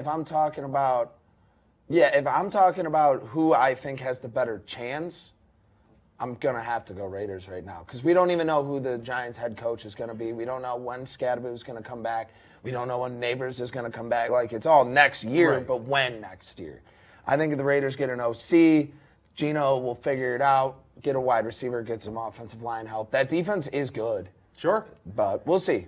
if I'm talking about, if I'm talking about who I think has the better chance, I'm going to have to go Raiders right now because we don't even know who the Giants head coach is going to be. We don't know when Scadaboo is going to come back. We don't know when Neighbors is going to come back. Like, it's all next year, right. But when next year? I think if the Raiders get an OC, Gino will figure it out, get a wide receiver, get some offensive line help. That defense is good. Sure. But we'll see.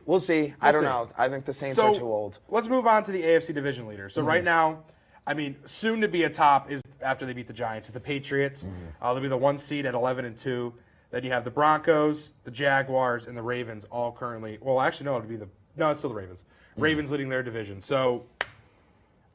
I don't know. I think the Saints are too old. Let's move on to the AFC division leaders. So right now, I mean, soon to be atop is after they beat the Giants is the Patriots. They'll be the 1 seed at 11-2. Then you have the Broncos, the Jaguars, and the Ravens all currently. Well, actually, no, it's still the Ravens. Ravens leading their division. So,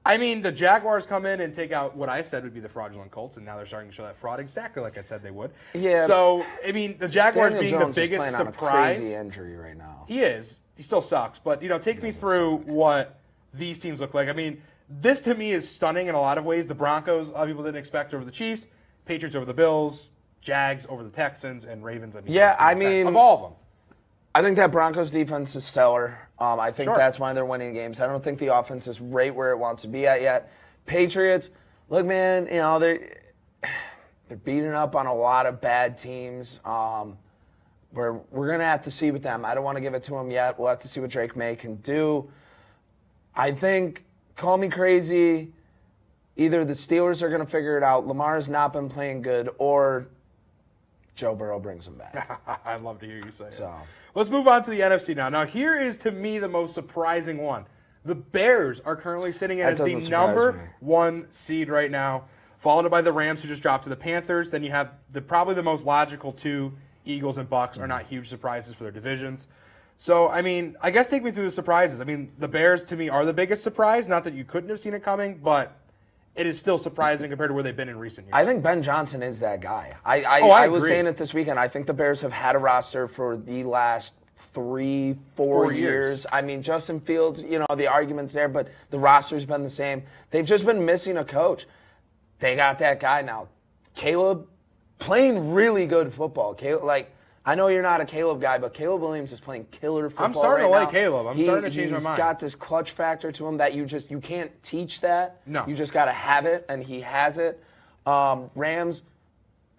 I mean, the Jaguars come in and take out what I said would be the fraudulent Colts, and now they're starting to show that fraud exactly like I said they would. Yeah. So, I mean, the Jaguars Daniel being Jones the biggest is playing surprise. On a crazy injury right now. He is. He still sucks. But, take me through what these teams look like. I mean, this to me is stunning in a lot of ways. The Broncos, a lot of people didn't expect over the Chiefs. Patriots over the Bills. Jags over the Texans. And Ravens, of all of them. I think that Broncos defense is stellar. I think that's why they're winning games. I don't think the offense is right where it wants to be at yet. Patriots, look, man, they're beating up on a lot of bad teams. We're going to have to see with them. I don't want to give it to them yet. We'll have to see what Drake May can do. I think, call me crazy, either the Steelers are going to figure it out, Lamar's not been playing good, or Joe Burrow brings them back. I'd love to hear you say it. So. Let's move on to the NFC now. Now, here is, to me, the most surprising one. The Bears are currently sitting as the number 1 seed right now, followed by the Rams, who just dropped to the Panthers. Then you have probably the most logical 2, Eagles and Bucks, are not huge surprises for their divisions. So, I mean, I guess take me through the surprises. I mean, the Bears, to me, are the biggest surprise. Not that you couldn't have seen it coming, but it is still surprising compared to where they've been in recent years. I think Ben Johnson is that guy. I was saying it this weekend. I think the Bears have had a roster for the last 3-4 years. I mean, Justin Fields, the argument's there, but the roster's been the same. They've just been missing a coach. They got that guy now. Caleb, playing really good football. Caleb, I know you're not a Caleb guy, but Caleb Williams is playing killer football. I'm starting to like Caleb. I'm starting to change my mind. He's got this clutch factor to him that you can't teach that. No. You just got to have it, and he has it. Rams,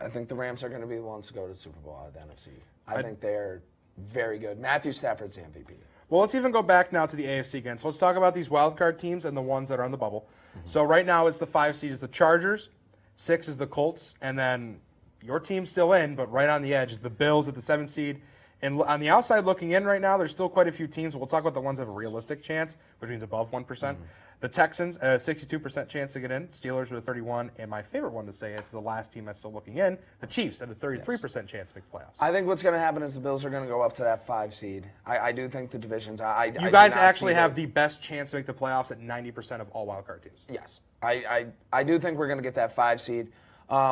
I think the Rams are going to be the ones to go to the Super Bowl out of the NFC. I think they're very good. Matthew Stafford's the MVP. Well, let's even go back now to the AFC again. So let's talk about these wildcard teams and the ones that are on the bubble. So right now it's the 5 seed is the Chargers, 6 is the Colts, and then your team's still in, but right on the edge is the Bills at the 7 seed. And on the outside looking in right now, there's still quite a few teams. We'll talk about the ones that have a realistic chance, which means above 1%. The Texans, a 62% chance to get in. Steelers with a 31%. And my favorite one to say is the last team that's still looking in, the Chiefs, at a 33% chance to make the playoffs. I think what's going to happen is the Bills are going to go up to that 5 seed. I do think the divisions. You guys actually have the best chance to make the playoffs at 90% of all wildcard teams. Yes. I do think we're going to get that 5 seed.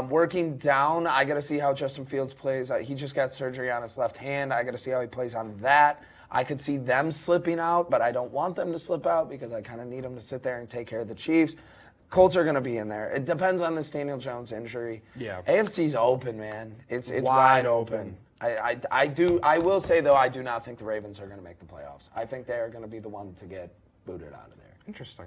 Working down, I got to see how Justin Fields plays. He just got surgery on his left hand. I got to see how he plays on that. I could see them slipping out, but I don't want them to slip out because I kind of need them to sit there and take care of the Chiefs. Colts are going to be in there. It depends on this Daniel Jones injury. Yeah. AFC's open, man. It's wide open. I will say, though, I do not think the Ravens are going to make the playoffs. I think they're going to be the one to get booted out of there. Interesting.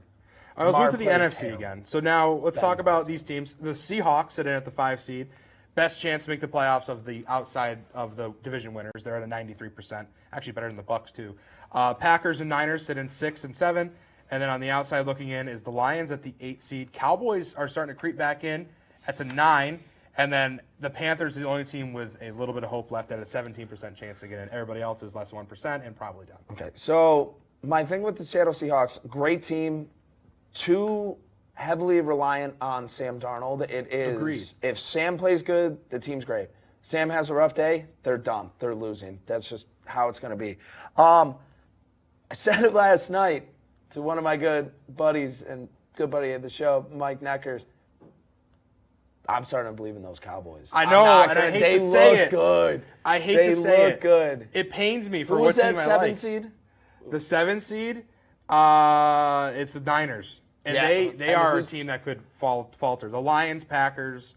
Let's move to the NFC again. So now let's talk about these teams. The Seahawks sit in at the 5 seed. Best chance to make the playoffs of the outside of the division winners. They're at a 93%. Actually better than the Bucks too. Packers and Niners sit in 6 and 7. And then on the outside looking in is the Lions at the 8 seed. Cowboys are starting to creep back in. That's a 9. And then the Panthers are the only team with a little bit of hope left at a 17% chance to get in. Everybody else is less than 1% and probably down. Okay, so my thing with the Seattle Seahawks, great team. Too heavily reliant on Sam Darnold. It is. Agreed. If Sam plays good, the team's great. Sam has a rough day, they're dumb. They're losing. That's just how it's going to be. I said it last night to one of my good buddies and good buddy at the show, Mike Neckers. I'm starting to believe in those Cowboys. I know, and I hate to say it. They look good. I hate to say it. They look good. It pains me for Who what was team that I 7 like. seed? The 7 seed, it's the Niners. And they are a team that could falter. The Lions, Packers,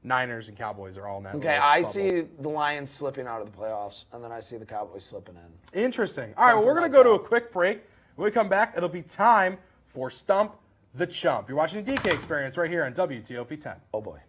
Niners, and Cowboys are all in that. Okay, I see the Lions slipping out of the playoffs, and then I see the Cowboys slipping in. Interesting. All right, well, we're going to go to a quick break. When we come back, it'll be time for Stump the Chump. You're watching the DK Experience right here on WTOP-10. Oh, boy.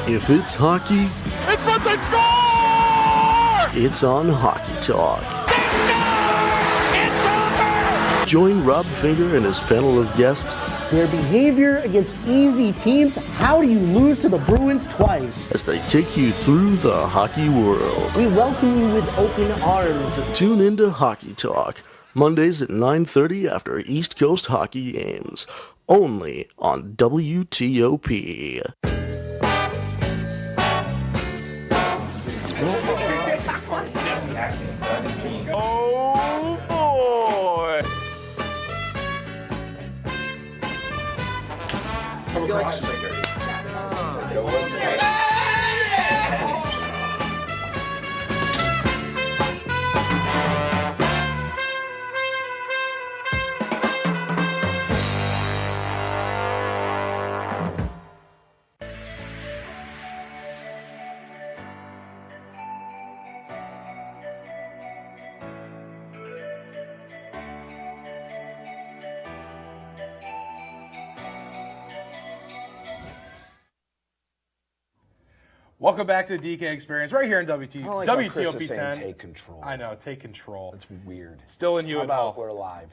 If it's hockey, It's what they score! it's on Hockey Talk. It's over! Join Rob Finger and his panel of guests Their behavior against easy teams. How do you lose to the Bruins twice? as they take you through the hockey world. We welcome you with open arms. Tune into Hockey Talk, Mondays at 9:30 after East Coast hockey games, only on WTOP. Oh boy! Welcome back to the DK Experience right here in I don't like how Chris is saying WTOP-10. take control. I know, take control. It's weird. Still in How Hewitt about Hall. we're live?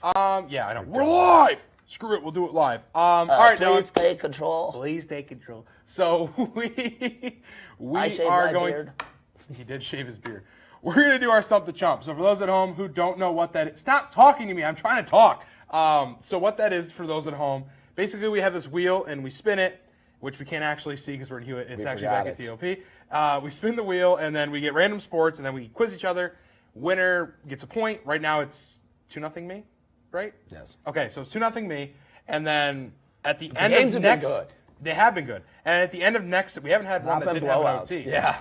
Yeah, I know. We're live! Screw it, we'll do it live. All right, now Please take control. please take control. So we I shaved are my going beard. He did shave his beard. We're going to do our Stump the Chump. So for those at home who don't know what that is, stop talking to me. I'm trying to talk. So what that is for those at home, basically we have this wheel and we spin it, which we can't actually see because we're in Hewitt. It's We actually forgot back at it. TOP. We spin the wheel and then we get random sports and then we quiz each other. Winner gets a point. Right now it's 2-0 me, right? Yes. Okay, so it's 2-0 me. And then at the end games of have been next, good. they have been good. And at the end of next, we haven't had one Not that been didn't have an blowouts. OT. Yeah.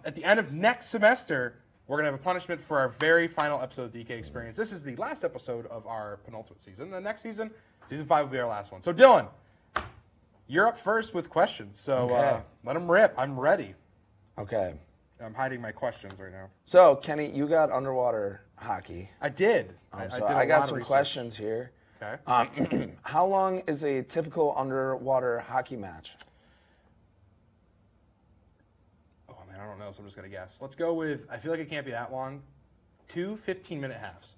At the end of next semester, we're gonna have a punishment for our very final episode of DK Experience. This is the last episode of our penultimate season. The next season, season 5 will be our last one. So Dylan, you're up first with questions. So Okay. let them rip. I'm ready. Okay. I'm hiding my questions right now. So, Kenny, you got underwater hockey. I did. So did a I got lot of some research. questions here. Okay. How long is a typical underwater hockey match? Oh man, I don't know, so I'm just gonna guess. Let's go with. I feel like it can't be that long. 2 15-minute halves.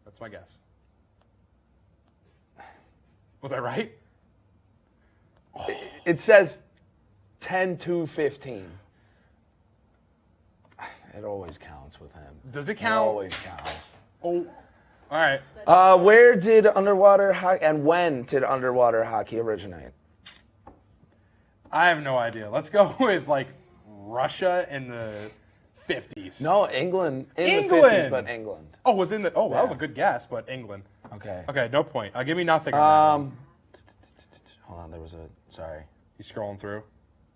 That's my guess. Was I right? It says 10 to 15. It always counts with him. Does it It count? always counts. Oh, all right. Where did underwater hockey and when did underwater hockey originate? I have no idea. Let's go with like Russia in the 50s. No, England in England! the 50s, but England. Oh, was in the. Oh, that was a Yeah. good guess, but England. Okay. Okay, no point. Give me nothing. On that one. Hold on, there was a. Sorry. You scrolling through?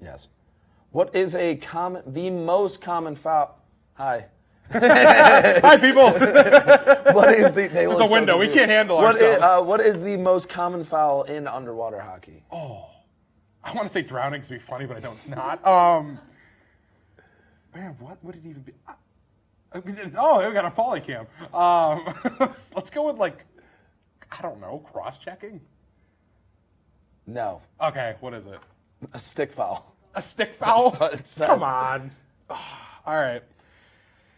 Yes. What is the most common foul? Hi. Hi, people. What is the? There's a window. We can't handle ourselves. What is the most common foul in underwater hockey? I want to say drowning to be funny, but I know it's not. Man, what would it even be? Oh, we got a polycam. Let's go with like, I don't know, cross-checking. No, Okay, what is it? a stick foul. A stick foul? That's what it says. Come on. All right.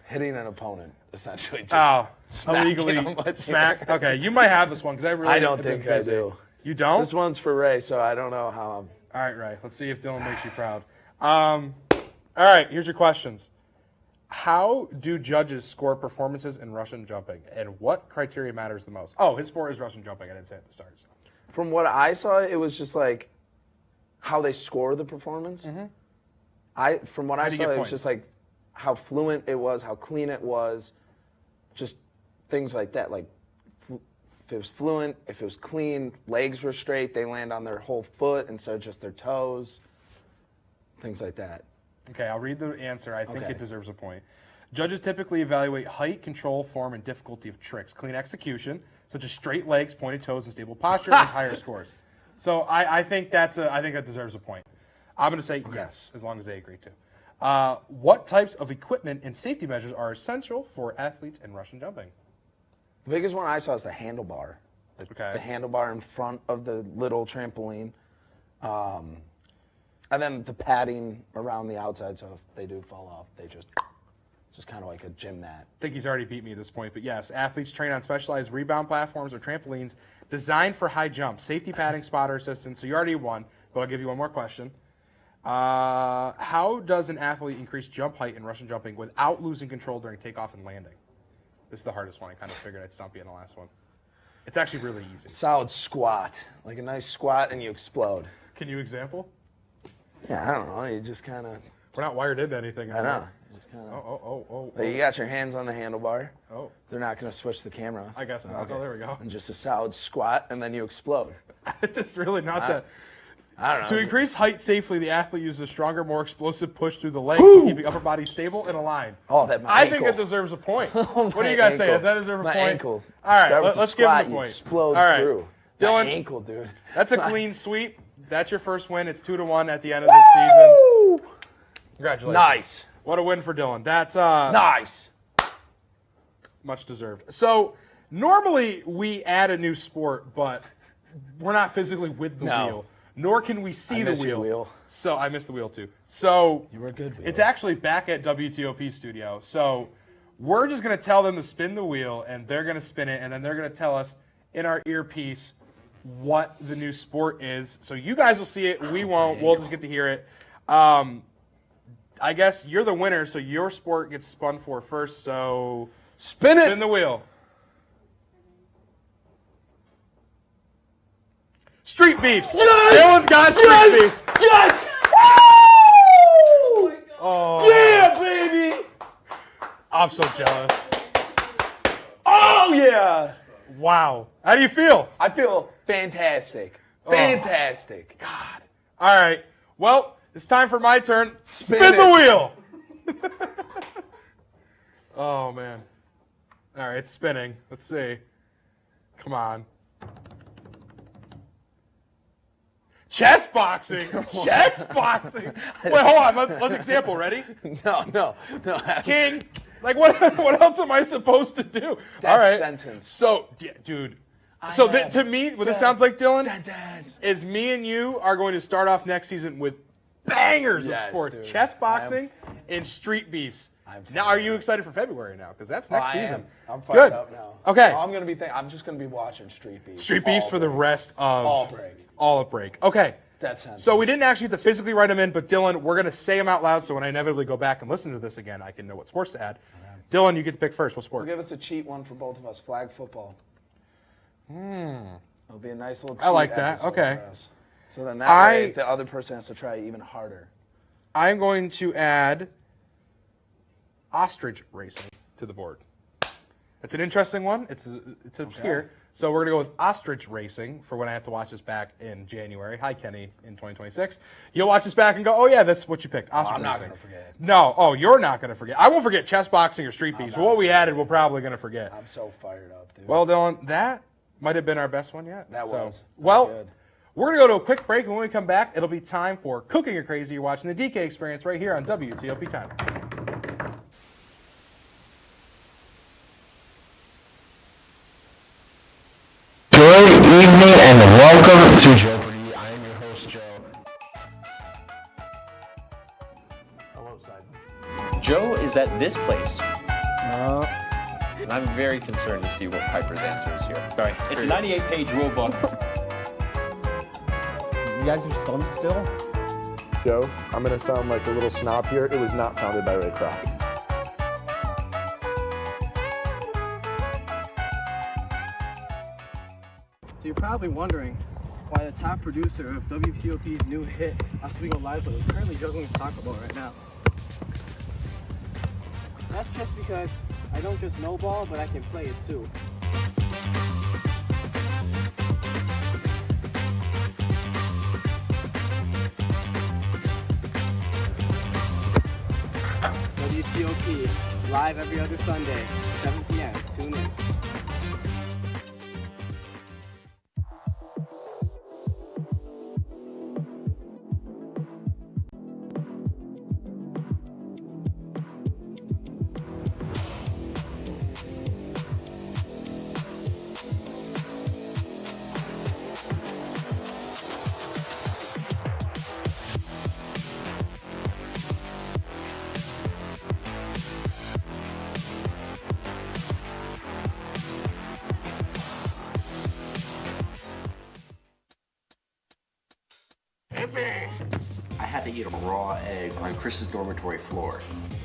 Hitting an opponent, essentially. Just Oh, smacking illegally him with smack. your- Okay, you might have this one because I really. I don't have been think I busy. do. You don't? This one's for Ray, so I don't know how I'm. All right, Ray. Let's see if Dylan makes you proud. All right, here's your questions. How do judges score performances in Russian jumping, and what criteria matters the most? Oh, his sport is Russian jumping. I didn't say at the start. So. From what I saw, it was just like how they score the performance. From what I saw, it was just like how fluent it was, how clean it was, just things like that. Like if it was fluent, if it was clean, legs were straight, they land on their whole foot instead of just their toes, things like that. Okay, I'll read the answer. I think it deserves a point. Judges typically evaluate height, control, form, and difficulty of tricks. Clean execution, such as straight legs, pointed toes, and stable posture, and higher scores. So I think that deserves a point. I'm going to say yes, as long as they agree to. What types of equipment and safety measures are essential for athletes in Russian jumping? The biggest one I saw is the handlebar. The handlebar in front of the little trampoline. And then the padding around the outside, so if they do fall off, it's just kind of like a gym mat. I think he's already beat me at this point, but yes, athletes train on specialized rebound platforms or trampolines designed for high jumps. Safety padding, spotter assistance, so you already won, but I'll give you one more question. How does an athlete increase jump height in Russian jumping without losing control during takeoff and landing? This is the hardest one. I kind of figured I'd stump you in the last one. It's actually really easy. Solid squat, like a nice squat, and you explode. Can you example? Yeah, I don't know. You just kind of. We're not wired into anything. I know. You just kind of. You got your hands on the handlebar. Oh. They're not going to switch the camera. I guess not. Okay. Oh, there we go. And just a solid squat, and then you explode. It's just really not that. I don't know. To increase height safely, the athlete uses a stronger, more explosive push through the legs to keep the upper body stable and aligned. Oh, that my I ankle. think it deserves a point. What do you guys say? Does that deserve a point? My ankle. All right, let's give him a point. You explode through. Dylan, my ankle, dude. That's a clean sweep. That's your first win. It's 2-1 at the end of this season. Congratulations. Nice. What a win for Dylan. That's nice. Much deserved. So normally we add a new sport, but we're not physically with the wheel. Nor can we see the wheel. So I missed the wheel too. So you were good. Wheel. It's actually back at WTOP studio. So we're just gonna tell them to spin the wheel, and they're gonna spin it, and then they're gonna tell us in our earpiece what the new sport is. So you guys will see it. We won't. We'll just get to hear it. I guess you're the winner, so your sport gets spun for first. So spin the wheel. Street beefs. Yes! Dylan's got street beefs. Yes! Oh yeah, baby! I'm so jealous. Oh yeah! Wow. How do you feel? I feel fantastic. Fantastic. God. All right. Well, it's time for my turn. Spin the wheel. Oh man. All right, it's spinning. Let's see. Come on. Chess boxing. Chess boxing. Wait, hold on. Let's example. Ready? No. King. Like what else am I supposed to do? That all right. Sentence. So, yeah, dude. So to me, what this sounds like, Dylan, is me and you are going to start off next season with bangers of sports, dude. Chess boxing and street beefs. Now, are you excited for February now? Because that's next season. I'm fired up now. Okay. I'm just gonna be watching street beefs. Street beefs for the rest of all break. Okay. That sounds. So we didn't actually have to physically write them in, but Dylan, we're gonna say them out loud. So when I inevitably go back and listen to this again, I can know what sports to add. Dylan, you get to pick first. What sport? Give us a cheat one for both of us. Flag football. It'll be a nice little cheat. I like that. Okay. For us. So then that way, the other person has to try even harder. I'm going to add ostrich racing to the board. It's an interesting one. It's obscure. Okay. So we're going to go with ostrich racing for when I have to watch this back in January. Hi, Kenny, in 2026. You'll watch this back and go, oh, yeah, that's what you picked. Ostrich I'm racing. not going to forget. No. Oh, you're not going to forget. I won't forget chess boxing or street beefs. But what we added, we're probably going to forget. I'm so fired up, dude. Well, Dylan, that might have been our best one yet. That was. Well, good. We're going to go to a quick break. And when we come back, it'll be time for Cooking or Crazy. You're watching the DK Experience right here on WTOP-10. Good evening and welcome to Joepardy. I am your host, Joe. Hello, Simon. Joe is at this place. And I'm very concerned to see what Piper's answer is here. Sorry. It's a 98-page rule book. You guys are stunned still? Joe, I'm going to sound like a little snob here. It was not founded by Ray Kroc. probably wondering why the top producer of WTOP's new hit, Oswegolazo, is currently juggling a taco ball right now. That's just because I don't just know ball, but I can play it too. WTOP, live every other Sunday, 7 p.m. Tune in. I had to eat a raw egg on Chris's dormitory floor.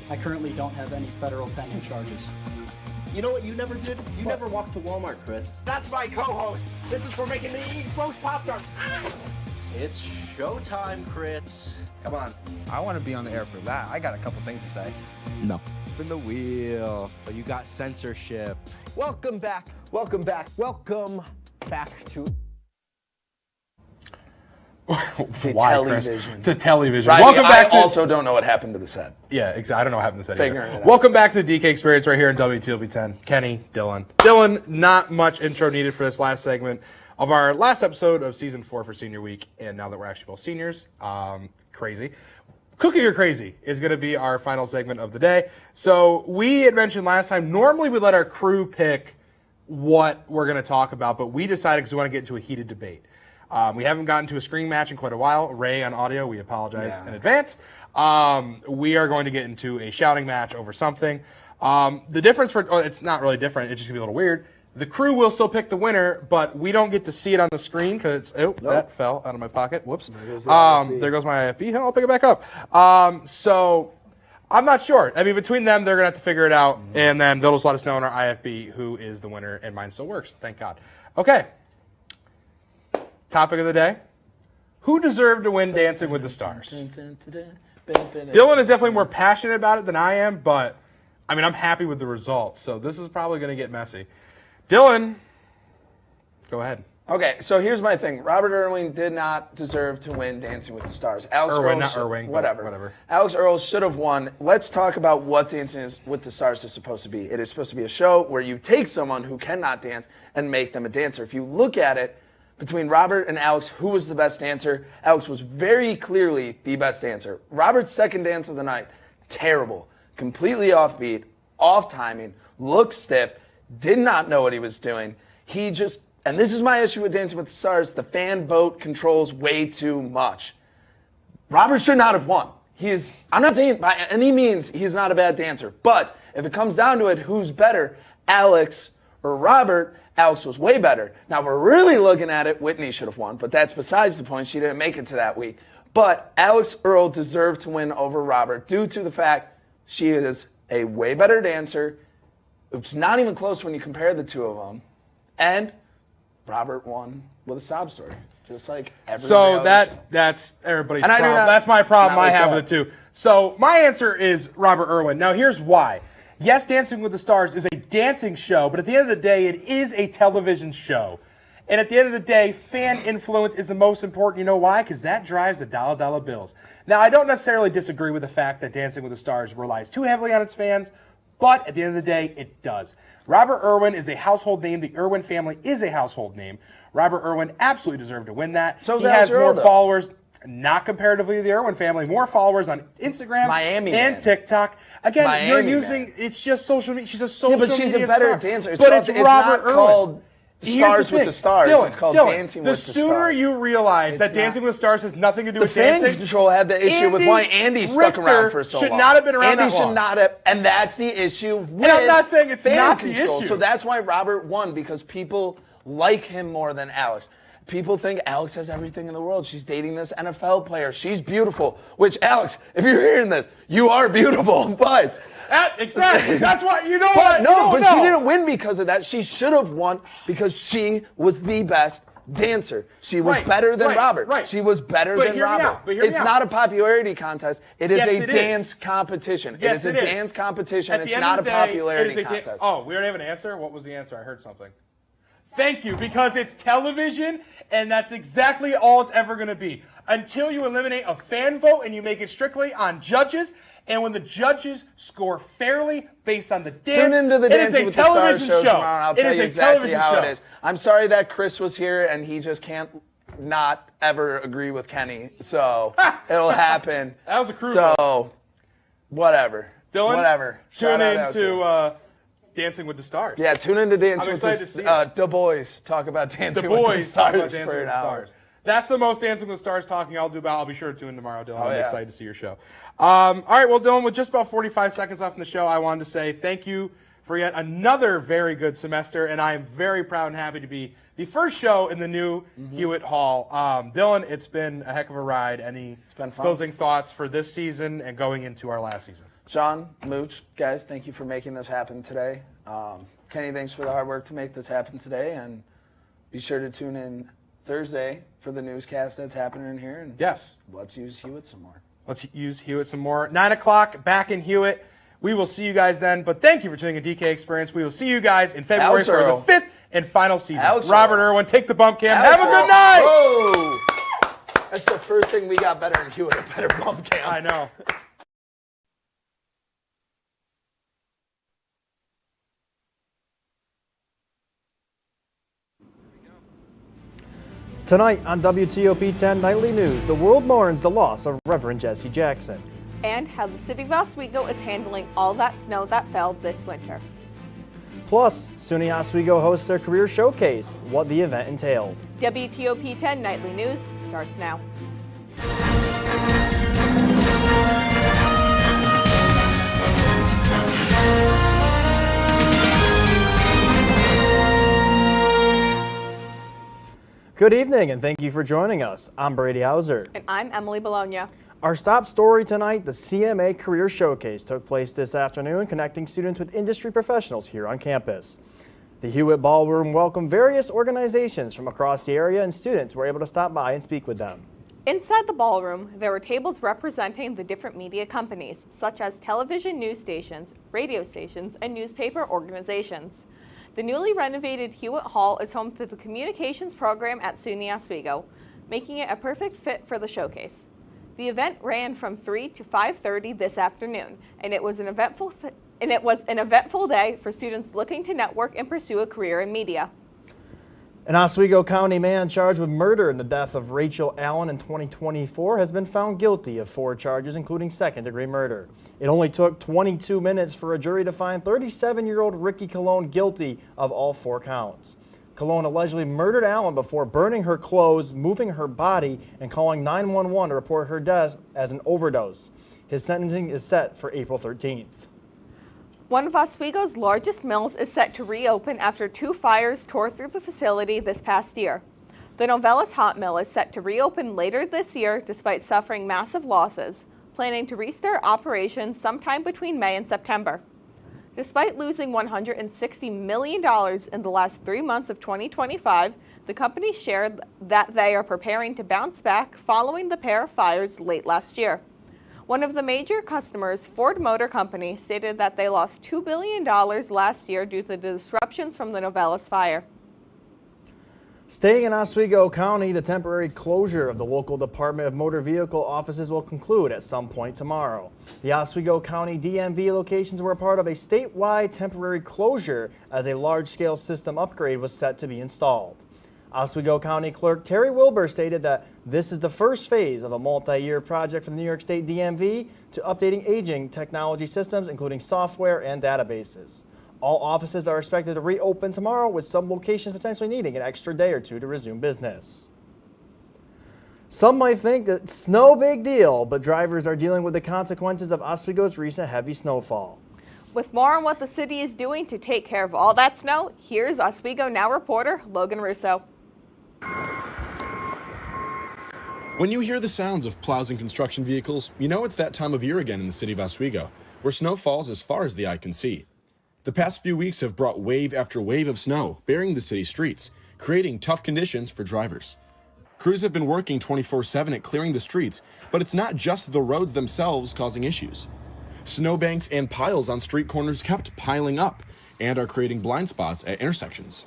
I currently don't have any federal pending charges. You know what you never did? You never walked to Walmart, Chris. That's my co-host. This is for making me eat roast Pop-Tarts. It's showtime, Chris. Come on. I want to be on the air for that. I got a couple things to say. No. Spin the wheel. Oh, you got censorship. Welcome back. Welcome back. Welcome back to... Why, television. Chris? To television. Right, Welcome back. I also don't know what happened to the set. Yeah, exactly. I don't know what happened to the set. Figuring it out. Welcome back to the DK Experience right here in WTOP-10. Kenny, Dylan. Dylan, not much intro needed for this last segment of our last episode of Season 4 for Senior Week. And now that we're actually both seniors, crazy. Cooking or Crazy is going to be our final segment of the day. So we had mentioned last time, normally we let our crew pick what we're going to talk about, but we decided because we want to get into a heated debate. We haven't gotten to a screen match in quite a while. Ray on audio, we apologize in advance. We are going to get into a shouting match over something. The difference it's not really different. It's just going to be a little weird. The crew will still pick the winner, but we don't get to see it on the screen because that fell out of my pocket. Whoops. There goes my IFB. I'll pick it back up. So I'm not sure. I mean, between them, they're going to have to figure it out, and then they'll just let us know in our IFB who is the winner, and mine still works. Thank God. Okay. Topic of the day. Who deserved to win Dancing with the Stars? Dylan is definitely more passionate about it than I am, but I mean, I'm happy with the results, so this is probably going to get messy. Dylan, go ahead. Okay, so here's my thing. Robert Irwin did not deserve to win Dancing with the Stars. Alex Irwin, Earl not Irving. Whatever. Alex Earl should have won. Let's talk about what Dancing with the Stars is supposed to be. It is supposed to be a show where you take someone who cannot dance and make them a dancer. If you look at it, between Robert and Alex, who was the best dancer? Alex was very clearly the best dancer. Robert's second dance of the night, terrible. Completely offbeat, off timing, looked stiff, did not know what he was doing. And this is my issue with Dancing with the Stars, the fan vote controls way too much. Robert should not have won. I'm not saying by any means he's not a bad dancer, but if it comes down to it, who's better, Alex or Robert? Alex was way better. Now, we're really looking at it, Whitney should have won, but that's besides the point. She didn't make it to that week. But Alex Earl deserved to win over Robert due to the fact she is a way better dancer. It's not even close when you compare the two of them. And Robert won with a sob story, just like every So that's everybody's and problem. That's my problem I have with it too. So my answer is Robert Irwin. Now, here's why. Yes, Dancing with the Stars is a dancing show, but at the end of the day, it is a television show. And at the end of the day, fan influence is the most important. You know why? Because that drives the dollar bills. Now, I don't necessarily disagree with the fact that Dancing with the Stars relies too heavily on its fans, but at the end of the day, it does. Robert Irwin is a household name. The Irwin family is a household name. Robert Irwin absolutely deserved to win that. So he has more followers. Not comparatively to the Irwin family, more followers on Instagram and TikTok. Again, you're using it's just social media. She's a social media but she's a better star. dancer. It's Robert Irwin. Called Stars with the Stars. Dylan, it's called Dancing with the Stars. The sooner you realize that Dancing with the Stars has nothing to do with dancing. The fan control had the issue with why Andy stuck around for so long. Should not have been around Andy that long. should not have, and that's the issue with And I'm not saying it's fan not control. the issue. So that's why Robert won, because people like him more than Alex. People think Alex has everything in the world. She's dating this NFL player. She's beautiful. Which, Alex, if you're hearing this, you are beautiful. But exactly. That's what you know. But she didn't win because of that. She should have won because she was the best dancer. She was better than Robert. She was better than Robert. It's not a popularity contest. It is a dance competition. It is a dance competition. It's not a popularity contest. Oh, we already have an answer? What was the answer? I heard something. Thank you, because it's television, and that's exactly all it's ever going to be. Until you eliminate a fan vote and you make it strictly on judges, and when the judges score fairly based on the dance, tune into the Dancing with the Stars show tomorrow, and I'll tell you exactly how it is. I'm sorry that Chris was here, and he just can't not ever agree with Kenny, so it'll happen. That was a crude So, whatever. Dylan, whatever. Tune in to Dancing with the Stars. Yeah, tune into Dancing with the Du Bois. Talk about Dancing with the Stars. Talk about Dancing with the Stars. That's the most Dancing with the Stars talking I'll do about. I'll be sure to tune in tomorrow, Dylan. I'm excited to see your show. All right, well, Dylan, with just about 45 seconds left in the show, I wanted to say thank you for yet another very good semester, and I am very proud and happy to be the first show in the new Hewitt Hall. Dylan, it's been a heck of a ride. Any closing thoughts for this season and going into our last season? Sean, Mooch, guys, thank you for making this happen today. Kenny, thanks for the hard work to make this happen today, and be sure to tune in Thursday for the newscast that's happening in here. And let's use Hewitt some more. Let's use Hewitt some more. 9 o'clock, back in Hewitt. We will see you guys then, but thank you for tuning in DK Experience. We will see you guys in February for the 5th and final season. Robert Irwin, take the bump cam. Have a good night! Whoa. That's the first thing we got better in Hewitt, a better bump cam. I know. Tonight on WTOP-10 Nightly News, the world mourns the loss of Reverend Jesse Jackson. And how the city of Oswego is handling all that snow that fell this winter. Plus, SUNY Oswego hosts their career showcase, what the event entailed. WTOP-10 Nightly News starts now. Good evening, and thank you for joining us. I'm Brady Hauser. And I'm Emily Bologna. Our top story tonight, the CMA Career Showcase took place this afternoon, connecting students with industry professionals here on campus. The Hewitt Ballroom welcomed various organizations from across the area, and students were able to stop by and speak with them. Inside the ballroom, there were tables representing the different media companies, such as television news stations, radio stations, and newspaper organizations. The newly renovated Hewitt Hall is home to the communications program at SUNY Oswego, making it a perfect fit for the showcase. The event ran from 3 to 5:30 this afternoon, and it was an eventful day for students looking to network and pursue a career in media. An Oswego County man charged with murder in the death of Rachel Allen in 2024 has been found guilty of 4 charges, including second-degree murder. It only took 22 minutes for a jury to find 37-year-old Ricky Colon guilty of all 4 counts. Colon allegedly murdered Allen before burning her clothes, moving her body, and calling 911 to report her death as an overdose. His sentencing is set for April 13th. One of Oswego's largest mills is set to reopen after 2 fires tore through the facility this past year. The Novellis Hot Mill is set to reopen later this year despite suffering massive losses, planning to restart operations sometime between May and September. Despite losing $160 million in the last 3 months of 2025, the company shared that they are preparing to bounce back following the pair of fires late last year. One of the major customers, Ford Motor Company, stated that they lost $2 billion last year due to the disruptions from the Novellis fire. Staying in Oswego County, the temporary closure of the local Department of Motor Vehicle offices will conclude at some point tomorrow. The Oswego County DMV locations were a part of a statewide temporary closure as a large-scale system upgrade was set to be installed. Oswego County Clerk Terry Wilbur stated that this is the first phase of a multi-year project for the New York State DMV to updating aging technology systems, including software and databases. All offices are expected to reopen tomorrow, with some locations potentially needing an extra day or 2 to resume business. Some might think that it's no big deal, but drivers are dealing with the consequences of Oswego's recent heavy snowfall. With more on what the city is doing to take care of all that snow, here's Oswego Now reporter Logan Russo. When you hear the sounds of plows and construction vehicles, you know it's that time of year again in the city of Oswego, where snow falls as far as the eye can see. The past few weeks have brought wave after wave of snow, burying the city streets, creating tough conditions for drivers. Crews have been working 24/7 at clearing the streets, but it's not just the roads themselves causing issues. Snowbanks and piles on street corners kept piling up and are creating blind spots at intersections.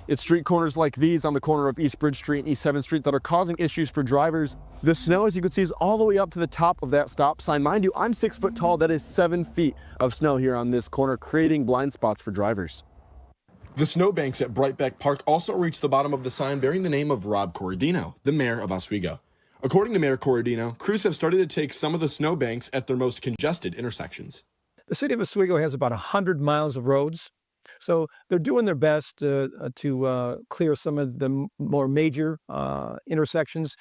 It's street corners like these on the corner of East Bridge Street and East 7th Street that are causing issues for drivers. The snow, as you can see, is all the way up to the top of that stop sign. Mind you, I'm 6 foot tall. That is 7 feet of snow here on this corner, creating blind spots for drivers. The snowbanks at Brightbeck Park also reached the bottom of the sign bearing the name of Rob Corradino, the mayor of Oswego. According to Mayor Corradino, crews have started to take some of the snowbanks at their most congested intersections. The city of Oswego has about 100 miles of roads. So they're doing their best to clear some of the more major intersections.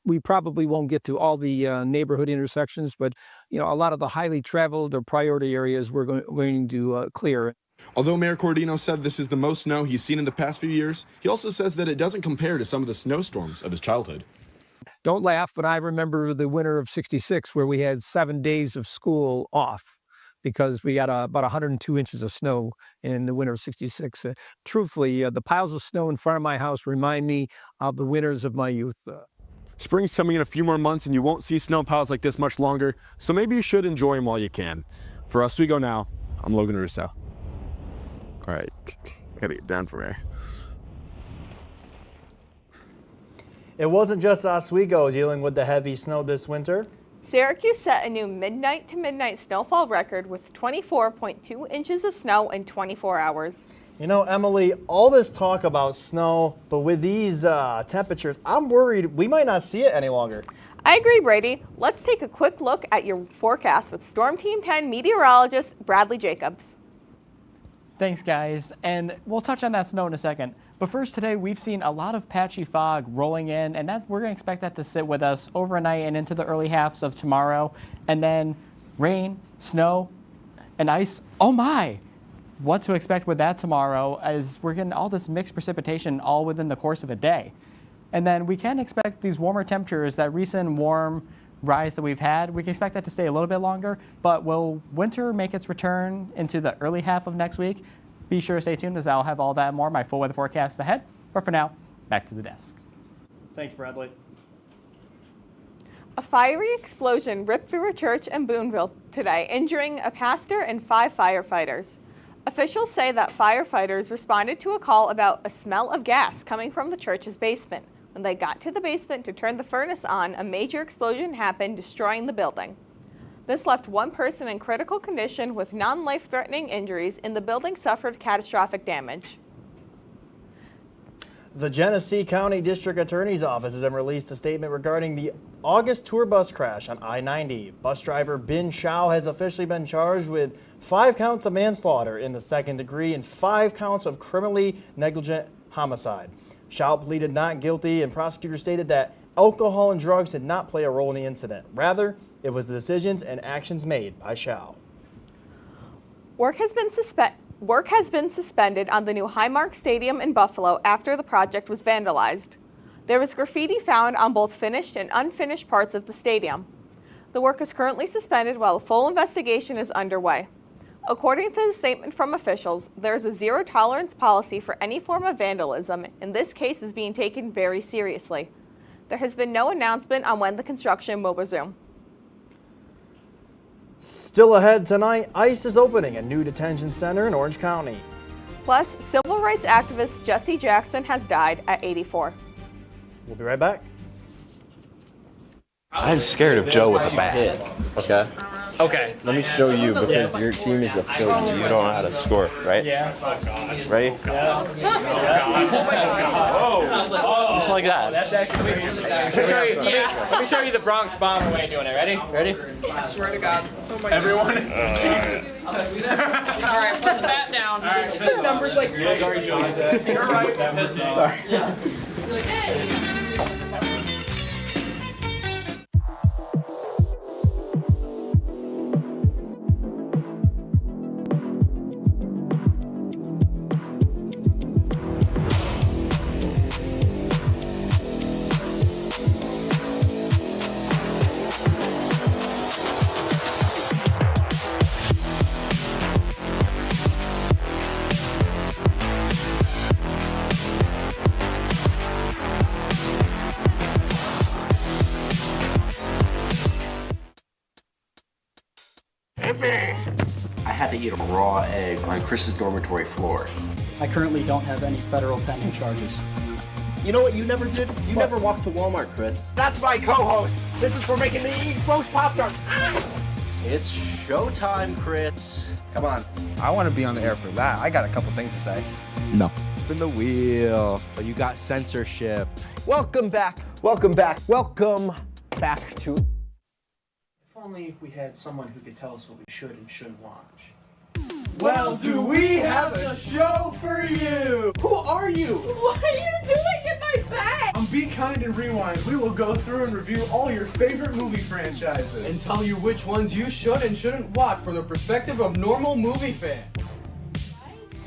We probably won't get to all the neighborhood intersections, but a lot of the highly traveled or priority areas we're going to clear. Although Mayor Corradino said this is the most snow he's seen in the past few years, he also says that it doesn't compare to some of the snowstorms of his childhood. Don't laugh, but I remember the winter of '66 where we had 7 days of school off, because we got about 102 inches of snow in the winter of '66. Truthfully, the piles of snow in front of my house remind me of the winters of my youth. Spring's coming in a few more months and you won't see snow piles like this much longer, so maybe you should enjoy them while you can. For Oswego Now, I'm Logan Russo. All right, gotta get down from here. It wasn't just Oswego dealing with the heavy snow this winter. Syracuse set a new midnight to midnight snowfall record with 24.2 inches of snow in 24 hours. Emily, all this talk about snow, but with these temperatures, I'm worried we might not see it any longer. I agree, Brady. Let's take a quick look at your forecast with Storm Team 10 meteorologist Bradley Jacobs. Thanks, guys. And we'll touch on that snow in a second. But first, today we've seen a lot of patchy fog rolling in, and we're going to expect that to sit with us overnight and into the early halves of tomorrow. And then rain, snow, and ice. Oh my! What to expect with that tomorrow, as we're getting all this mixed precipitation all within the course of a day. And then we can expect these warmer temperatures, that recent warm rise that we've had, we can expect that to stay a little bit longer. But will winter make its return into the early half of next week? Be sure to stay tuned, as I'll have all that and more, my full weather forecast ahead. But for now, back to the desk. Thanks, Bradley. A fiery explosion ripped through a church in Boonville today, injuring a pastor and 5 firefighters. Officials say that firefighters responded to a call about a smell of gas coming from the church's basement. When they got to the basement to turn the furnace on, a major explosion happened, destroying the building. This left one person in critical condition with non-life-threatening injuries, and the building suffered catastrophic damage. The Genesee County District Attorney's Office has released a statement regarding the August tour bus crash on I-90. Bus driver Bin Shao has officially been charged with 5 counts of manslaughter in the 2nd degree and 5 counts of criminally negligent homicide. Shao pleaded not guilty, and prosecutors stated that alcohol and drugs did not play a role in the incident. Rather, it was the decisions and actions made by Shao. Work has been suspended on the new Highmark Stadium in Buffalo after the project was vandalized. There was graffiti found on both finished and unfinished parts of the stadium. The work is currently suspended while a full investigation is underway. According to the statement from officials, there is a zero-tolerance policy for any form of vandalism, and this case is being taken very seriously. There has been no announcement on when the construction will resume. Still ahead tonight, ICE is opening a new detention center in Orange County. Plus, civil rights activist Jesse Jackson has died at 84. We'll be right back. I'm scared of Joe with a bat. Okay. Okay. Let me show you, because your team is a failure. You don't know how to score, right? Yeah. Oh, God. Ready? Yeah. Oh, God. Just like that. That's actually. Let me show you the Bronx Bomber way of doing it. Ready? Ready? I swear to God. Oh my Everyone. God. All right, put the bat down. All right. This number's like. Sorry, Joe. You're right. Sorry. had to eat a raw egg on Chris's dormitory floor. I currently don't have any federal pending charges. You know what you never did? You never walked to Walmart, Chris. That's my co-host. This is for making me eat roast Pop-Tarts. It's showtime, Chris. Come on. I want to be on the air for that. I got a couple things to say. No. Spin the wheel. Oh, you got censorship. Welcome back. Welcome back. Welcome back to... If only we had someone who could tell us what we should and shouldn't watch. Well, do we have a show for you? Who are you? What are you doing in my bed? On Be Kind and Rewind, we will go through and review all your favorite movie franchises. And tell you which ones you should and shouldn't watch from the perspective of normal movie fans.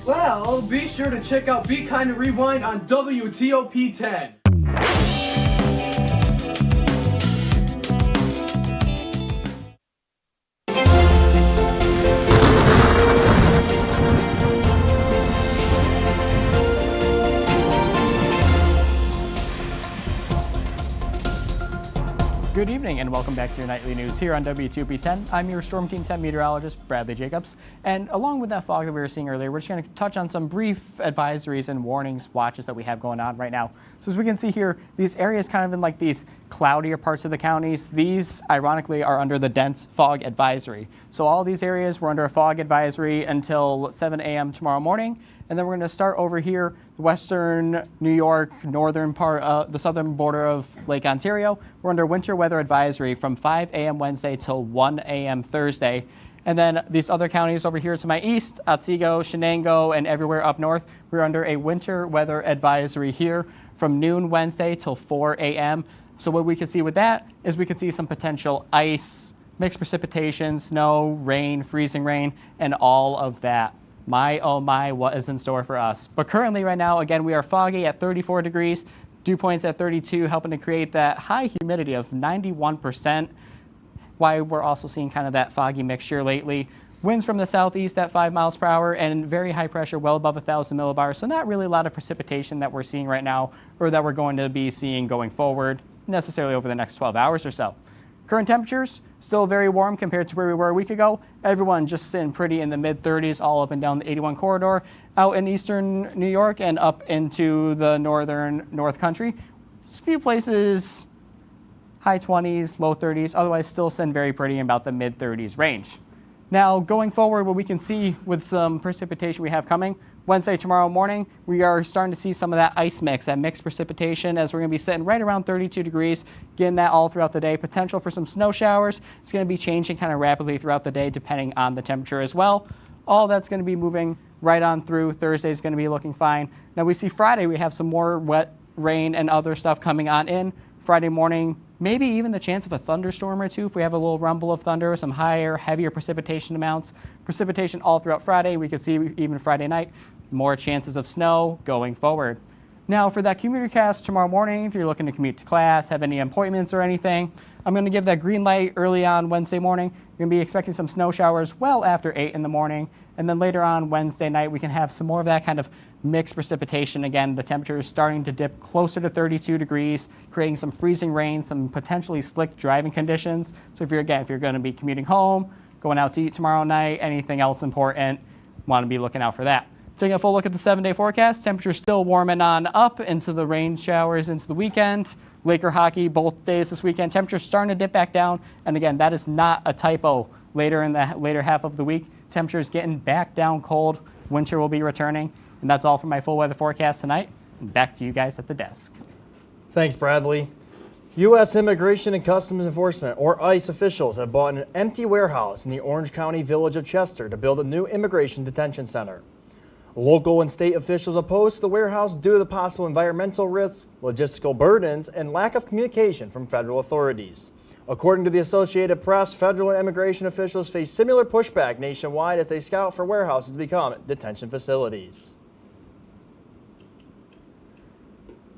Well, be sure to check out Be Kind and Rewind on WTOP-10. Good evening and welcome back to your nightly news here on WTOP-10. I'm your Storm Team 10 meteorologist, Bradley Jacobs. And along with that fog that we were seeing earlier, we're just going to touch on some brief advisories and warnings, watches that we have going on right now. So as we can see here, these areas kind of in like these cloudier parts of the counties, these ironically are under the dense fog advisory. So all these areas were under a fog advisory until 7 a.m. tomorrow morning. And then we're going to start over here, western New York, northern part, the southern border of Lake Ontario. We're under winter weather advisory from 5 a.m. Wednesday till 1 a.m. Thursday. And then these other counties over here to my east, Otsego, Shenango, and everywhere up north, we're under a winter weather advisory here from noon Wednesday till 4 a.m. So what we can see with that is we can see some potential ice, mixed precipitation, snow, rain, freezing rain, and all of that. My, oh my, what is in store for us? But currently right now, again, we are foggy at 34 degrees, dew points at 32, helping to create that high humidity of 91%. Why we're also seeing kind of that foggy mixture lately. Winds from the southeast at 5 miles per hour and very high pressure, well above 1,000 millibars. So not really a lot of precipitation that we're seeing right now or that we're going to be seeing going forward, necessarily over the next 12 hours or so. Current temperatures, still very warm compared to where we were a week ago. Everyone just sitting pretty in the mid-30s, all up and down the 81 corridor, out in eastern New York and up into the northern North Country. Just a few places, high 20s, low 30s, otherwise still sitting very pretty in about the mid-30s range. Now, going forward, what we can see with some precipitation we have coming, Wednesday, tomorrow morning, we are starting to see some of that ice mix, that mixed precipitation, as we're going to be sitting right around 32 degrees, getting that all throughout the day. Potential for some snow showers. It's going to be changing kind of rapidly throughout the day, depending on the temperature as well. All that's going to be moving right on through. Thursday is going to be looking fine. Now, we see Friday, we have some more wet rain and other stuff coming on in. Friday morning, maybe even the chance of a thunderstorm or two if we have a little rumble of thunder, some higher, heavier precipitation amounts. Precipitation all throughout Friday. We could see even Friday night. More chances of snow going forward. Now for that commuter cast tomorrow morning, if you're looking to commute to class, have any appointments or anything, I'm going to give that green light early on Wednesday morning. You're going to be expecting some snow showers well after 8 in the morning. And then later on Wednesday night, we can have some more of that kind of mixed precipitation. Again, the temperature is starting to dip closer to 32 degrees, creating some freezing rain, some potentially slick driving conditions. So if you're going to be commuting home, going out to eat tomorrow night, anything else important, want to be looking out for that. Taking a full look at the 7-day forecast, temperature still warming on up into the rain showers into the weekend. Laker hockey both days this weekend. Temperature starting to dip back down. And again, that is not a typo. Later in the later half of the week, temperatures getting back down cold. Winter will be returning. And that's all for my full weather forecast tonight. And back to you guys at the desk. Thanks, Bradley. U.S. Immigration and Customs Enforcement, or ICE, officials have bought an empty warehouse in the Orange County village of Chester to build a new immigration detention center. Local and state officials opposed to the warehouse due to the possible environmental risks, logistical burdens, and lack of communication from federal authorities. According to the Associated Press, federal and immigration officials face similar pushback nationwide as they scout for warehouses to become detention facilities.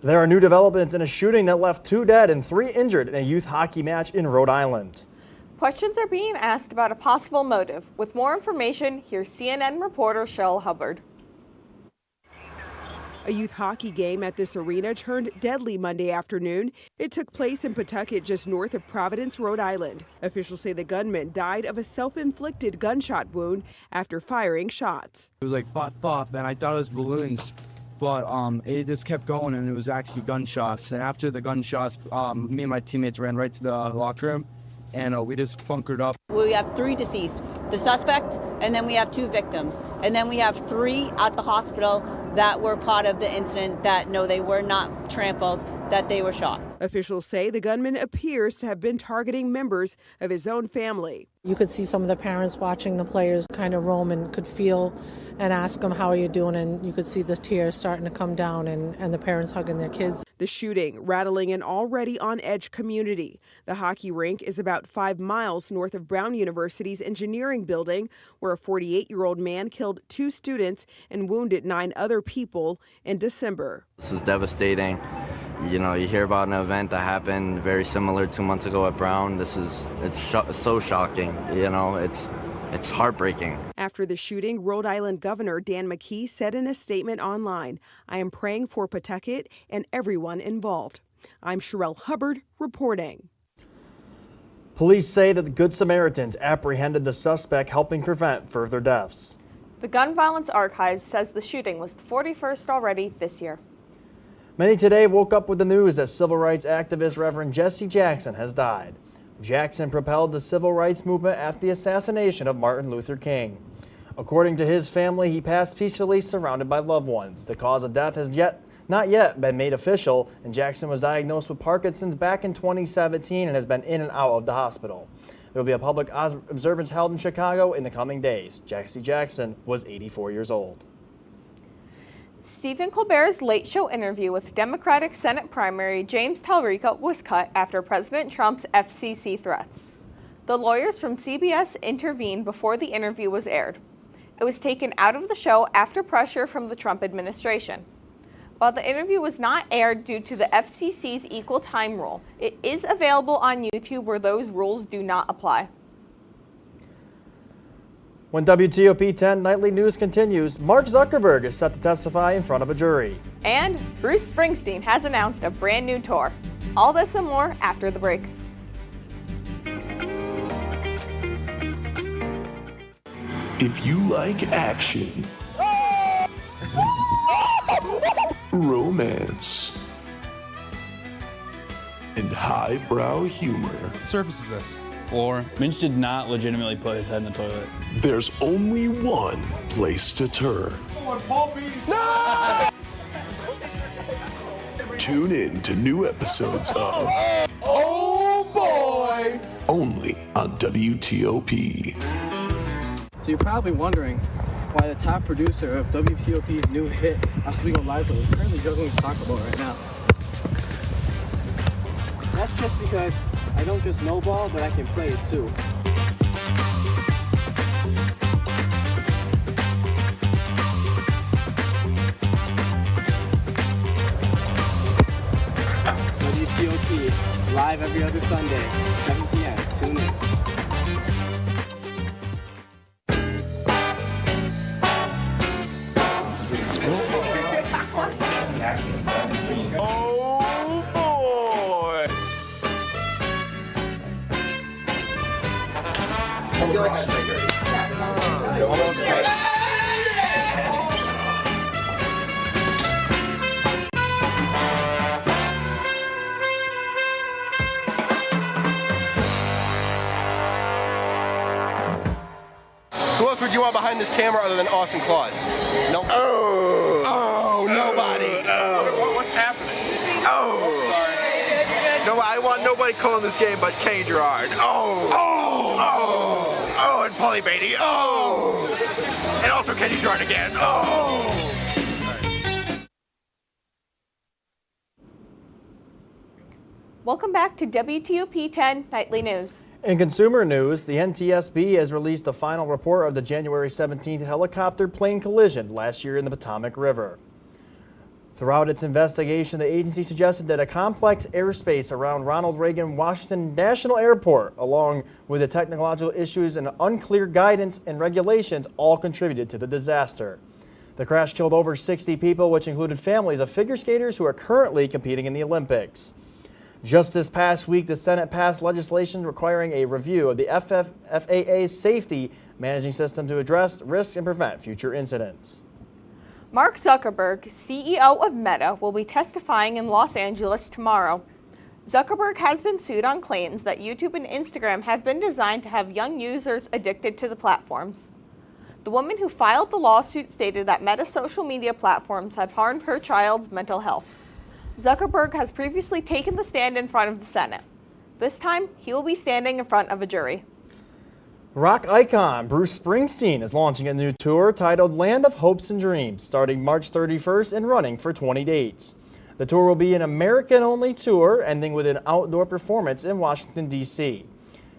There are new developments in a shooting that left 2 dead and 3 injured in a youth hockey match in Rhode Island. Questions are being asked about a possible motive. With more information, here's CNN reporter Cheryl Hubbard. A youth hockey game at this arena turned deadly Monday afternoon. It took place in Pawtucket, just north of Providence, Rhode Island. Officials say the gunman died of a self-inflicted gunshot wound after firing shots. It was like pop, and I thought it was balloons, but it just kept going, and it was actually gunshots. And after the gunshots, me and my teammates ran right to the locker room, and we just bunkered up. We have 3 deceased, the suspect, and then we have 2 victims. And then we have 3 at the hospital that were part of the incident that, no, they were not trampled, that they were shot. Officials say the gunman appears to have been targeting members of his own family. You could see some of the parents watching the players kind of roam and could feel and ask them, how are you doing? And you could see the tears starting to come down and the parents hugging their kids. The shooting rattling an already on-edge community. The hockey rink is about 5 miles north of Brown University's engineering building, where a 48-year-old man killed 2 students and wounded 9 other people in December. This is devastating. You know, you hear about an event that happened very similar 2 months ago at Brown. It's so shocking. You know, it's heartbreaking. After the shooting, Rhode Island Governor Dan McKee said in a statement online, "I am praying for Pawtucket and everyone involved." I'm Sherelle Hubbard reporting. Police say that the Good Samaritans apprehended the suspect, helping prevent further deaths. The Gun Violence Archive says the shooting was the 41st already this year. Many today woke up with the news that civil rights activist Reverend Jesse Jackson has died. Jackson propelled the civil rights movement after the assassination of Martin Luther King. According to his family, he passed peacefully surrounded by loved ones. The cause of death has not yet been made official, and Jackson was diagnosed with Parkinson's back in 2017 and has been in and out of the hospital. There will be a public observance held in Chicago in the coming days. Jesse Jackson was 84 years old. Stephen Colbert's Late Show interview with Democratic Senate primary James Talarico was cut after President Trump's FCC threats. The lawyers from CBS intervened before the interview was aired. It was taken out of the show after pressure from the Trump administration. While the interview was not aired due to the FCC's equal time rule, it is available on YouTube where those rules do not apply. When WTOP-10 Nightly News continues, Mark Zuckerberg is set to testify in front of a jury. And Bruce Springsteen has announced a brand new tour. All this and more after the break. If you like action, romance, and highbrow humor. What surface is this? Floor. Minch did not legitimately put his head in the toilet. There's only one place to turn. No! Tune in to new episodes of Oh boy! only on WTOP. So you're probably wondering why the top producer of WTOP's new hit, Oswegolazo, is currently juggling Taco Bell right now. That's just because I don't just know ball, but I can play it too. WTOP, live every other Sunday, 7 p.m. Tune in. Oh boy! I feel like I triggered. Almost like... Who else would you want behind this camera other than Austin Claus? Nope. Oh, nobody. What's happening? Oh. Sorry. No, I want nobody calling this game but Kane Gerard. Oh, and Paulie Beatty. Oh, and also Kenny Gerard again. Oh. Welcome back to WTOP-10 Nightly News. In consumer news, the NTSB has released the final report of the January 17th helicopter plane collision last year in the Potomac River. Throughout its investigation, the agency suggested that a complex airspace around Ronald Reagan Washington National Airport, along with the technological issues and unclear guidance and regulations, all contributed to the disaster. The crash killed over 60 people, which included families of figure skaters who are currently competing in the Olympics. Just this past week, the Senate passed legislation requiring a review of the FAA's safety managing system to address risks and prevent future incidents. Mark Zuckerberg, CEO of Meta, will be testifying in Los Angeles tomorrow. Zuckerberg has been sued on claims that YouTube and Instagram have been designed to have young users addicted to the platforms. The woman who filed the lawsuit stated that Meta social media platforms have harmed her child's mental health. Zuckerberg has previously taken the stand in front of the Senate. This time, he will be standing in front of a jury. Rock icon Bruce Springsteen is launching a new tour titled Land of Hopes and Dreams, starting March 31st and running for 20 dates. The tour will be an American-only tour, ending with an outdoor performance in Washington, D.C.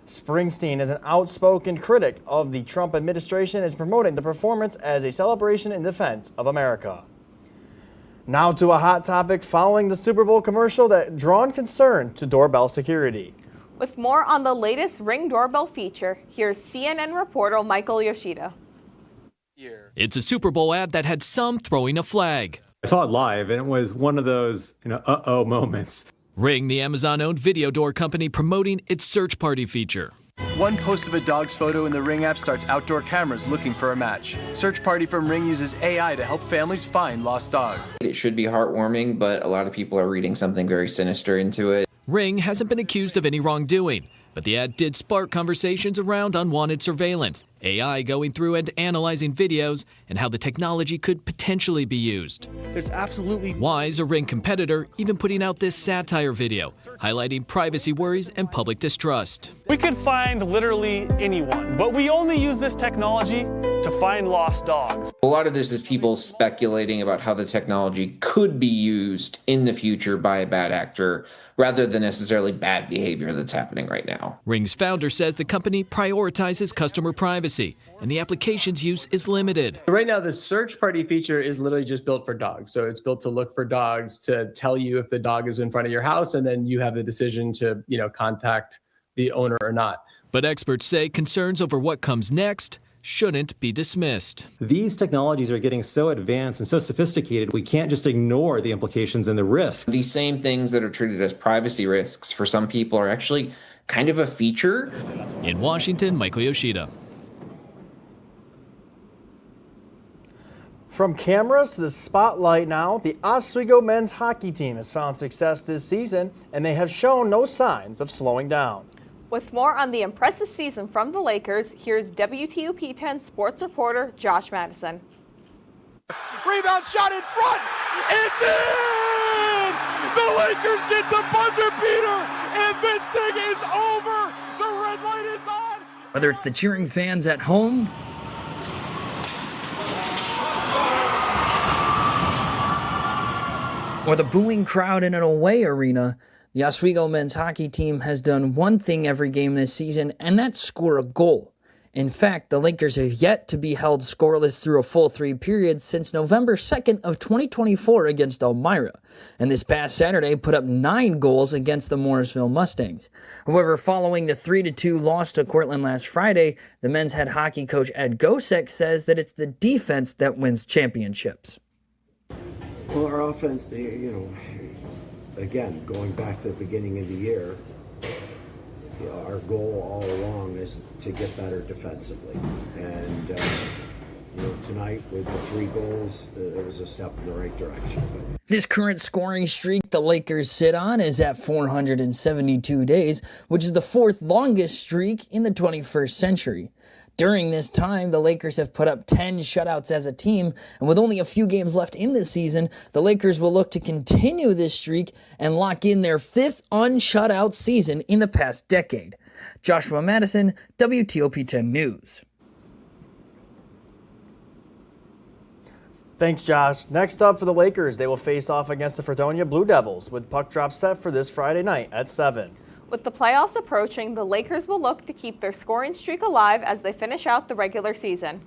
Springsteen is an outspoken critic of the Trump administration and is promoting the performance as a celebration in defense of America. Now to a hot topic following the Super Bowl commercial that drawn concern to doorbell security. With more on the latest Ring doorbell feature, here's CNN reporter Michael Yoshida. It's a Super Bowl ad that had some throwing a flag. I saw it live, and it was one of those, uh-oh moments. Ring, the Amazon-owned video door company, promoting its search party feature. One post of a dog's photo in the Ring app starts outdoor cameras looking for a match. Search Party from Ring uses AI to help families find lost dogs. It should be heartwarming, but a lot of people are reading something very sinister into it. Ring hasn't been accused of any wrongdoing, but the ad did spark conversations around unwanted surveillance, AI going through and analyzing videos, and how the technology could potentially be used. There's absolutely Why is a Ring competitor even putting out this satire video, highlighting privacy worries and public distrust? We could find literally anyone, but we only use this technology to find lost dogs. A lot of this is people speculating about how the technology could be used in the future by a bad actor, rather than necessarily bad behavior that's happening right now. Ring's founder says the company prioritizes customer privacy, and the application's use is limited. Right now, the search party feature is literally just built for dogs. So it's built to look for dogs, to tell you if the dog is in front of your house, and then you have the decision to, contact the owner or not. But experts say concerns over what comes next shouldn't be dismissed. These technologies are getting so advanced and so sophisticated, we can't just ignore the implications and the risks. These same things that are treated as privacy risks for some people are actually kind of a feature. In Washington, Michael Yoshida. From cameras to the spotlight now, the Oswego men's hockey team has found success this season, and they have shown no signs of slowing down. With more on the impressive season from the Lakers, here's WTOP-10 sports reporter Josh Madison. Rebound shot in front. It's in! The Lakers get the buzzer beater, and this thing is over. The red light is on. Whether it's the cheering fans at home or the booing crowd in an away arena, the Oswego men's hockey team has done one thing every game this season, and that's score a goal. In fact, the Lakers have yet to be held scoreless through a full 3 periods since November 2nd of 2024 against Elmira, and this past Saturday put up 9 goals against the Morrisville Mustangs. However, following the 3-2 loss to Cortland last Friday, the men's head hockey coach Ed Gosek says that it's the defense that wins championships. Well, our offense, again, going back to the beginning of the year, our goal all along is to get better defensively. And, tonight with the 3 goals, it was a step in the right direction. This current scoring streak the Lakers sit on is at 472 days, which is the 4th longest streak in the 21st century. During this time, the Lakers have put up 10 shutouts as a team, and with only a few games left in the season, the Lakers will look to continue this streak and lock in their 5th unshutout season in the past decade. Joshua Madison, WTOP-10 News. Thanks, Josh. Next up for the Lakers, they will face off against the Fredonia Blue Devils, with puck drop set for this Friday night at 7. With the playoffs approaching, the Lakers will look to keep their scoring streak alive as they finish out the regular season.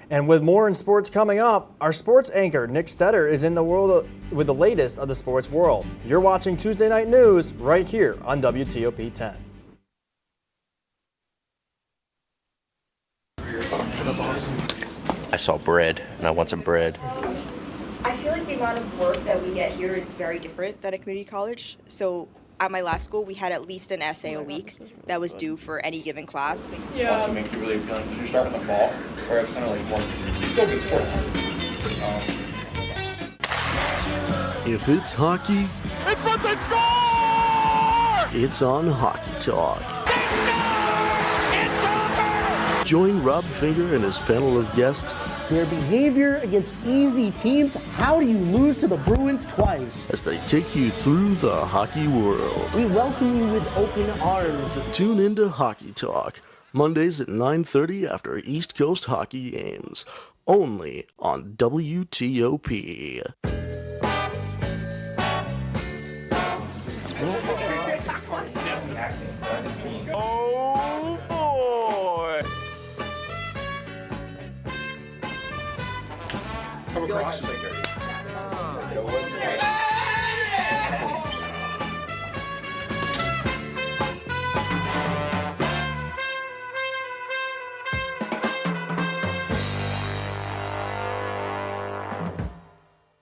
And with more in sports coming up, our sports anchor, Nick Stetter, is in the world with the latest of the sports world. You're watching Tuesday Night News right here on WTOP-10. I saw bread, and I want some bread. I feel like the amount of work that we get here is very different than a community college. So at my last school, we had at least an essay a week that was due for any given class. Yeah. Also make you really appealing because you're starting in the fall, where it's kind of like more still good sport. If it's hockey, In front, they score! it's on Hockey Talk. Join Rob Finger and his panel of guests. Their behavior against easy teams, how do you lose to the Bruins twice? As they take you through the hockey world. We welcome you with open arms. Tune into Hockey Talk, Mondays at 9:30 after East Coast hockey games. Only on WTOP. Oh boy! Come across is like dirty.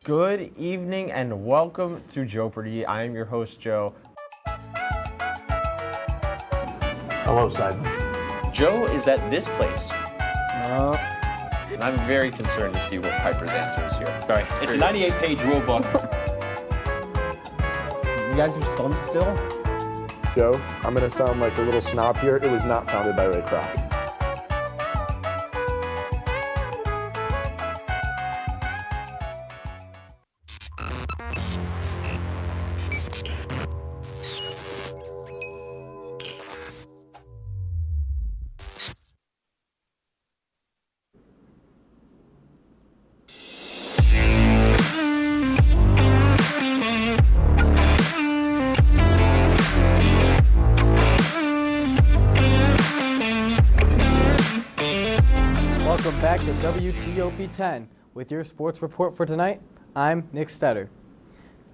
Good evening and welcome to Joepardy. I am your host, Joe. Hello, Simon. Joe is at this place. And I'm very concerned to see what Piper's answer is here. Sorry, it's a 98-page rule book. You guys are stumped still? Joe, I'm going to sound like a little snob here. It was not founded by Ray Kroc. Welcome back to WTOP-10. With your sports report for tonight, I'm Nick Stetter.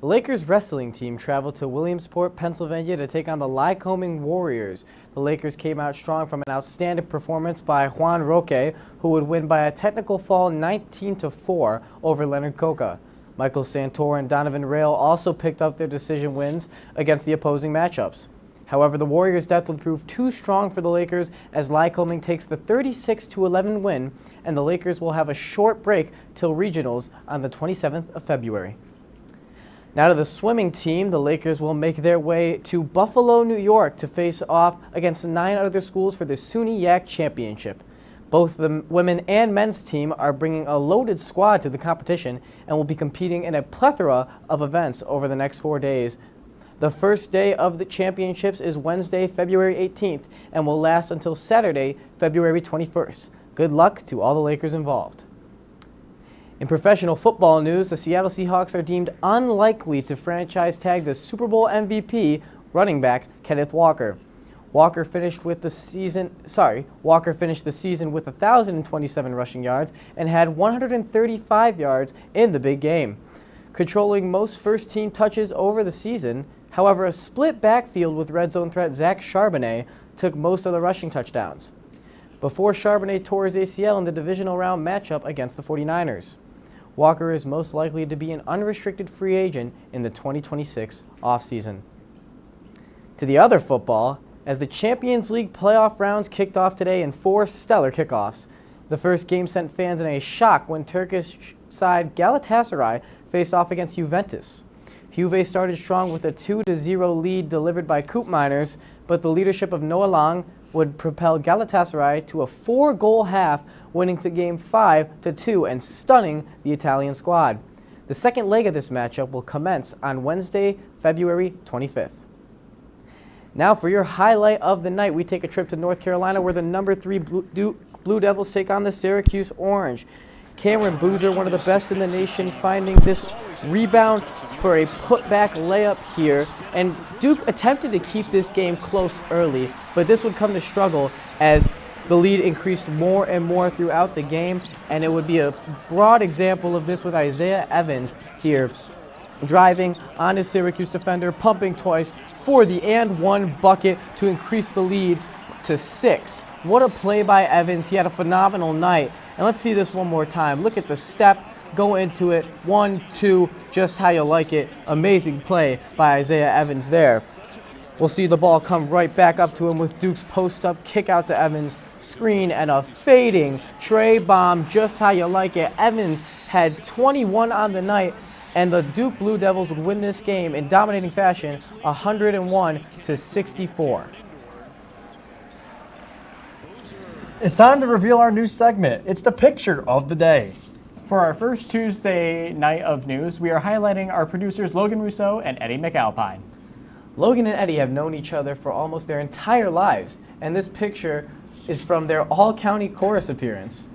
The Lakers wrestling team traveled to Williamsport, Pennsylvania to take on the Lycoming Warriors. The Lakers came out strong from an outstanding performance by Juan Roque, who would win by a technical fall 19-4 over Leonard Coca. Michael Santor and Donovan Rail also picked up their decision wins against the opposing matchups. However, the Warriors' depth would prove too strong for the Lakers as Lycoming takes the 36-11 win, and the Lakers will have a short break till regionals on the 27th of February. Now to the swimming team, the Lakers will make their way to Buffalo, New York to face off against 9 other schools for the SUNY YAC Championship. Both the women and men's team are bringing a loaded squad to the competition and will be competing in a plethora of events over the next 4 days. The first day of the championships is Wednesday, February 18th, and will last until Saturday, February 21st. Good luck to all the Lakers involved. In professional football news, the Seattle Seahawks are deemed unlikely to franchise tag the Super Bowl MVP running back Kenneth Walker. Walker finished the season with 1,027 rushing yards and had 135 yards in the big game, controlling most first-team touches over the season. However, a split backfield with red zone threat Zach Charbonnet took most of the rushing touchdowns, before Charbonnet tore his ACL in the divisional round matchup against the 49ers. Walker is most likely to be an unrestricted free agent in the 2026 offseason. To the other football, as the Champions League playoff rounds kicked off today in 4 stellar kickoffs. The first game sent fans in a shock when Turkish side Galatasaray faced off against Juventus. Juve started strong with a 2-0 lead delivered by Koopmeiners, but the leadership of Noah Lang would propel Galatasaray to a 4-goal half, winning to game 5-2 and stunning the Italian squad. The second leg of this matchup will commence on Wednesday, February 25th. Now for your highlight of the night, we take a trip to North Carolina where the number 3 Blue Devils take on the Syracuse Orange. Cameron Boozer, one of the best in the nation, finding this rebound for a putback layup here. And Duke attempted to keep this game close early, but this would come to struggle as the lead increased more and more throughout the game. And it would be a broad example of this with Isaiah Evans here, driving on his Syracuse defender, pumping twice for the and one bucket to increase the lead to 6. What a play by Evans. He had a phenomenal night And let's see this one more time. Look at the step, go into it, 1, 2, just how you like it. Amazing play by Isaiah Evans there. We'll see the ball come right back up to him with Duke's post-up, kick out to Evans, screen, and a fading Trey bomb, just how you like it. Evans had 21 on the night, and the Duke Blue Devils would win this game in dominating fashion, 101-64. It's time to reveal our new segment. It's the picture of the day. For our first Tuesday night of news, we are highlighting our producers Logan Rousseau and Eddie McAlpine. Logan and Eddie have known each other for almost their entire lives, and this picture is from their all-county chorus appearance.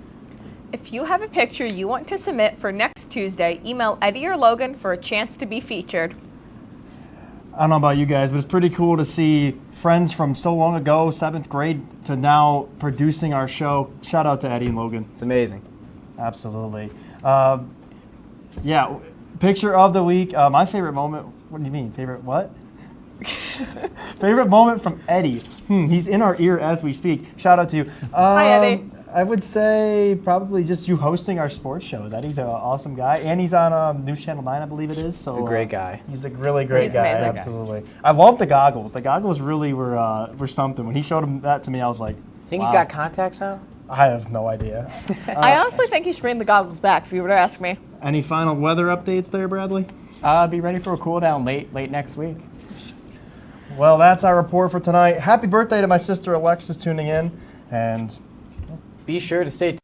If you have a picture you want to submit for next Tuesday, email Eddie or Logan for a chance to be featured. I don't know about you guys, but it's pretty cool to see friends from so long ago, 7th grade, to now producing our show. Shout out to Eddie and Logan. It's amazing. Absolutely. Yeah, picture of the week. My favorite moment, what do you mean? Favorite what? Favorite moment from Eddie. He's in our ear as we speak. Shout out to you. Hi, Eddie. I would say probably just you hosting our sports show. Eddie's an awesome guy. And he's on News Channel 9, I believe it is. So, he's a great guy. He's a really great He's guy. amazing. Absolutely. I love the goggles. The goggles really were something. When he showed him that to me, I was like, Think wow. he's got contacts now? I have no idea. I honestly think you should bring the goggles back if you were to ask me. Any final weather updates there, Bradley? Be ready for a cool down late next week. Well, that's our report for tonight. Happy birthday to my sister Alexis tuning in, and be sure to stay tuned.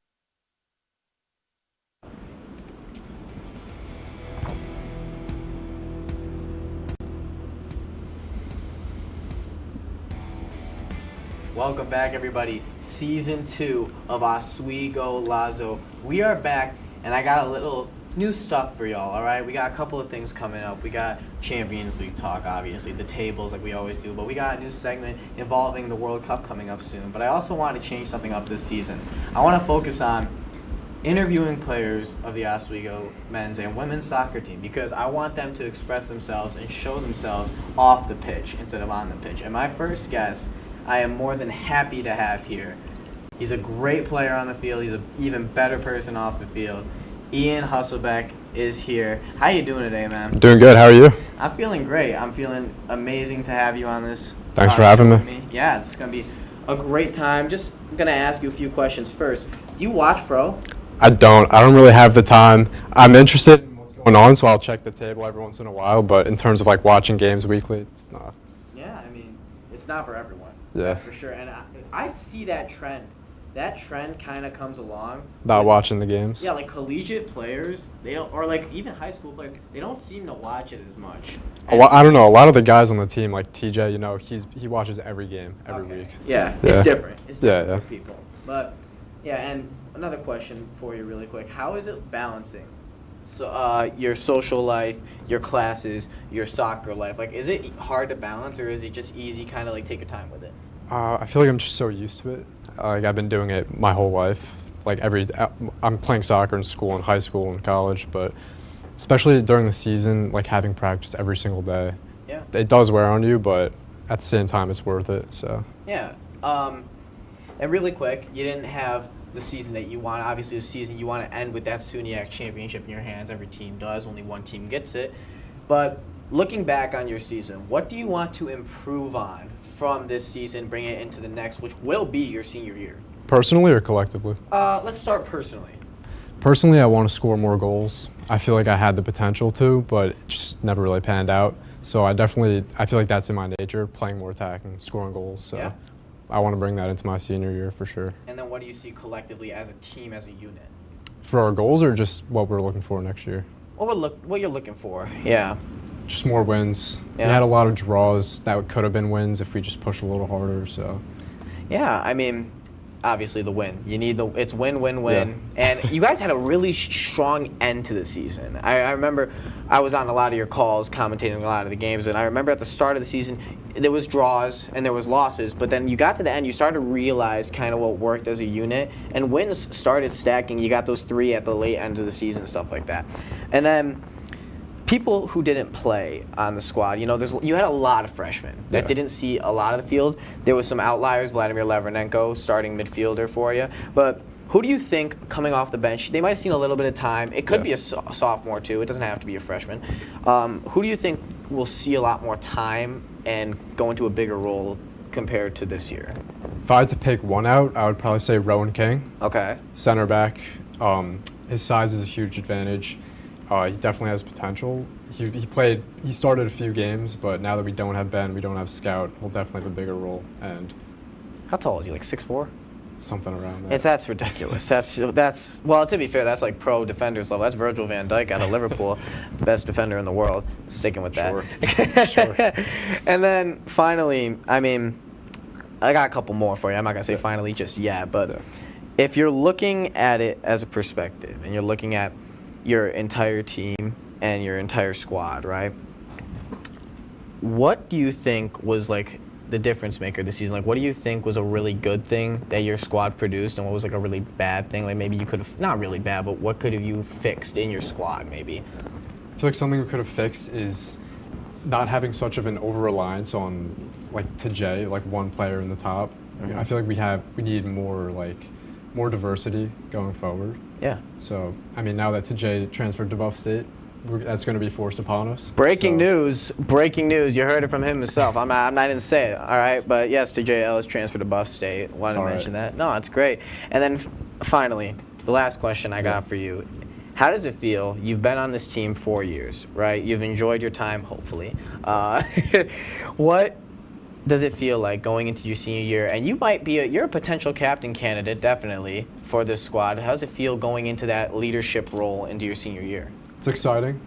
Welcome back, everybody. Season 2 of Oswegolazo. We are back, and I got a little new stuff for y'all, all right? We got a couple of things coming up. We got Champions League talk, obviously, the tables like we always do, but we got a new segment involving the World Cup coming up soon. But I also want to change something up this season. I want to focus on interviewing players of the Oswego men's and women's soccer team because I want them to express themselves and show themselves off the pitch instead of on the pitch. And my first guest, I am more than happy to have here. He's a great player on the field. He's an even better person off the field. Ian Husselbeck is here. How you doing today, man? Doing good. How are you? I'm feeling great. I'm feeling amazing to have you on this. Thanks for having me. Yeah, it's going to be a great time. Just going to ask you a few questions first. Do you watch pro? I don't really have the time. I'm interested in what's going on, so I'll check the table every once in a while, but in terms of like watching games weekly, it's not. Yeah, I mean, it's not for everyone. Yeah. That's for sure. And I see that trend. That trend kind of comes along. Not watching the games. Yeah, like collegiate players, they don't, or like even high school players, they don't seem to watch it as much. I don't know. A lot of the guys on the team, like TJ, you know, he watches every game every week. Yeah, it's different. It's different yeah. for people. But yeah, and another question for you, really quick: how is it balancing? So your social life, your classes, your soccer life. Like, is it hard to balance, or is it just easy? Kind of like take your time with it. I feel like I'm just so used to it. Like I've been doing it my whole life. Like I'm playing soccer in school, in high school, and college, but especially during the season, like having practice every single day. Yeah. It does wear on you, but at the same time, it's worth it. So. Yeah. And really quick, you didn't have the season that you want. Obviously, the season you want to end with that SUNY championship in your hands. Every team does. Only one team gets it. But looking back on your season, what do you want to improve on from this season, bring it into the next, which will be your senior year? Personally or collectively? Let's start personally. Personally, I want to score more goals. I feel like I had the potential to, but it just never really panned out. So I feel like that's in my nature, playing more attacking, scoring goals. So yeah. I want to bring that into my senior year for sure. And then what do you see collectively as a team, as a unit? For our goals or just what we're looking for next year? What you're looking for, yeah. Just more wins. Yeah. We had a lot of draws that could have been wins if we just pushed a little harder. So. Yeah, I mean, obviously the win. You need it's win, win, win. Yeah. And you guys had a really strong end to the season. I remember I was on a lot of your calls, commentating a lot of the games, and I remember at the start of the season there was draws and there was losses, but then you got to the end, you started to realize kind of what worked as a unit, and wins started stacking. You got those 3 at the late end of the season and stuff like that. And then people who didn't play on the squad, you know, you had a lot of freshmen that didn't see a lot of the field. There was some outliers, Vladimir Lavrenenko, starting midfielder for you. But Who do you think coming off the bench? They might have seen a little bit of time. It could be a sophomore too. It doesn't have to be a freshman. Who do you think will see a lot more time and go into a bigger role compared to this year? If I had to pick one out, I would probably say Rowan King. Okay. Center back. His size is a huge advantage. He definitely has potential. He started a few games, but now that we don't have Ben, we don't have Scout, he'll definitely have a bigger role. And how tall is he? Like 6'4"? Something around that. That's ridiculous. That's well, to be fair, that's like pro defenders level. That's Virgil van Dijk out of Liverpool, best defender in the world. Sticking with that. Sure. And then finally, I mean, I got a couple more for you. I'm not gonna say finally just yet, but if you're looking at it as a perspective and you're looking at your entire team and your entire squad, right? What do you think was like the difference maker this season? Like, what do you think was a really good thing that your squad produced, and what was like a really bad thing? Like, maybe you could have, not really bad, but what could have you fixed in your squad, maybe? I feel like something we could have fixed is not having such of an over-reliance on, like, Tajay, like one player in the top. I feel like we need more diversity going forward. Yeah. So, I mean, now that Tajay transferred to Buff State, that's going to be forced upon us. Breaking news. You heard it from him himself. I'm not going to say it, all right? But yes, Tajay Ellis transferred to Buff State. Wanted to mention that. No, it's great. And then finally, the last question I got for you. How does it feel? You've been on this team 4 years, right? You've enjoyed your time, hopefully. What does it feel like going into your senior year? And you're a potential captain candidate, definitely, for this squad. How does it feel going into that leadership role into your senior year? It's exciting.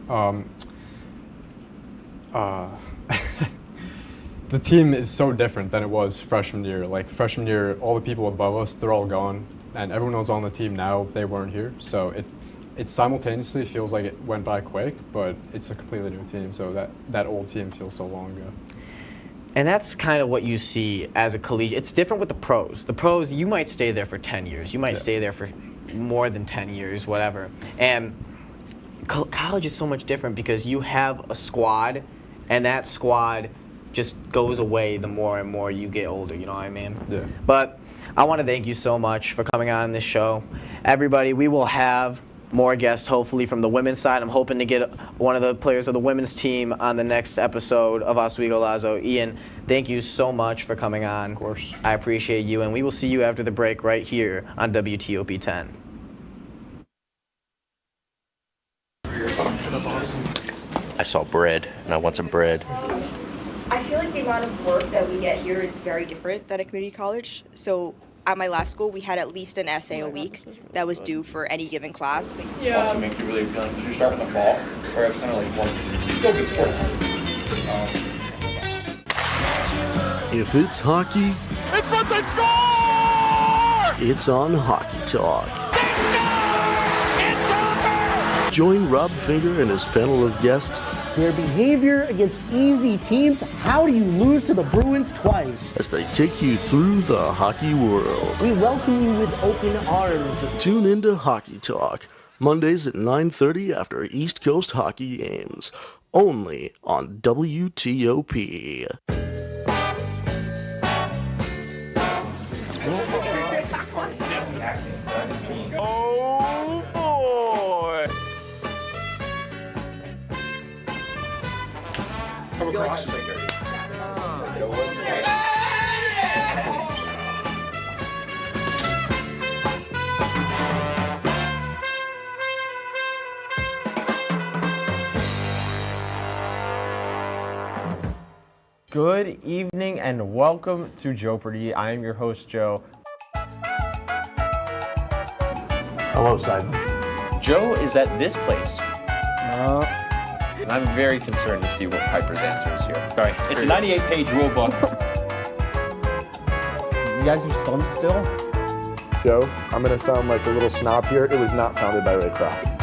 The team is so different than it was freshman year. Like freshman year, all the people above us, they're all gone, and everyone who's on the team now, they weren't here. So it simultaneously feels like it went by quick, but it's a completely new team. So that old team feels so long ago. And that's kind of what you see as a collegiate. It's different with the pros. The pros, you might stay there for 10 years. You might stay there for more than 10 years, whatever. And college is so much different because you have a squad, and that squad just goes away the more and more you get older, you know what I mean? Yeah. But I want to thank you so much for coming on this show. Everybody, we will have more guests, hopefully, from the women's side. I'm hoping to get one of the players of the women's team on the next episode of Oswegolazo. Ian, thank you so much for coming on. Of course. I appreciate you, and we will see you after the break right here on WTOP-10. I saw bread, and I want some bread. I feel like the amount of work that we get here is very different than a community college. So at my last school, we had at least an essay a week that was due for any given class. Yeah. Also make you really feeling, because you start in the fall, where it's kind of like, well, still good sport. If it's hockey, In front, they score! it's on Hockey Talk. Join Rob Finger and his panel of guests. Their behavior against easy teams. How do you lose to the Bruins twice? As they take you through the hockey world. We welcome you with open arms. Tune into Hockey Talk, Mondays at 9:30 after East Coast hockey games. Only on WTOP. Oh boy! Come across and take Good evening and welcome to Joepardy. I am your host, Joe. Hello, Simon. Joe is at this place. And I'm very concerned to see what Piper's answer is here. Sorry, it's a 98-page rule book. You guys are stumped still? Joe, I'm going to sound like a little snob here. It was not founded by Ray Kroc.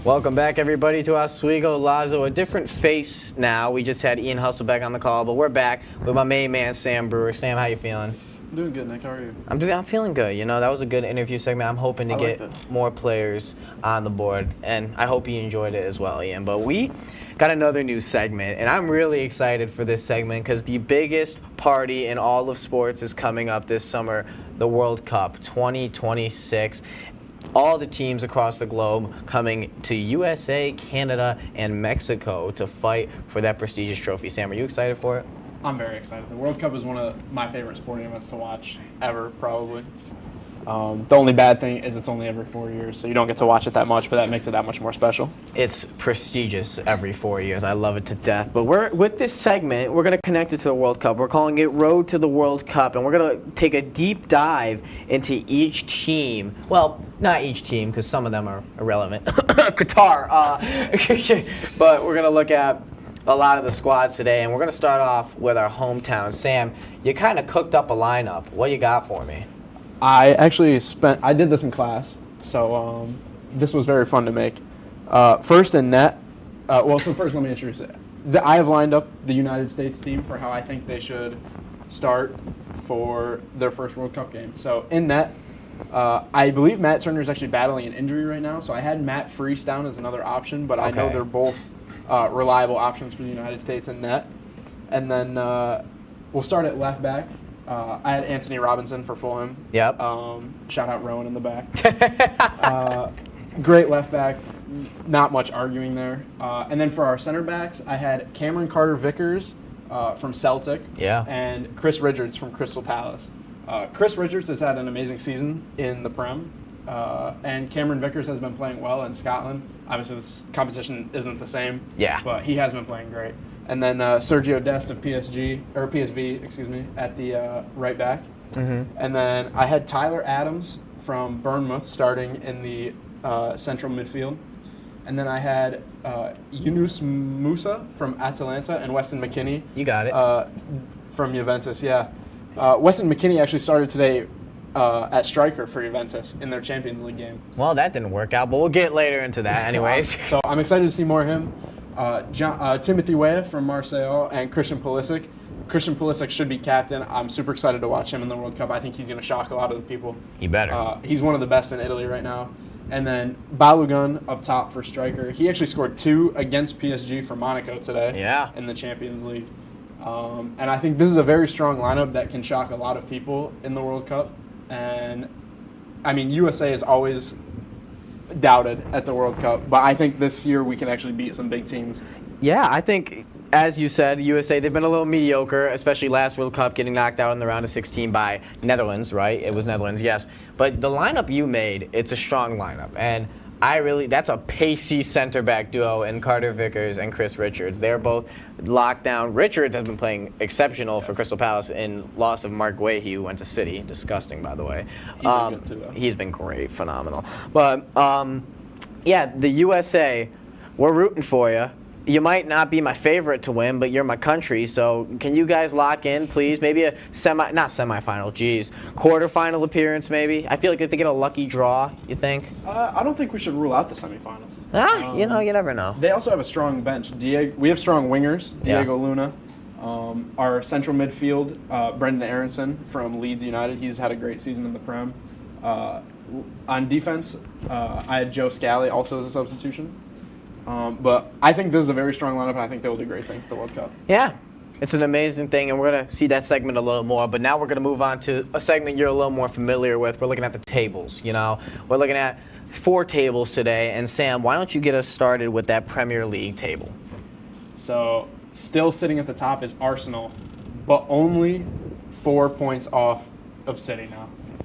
Welcome back, everybody, to Oswegolazo. A different face now. We just had Ian Hustleback on the call, but we're back with my main man, Sam Brewer. Sam, how you feeling? I'm doing good, Nick. How are you? I'm feeling good. You know, that was a good interview segment. I'm hoping to get more players on the board, and I hope you enjoyed it as well, Ian. But we got another new segment, and I'm really excited for this segment because the biggest party in all of sports is coming up this summer, the World Cup 2026. All the teams across the globe coming to USA, Canada, and Mexico to fight for that prestigious trophy. Sam, are you excited for it? I'm very excited. The World Cup is one of my favorite sporting events to watch ever, probably. The only bad thing is it's only every 4 years, so you don't get to watch it that much, but that makes it that much more special. It's prestigious every 4 years. I love it to death. But with this segment, we're going to connect it to the World Cup. We're calling it Road to the World Cup, and we're going to take a deep dive into each team. Well, not each team, because some of them are irrelevant. Qatar. But we're going to look at a lot of the squads today, and we're going to start off with our hometown. Sam, you kind of cooked up a lineup. What you got for me? I did this in class, so this was very fun to make. First in net, so first let me introduce it. I have lined up the United States team for how I think they should start for their first World Cup game. So in net, I believe Matt Turner is actually battling an injury right now, so I had Matt Freese down as another option, but I know they're both reliable options for the United States in net. And then we'll start at left back. I had Anthony Robinson for Fulham. Yep. Shout out Rowan in the back. Great left back. Not much arguing there. And then for our center backs, I had Cameron Carter-Vickers from Celtic. Yeah. And Chris Richards from Crystal Palace. Chris Richards has had an amazing season in the Prem. And Cameron Vickers has been playing well in Scotland. Obviously, this competition isn't the same. Yeah. But he has been playing great. And then Sergio Dest of PSV, at the right back. Mm-hmm. And then I had Tyler Adams from Bournemouth starting in the central midfield. And then I had Yunus Musa from Atalanta and Weston McKennie. You got it. From Juventus, yeah. Weston McKennie actually started today at striker for Juventus in their Champions League game. Well, that didn't work out, but we'll get later into that anyways. So I'm excited to see more of him. Timothy Weah from Marseille and Christian Pulisic. Christian Pulisic should be captain. I'm super excited to watch him in the World Cup. I think he's going to shock a lot of the people. He better. He's one of the best in Italy right now. And then Balogun up top for striker. He actually scored 2 against PSG for Monaco today. Yeah. In the Champions League. And I think this is a very strong lineup that can shock a lot of people in the World Cup. And, I mean, USA is always doubted at the World Cup, but I think this year we can actually beat some big teams. Yeah, I think, as you said, USA, they've been a little mediocre, especially last World Cup, getting knocked out in the round of 16 by Netherlands, right? It was Netherlands, yes. But the lineup you made, it's a strong lineup. And that's a pacey center back duo in Carter Vickers and Chris Richards. They're both locked down. Richards has been playing exceptional for Crystal Palace in loss of Mark Guehi, who went to City. Disgusting, by the way. He's been good too, though. He's been great, phenomenal. But, yeah, the USA, we're rooting for you. You might not be my favorite to win, but you're my country. So can you guys lock in, please? Maybe a quarterfinal appearance, maybe. I feel like if they get a lucky draw, you think? I don't think we should rule out the semifinals. You never know. They also have a strong bench. We have strong wingers. Diego Luna. Our central midfield, Brendan Aronson from Leeds United. He's had a great season in the Prem. On defense, I had Joe Scally also as a substitution. But I think this is a very strong lineup, and I think they will do great things at the World Cup. Yeah, it's an amazing thing, and we're going to see that segment a little more. But now we're going to move on to a segment you're a little more familiar with. We're looking at the tables, We're looking at 4 tables today. And, Sam, why don't you get us started with that Premier League table? So, still sitting at the top is Arsenal, but only 4 points off of City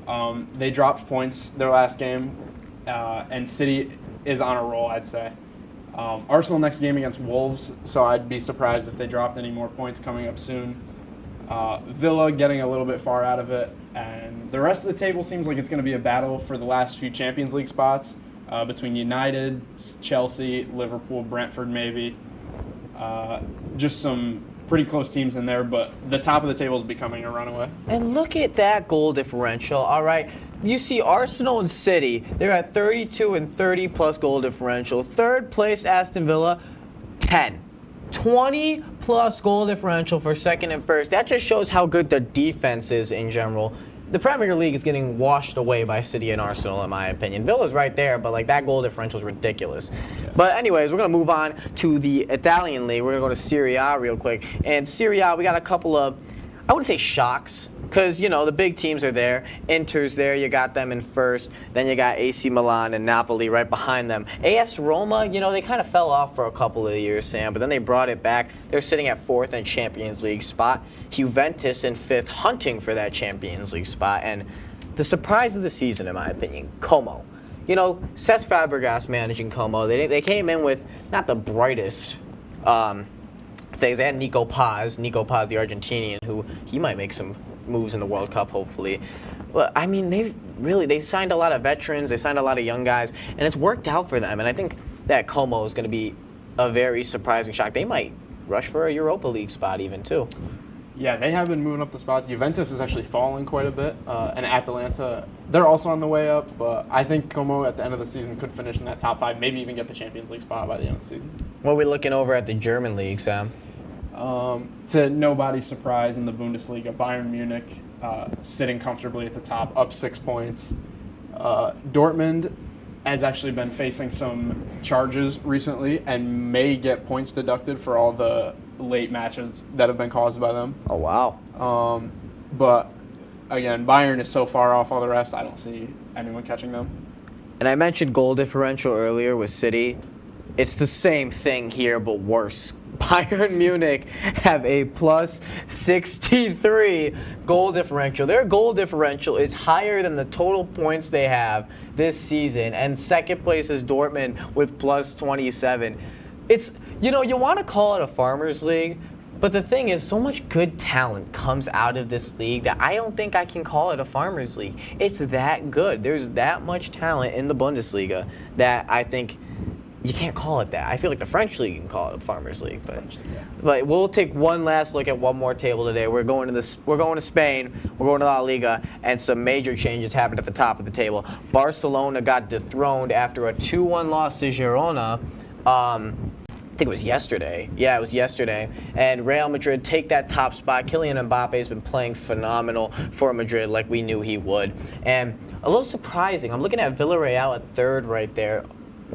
now. They dropped points their last game, and City is on a roll, I'd say. Arsenal next game against Wolves, so I'd be surprised if they dropped any more points coming up soon. Villa getting a little bit far out of it, and the rest of the table seems like it's going to be a battle for the last few Champions League spots between United, Chelsea, Liverpool, Brentford maybe. Just some pretty close teams in there, but the top of the table is becoming a runaway. And look at that goal differential, all right? You see Arsenal and City, they're at 32 and 30 plus goal differential. Third place, Aston Villa, 10. 20 plus goal differential for second and first. That just shows how good the defense is in general. The Premier League is getting washed away by City and Arsenal, in my opinion. Villa's right there, but like that goal differential is ridiculous. Yeah. But anyways, we're gonna move on to the Italian league. We're gonna go to Serie A real quick. And Serie A, we got a couple of, I wouldn't say shocks, because you know the big teams are there. Inter's there, you got them in first. Then you got AC Milan and Napoli right behind them. AS Roma, you know, they kind of fell off for a couple of years, Sam, but then they brought it back. They're sitting at 4th in Champions League spot. Juventus in 5th, hunting for that Champions League spot. And the surprise of the season, in my opinion, Como. You know, Cesc Fabregas managing Como. They came in with not the brightest things. They had Nico Paz, the Argentinian, who he might make some moves in the World Cup, hopefully. But I mean, they signed a lot of veterans, they signed a lot of young guys, and it's worked out for them. And I think that Como is going to be a very surprising shock. They might rush for a Europa League spot even too. Yeah, they have been moving up the spots. Juventus is actually falling quite a bit, and Atalanta, they're also on the way up, but I think Como at the end of the season could finish in that top 5, maybe even get the Champions League spot by the end of the season. What are we looking over at the German league, Sam? To nobody's surprise in the Bundesliga, Bayern Munich sitting comfortably at the top, up 6 points. Dortmund has actually been facing some charges recently and may get points deducted for all the late matches that have been caused by them. Oh, wow. But again, Bayern is so far off all the rest, I don't see anyone catching them. And I mentioned goal differential earlier with City. It's the same thing here, but worse. Bayern Munich have a plus 63 goal differential. Their goal differential is higher than the total points they have this season. And second place is Dortmund with plus 27. It's, you know, you want to call it a farmers league, but the thing is, so much good talent comes out of this league that I don't think I can call it a farmers league. It's that good. There's that much talent in the Bundesliga that I think you can't call it that. I feel like the French league can call it a farmers league, but we'll take one last look at one more table today. We're going to Spain. We're going to La Liga, and some major changes happened at the top of the table. Barcelona got dethroned after a 2-1 loss to Girona. I think it was yesterday. Yeah, it was yesterday. And Real Madrid take that top spot. Kylian Mbappe has been playing phenomenal for Madrid like we knew he would. And a little surprising, I'm looking at Villarreal at 3rd right there.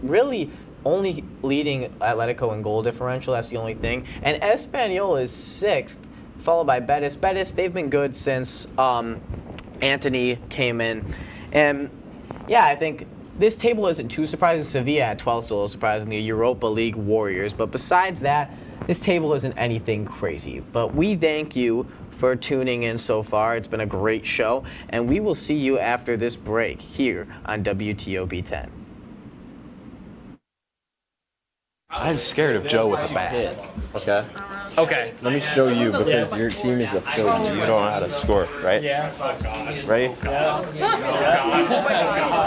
Really only leading Atletico in goal differential, that's the only thing. And Espanyol is 6th, followed by Betis. Betis, they've been good since Antony came in. And yeah, I think this table isn't too surprising. Sevilla at 12th, still surprisingly, Europa League warriors. But besides that, this table isn't anything crazy. But we thank you for tuning in so far. It's been a great show. And we will see you after this break here on WTOP-10. I'm scared of Joe with a bat. Okay. Okay. Let me show you because your team is a failure. You don't know how to score, right? Yeah. Oh, God. Ready? Yeah.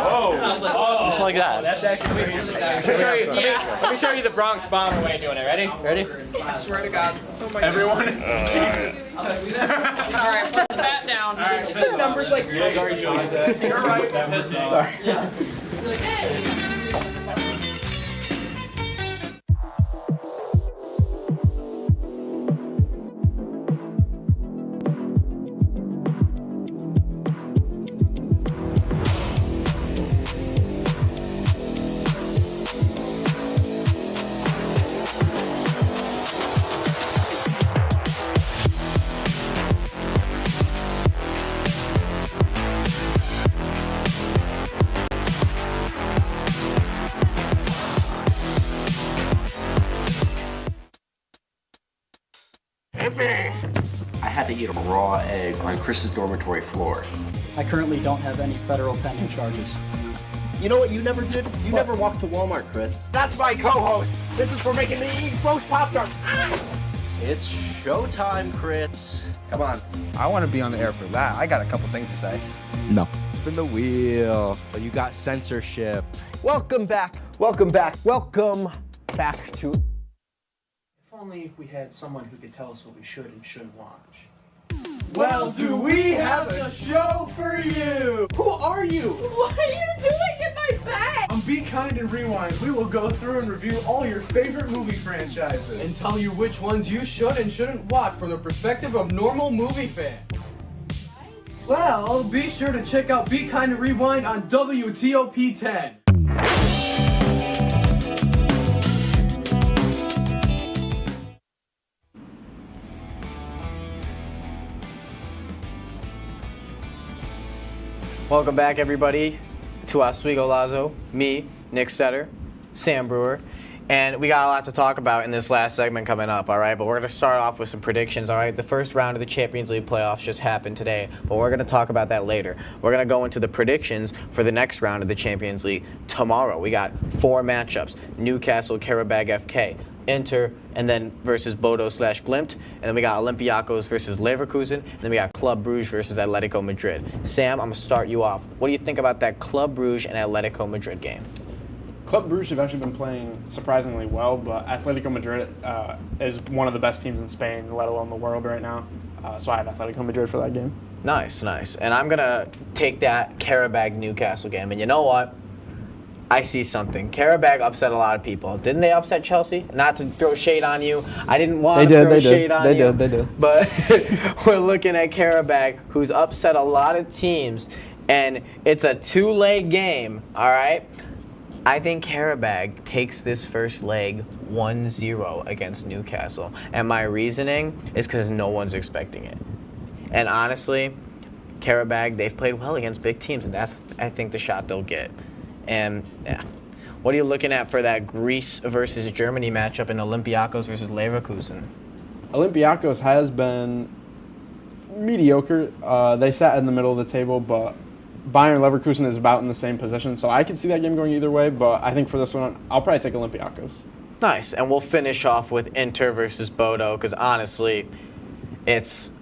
Oh. Just like that. That's actually. Let me show you the Bronx Bomber way of doing it. Ready? Ready? I swear to God. Oh my Everyone. All right, put the bat down. All right. The number's like. Sorry, Joe. You're right. Sorry. Yeah. I had to eat a raw egg on Chris's dormitory floor. I currently don't have any federal pending charges. You know what you never did? You never walked to Walmart, Chris. That's my co-host. This is for making me eat roast Pop-Tarts. It's showtime, Chris. Come on. I want to be on the air for that. I got a couple things to say. No. Spin the wheel. But you got censorship. Welcome back. Welcome back. Welcome back to... only we had someone who could tell us what we should and shouldn't watch. Well, do we have a show for you? Who are you? What are you doing in my bed? On Be Kind and Rewind, we will go through and review all your favorite movie franchises. And tell you which ones you should and shouldn't watch from the perspective of normal movie fans. Well, be sure to check out Be Kind and Rewind on WTOP-10. Welcome back, everybody, to Oswegolazo. Me, Nick Stetter, Sam Brewer, and we got a lot to talk about in this last segment coming up, all right? But we're going to start off with some predictions, all right? The first round of the Champions League playoffs just happened today, but we're going to talk about that later. We're going to go into the predictions for the next round of the Champions League tomorrow. We got 4 matchups: Newcastle, Karabag FK, Inter, and then versus Bodo/Glimt, and then we got Olympiacos versus Leverkusen, and then we got Club Brugge versus Atletico Madrid. Sam, I'm gonna start you off. What do you think about that Club Brugge and Atletico Madrid game? Club Brugge have actually been playing surprisingly well, but Atletico Madrid is one of the best teams in Spain, let alone the world right now. So I have Atletico Madrid for that game. Nice, nice. And I'm gonna take that Karabag Newcastle game, and you know what? I see something. Karabag upset a lot of people. Didn't they upset Chelsea? Not to throw shade on you. I didn't want to throw shade on you. They did. But we're looking at Karabag, who's upset a lot of teams, and it's a 2-leg game, all right? I think Karabag takes this first leg 1-0 against Newcastle. And my reasoning is because no one's expecting it. And honestly, Karabag, they've played well against big teams, and that's, I think, the shot they'll get. And yeah, what are you looking at for that Greece versus Germany matchup in Olympiacos versus Leverkusen? Olympiacos has been mediocre. They sat in the middle of the table, but Bayern Leverkusen is about in the same position, so I could see that game going either way, but I think for this one, I'll probably take Olympiacos. Nice, and we'll finish off with Inter versus Bodo, because honestly, it's...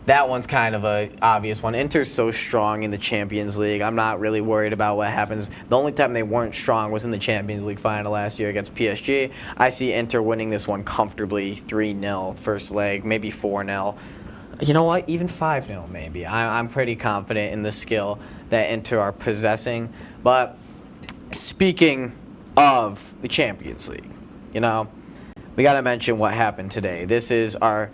that one's kind of a obvious one. Inter's so strong in the Champions League. I'm not really worried about what happens. The only time they weren't strong was in the Champions League final last year against PSG. I see Inter winning this one comfortably, 3-0 first leg, maybe 4-0. You know what? Even 5-0 maybe. I'm pretty confident in the skill that Inter are possessing. But speaking of the Champions League, you know, we got to mention what happened today. This is our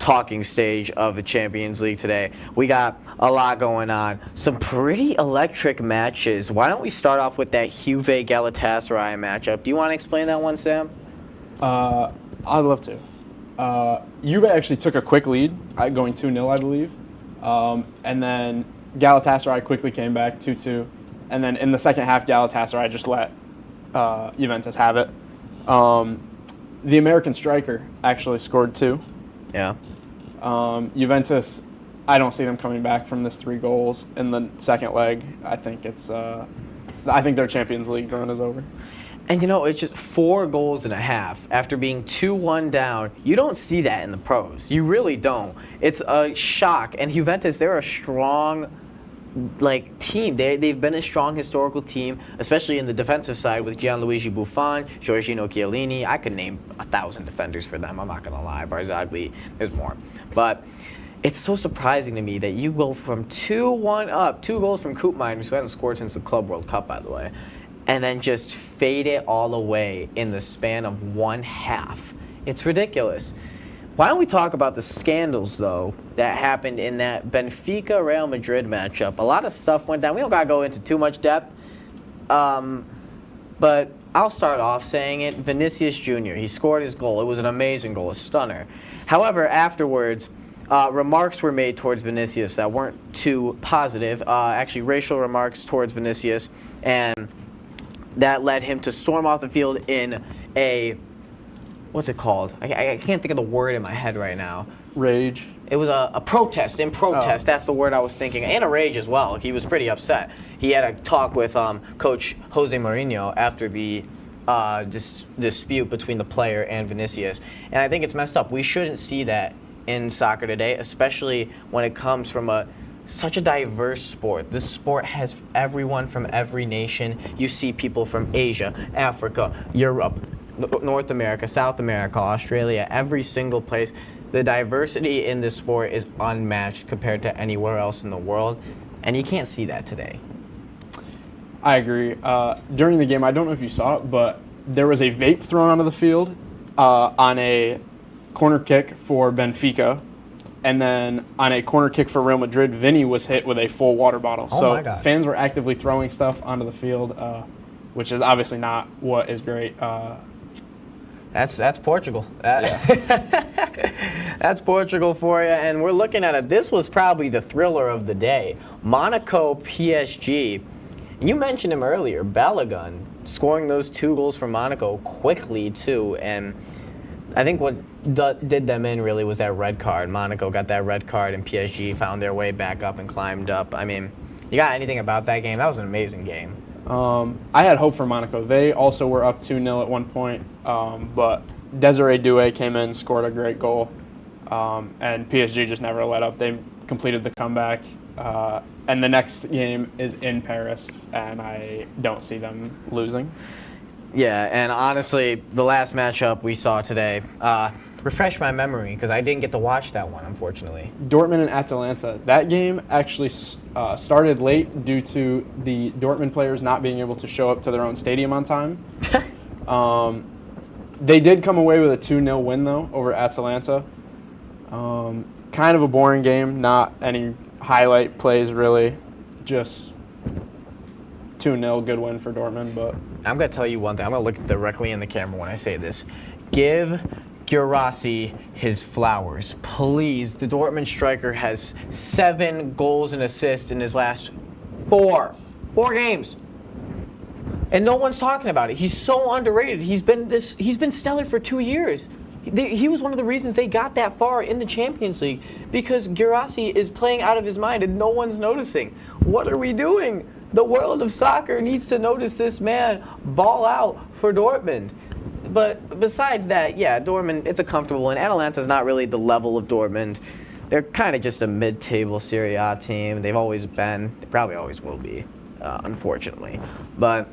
talking stage of the Champions League today. We got a lot going on. Some pretty electric matches. Why don't we start off with that Juve-Galatasaray matchup? Do you want to explain that one, Sam? I'd love to. Juve actually took a quick lead, going 2-0, I believe. And then Galatasaray quickly came back, 2-2. And then in the second half, Galatasaray just let Juventus have it. The American striker actually scored 2. Yeah. Juventus, I don't see them coming back from this 3 goals in the second leg. I think their Champions League run is over. And you know, it's just 4 goals and a half after being 2-1 down. You don't see that in the pros. You really don't. It's a shock. And Juventus, they're a strong team. They've been a strong historical team, especially in the defensive side with Gianluigi Buffon, Giorgino Chiellini. I could name 1,000 defenders for them. I'm not going to lie. Barzagli, there's more. But it's so surprising to me that you go from 2-1 up, 2 goals from Koopmeiners, who hasn't scored since the Club World Cup, by the way, and then just fade it all away in the span of 1 half. It's ridiculous. Why don't we talk about the scandals, though, that happened in that Benfica-Real Madrid matchup? A lot of stuff went down. We don't got to go into too much depth, but I'll start off saying it. Vinicius Jr., he scored his goal. It was an amazing goal, a stunner. However, afterwards, remarks were made towards Vinicius that weren't too positive, actually racial remarks towards Vinicius, and that led him to storm off the field in a... what's it called? I can't think of the word in my head right now. Rage. It was a protest. In protest, that's the word I was thinking. And a rage as well. He was pretty upset. He had a talk with Coach Jose Mourinho after the dispute between the player and Vinicius. And I think it's messed up. We shouldn't see that in soccer today, especially when it comes from such a diverse sport. This sport has everyone from every nation. You see people from Asia, Africa, Europe, North America, South America, Australia, every single place. The diversity in this sport is unmatched compared to anywhere else in the world, and you can't see that today. I agree. During the game, I don't know if you saw it, but there was a vape thrown onto the field on a corner kick for Benfica, and then on a corner kick for Real Madrid, Vinny was hit with a full water bottle. Oh my God. Fans were actively throwing stuff onto the field, which is obviously not what is great. That's Portugal. That's Portugal for you, and we're looking at it. This was probably the thriller of the day. Monaco PSG. You mentioned him earlier, Balogun, scoring those 2 goals for Monaco quickly too, and I think what did them in really was that red card. Monaco got that red card, and PSG found their way back up and climbed up. I mean, you got anything about that game? That was an amazing game. I had hope for Monaco. They also were up 2-0 at one point, but Desiree Doué came in, scored a great goal, and PSG just never let up. They completed the comeback, and the next game is in Paris, and I don't see them losing. Yeah, and honestly, the last matchup we saw today, refresh my memory, because I didn't get to watch that one, unfortunately. Dortmund and Atalanta. That game actually started late due to the Dortmund players not being able to show up to their own stadium on time. They did come away with a 2-0 win, though, over Atalanta. Kind of a boring game, not any highlight plays, really. Just 2-0, good win for Dortmund. But I'm going to tell you one thing. I'm going to look directly in the camera when I say this. Give Guirassy his flowers, please. The Dortmund striker has 7 goals and assists in his last 4 games, and no one's talking about it. He's so underrated. He's been stellar for 2 years. He was one of the reasons they got that far in the Champions League, because Guirassy is playing out of his mind and no one's noticing. What are we doing? The world of soccer needs to notice this man ball out for Dortmund. But besides that, yeah, Dortmund, it's a comfortable win. Atalanta's not really the level of Dortmund. They're kind of just a mid-table Serie A team. They've always been. They probably always will be, unfortunately. But,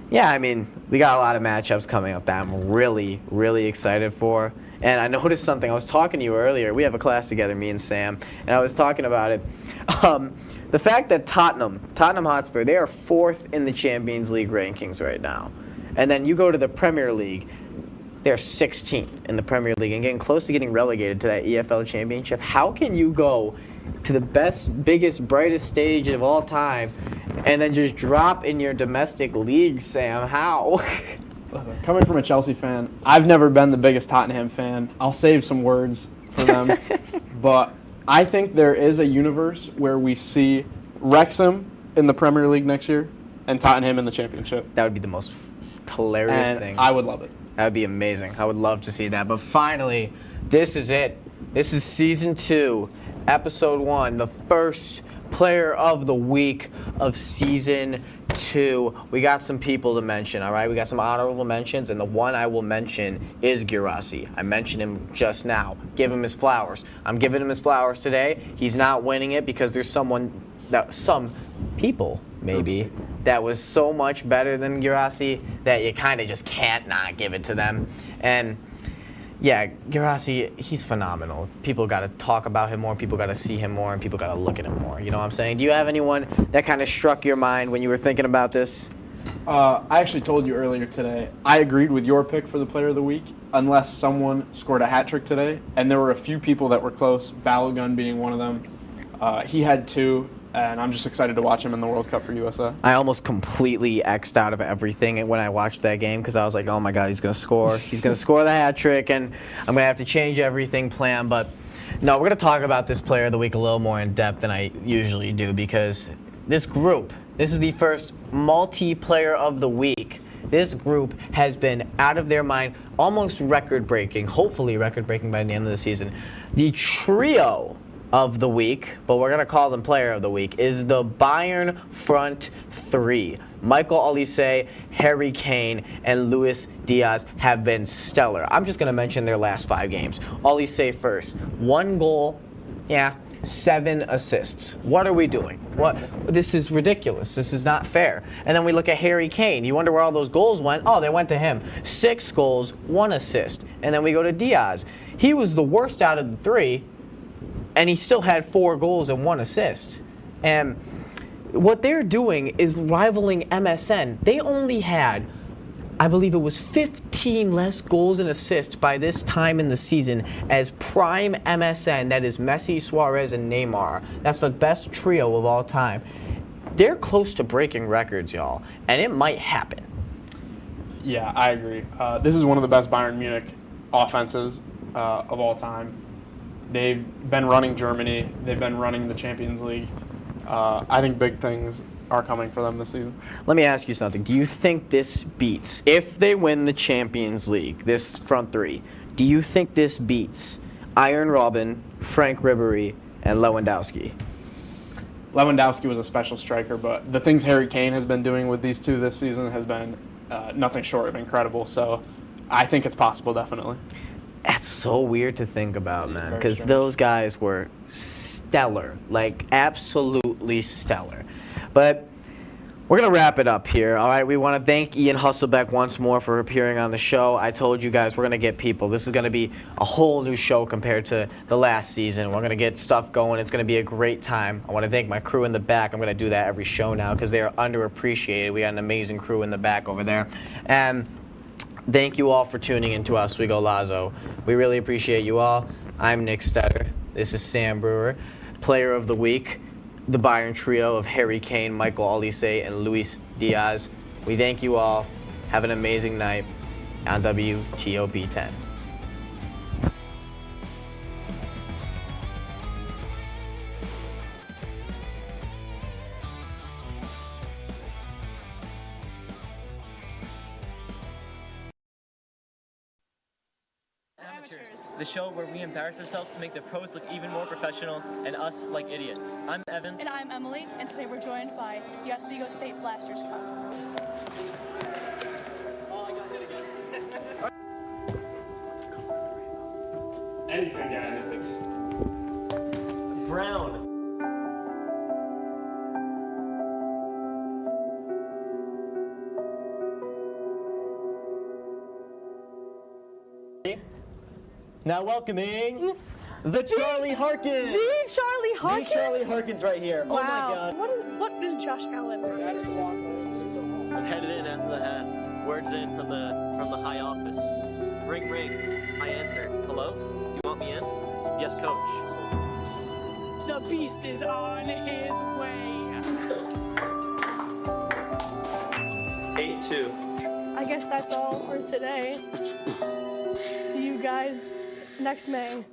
yeah, I mean, we got a lot of matchups coming up that I'm really, really excited for. And I noticed something. I was talking to you earlier. We have a class together, me and Sam, and I was talking about it. The fact that Tottenham Hotspur, they are 4th in the Champions League rankings right now. And then you go to the Premier League, they're 16th in the Premier League and getting close to getting relegated to that EFL Championship. How can you go to the best, biggest, brightest stage of all time and then just drop in your domestic league, Sam? How? Listen, coming from a Chelsea fan, I've never been the biggest Tottenham fan. I'll save some words for them. But I think there is a universe where we see Wrexham in the Premier League next year and Tottenham in the Championship. That would be the most hilarious thing. I would love it. That would be amazing. I would love to see that. But finally, this is it. This is Season 2, Episode 1, the first player of the week of Season 2. We got some people to mention, all right? We got some honorable mentions, and the one I will mention is Guirassy. I mentioned him just now. Give him his flowers. I'm giving him his flowers today. He's not winning it because there's some people, maybe, that was so much better than Guirassy that you kind of just can't not give it to them. And yeah, Guirassy, he's phenomenal. People got to talk about him more, people got to see him more, and people got to look at him more. You know what I'm saying? Do you have anyone that kind of struck your mind when you were thinking about this? I actually told you earlier today, I agreed with your pick for the player of the week, unless someone scored a hat trick today, and there were a few people that were close, Balogun being one of them. He had 2. And I'm just excited to watch him in the World Cup for USA. I almost completely X'd out of everything when I watched that game because I was like, oh my God, he's going to score. He's going to score the hat trick, and I'm going to have to change everything planned. But no, we're going to talk about this player of the week a little more in depth than I usually do, because this group, this is the first multiplayer of the week. This group has been out of their mind, almost record-breaking, hopefully record-breaking by the end of the season. The trio of the week, but we're going to call them player of the week, is the Bayern front 3. Michael Olise, Harry Kane, and Luis Diaz have been stellar. I'm just going to mention their last 5 games. Olise first. 1 goal, yeah, 7 assists. What are we doing? This is ridiculous. This is not fair. And then we look at Harry Kane. You wonder where all those goals went? Oh, they went to him. 6 goals, 1 assist. And then we go to Diaz. He was the worst out of the 3, and he still had 4 goals and 1 assist. And what they're doing is rivaling MSN. They only had, I believe it was 15 less goals and assists by this time in the season as prime MSN, that is Messi, Suarez, and Neymar. That's the best trio of all time. They're close to breaking records, y'all, and it might happen. Yeah, I agree. This is one of the best Bayern Munich offenses of all time. They've been running Germany. They've been running the Champions League. I think big things are coming for them this season. Let me ask you something. Do you think this beats, if they win the Champions League, this front 3, do you think this beats Iron Robben, Frank Ribery, and Lewandowski? Lewandowski was a special striker, but the things Harry Kane has been doing with these 2 this season has been nothing short of incredible. So I think it's possible, definitely. That's so weird to think about, man, because those guys were stellar, like absolutely stellar. But we're going to wrap it up here, all right? We want to thank Ian Husselbeck once more for appearing on the show. I told you guys we're going to get people. This is going to be a whole new show compared to the last season. We're going to get stuff going. It's going to be a great time. I want to thank my crew in the back. I'm going to do that every show now because they are underappreciated. We got an amazing crew in the back over there. And thank you all for tuning in to Oswegolazo. We really appreciate you all. I'm Nick Stetter. This is Sam Brewer, Player of the Week, the Bayern trio of Harry Kane, Michael Olise, and Luis Diaz. We thank you all. Have an amazing night on WTOP-10. The show where we embarrass ourselves to make the pros look even more professional and us like idiots. I'm Evan. And I'm Emily, and today we're joined by the Oswego State Blasters Cup. Anything, guys. Brown. Now welcoming the Charlie Harkins. The Charlie Harkins? The Charlie Harkins right here. Wow. Oh my God. What is Josh Allen? I'm headed in after the hat. Words in from the high office. Ring ring. I answer. Hello? You want me in? Yes, coach. The beast is on his way. 8-2. I guess that's all for today. See you guys next May.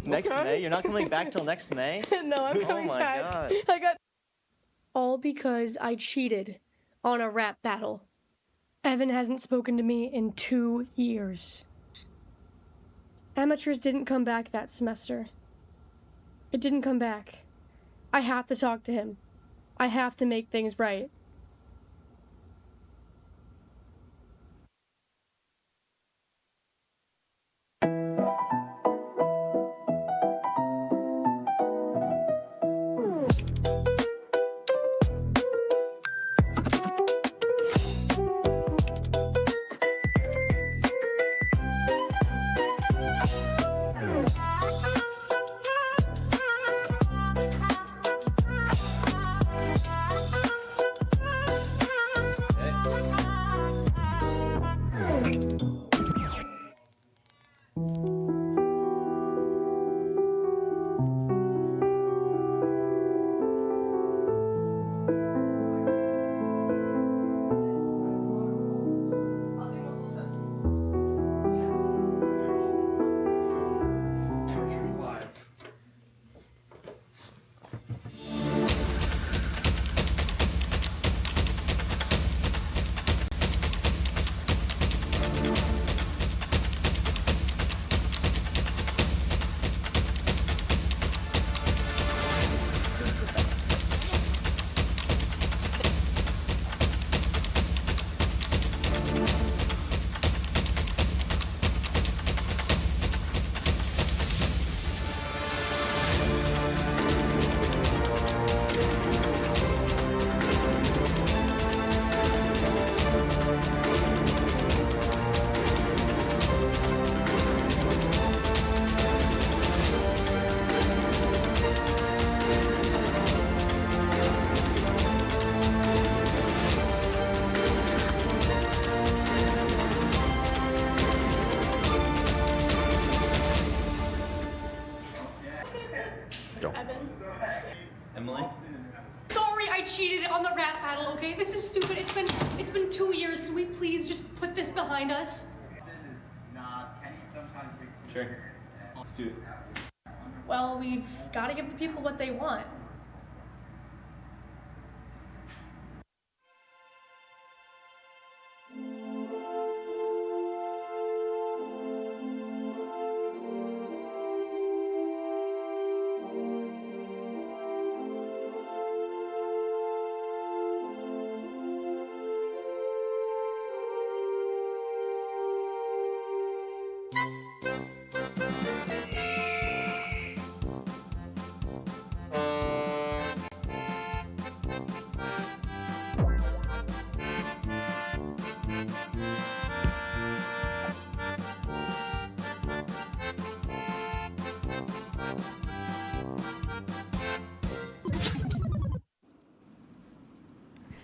Next May? You're not coming back till next May? No, I'm coming back. Oh my God. I got all because I cheated on a rap battle. Evan hasn't spoken to me in 2 years. Amateurs didn't come back that semester. It didn't come back. I have to talk to him. I have to make things right. I cheated on the rap battle, okay? This is stupid. It's been 2 years. Can we please just put this behind us? Sure. Let's do it. Well, we've got to give the people what they want.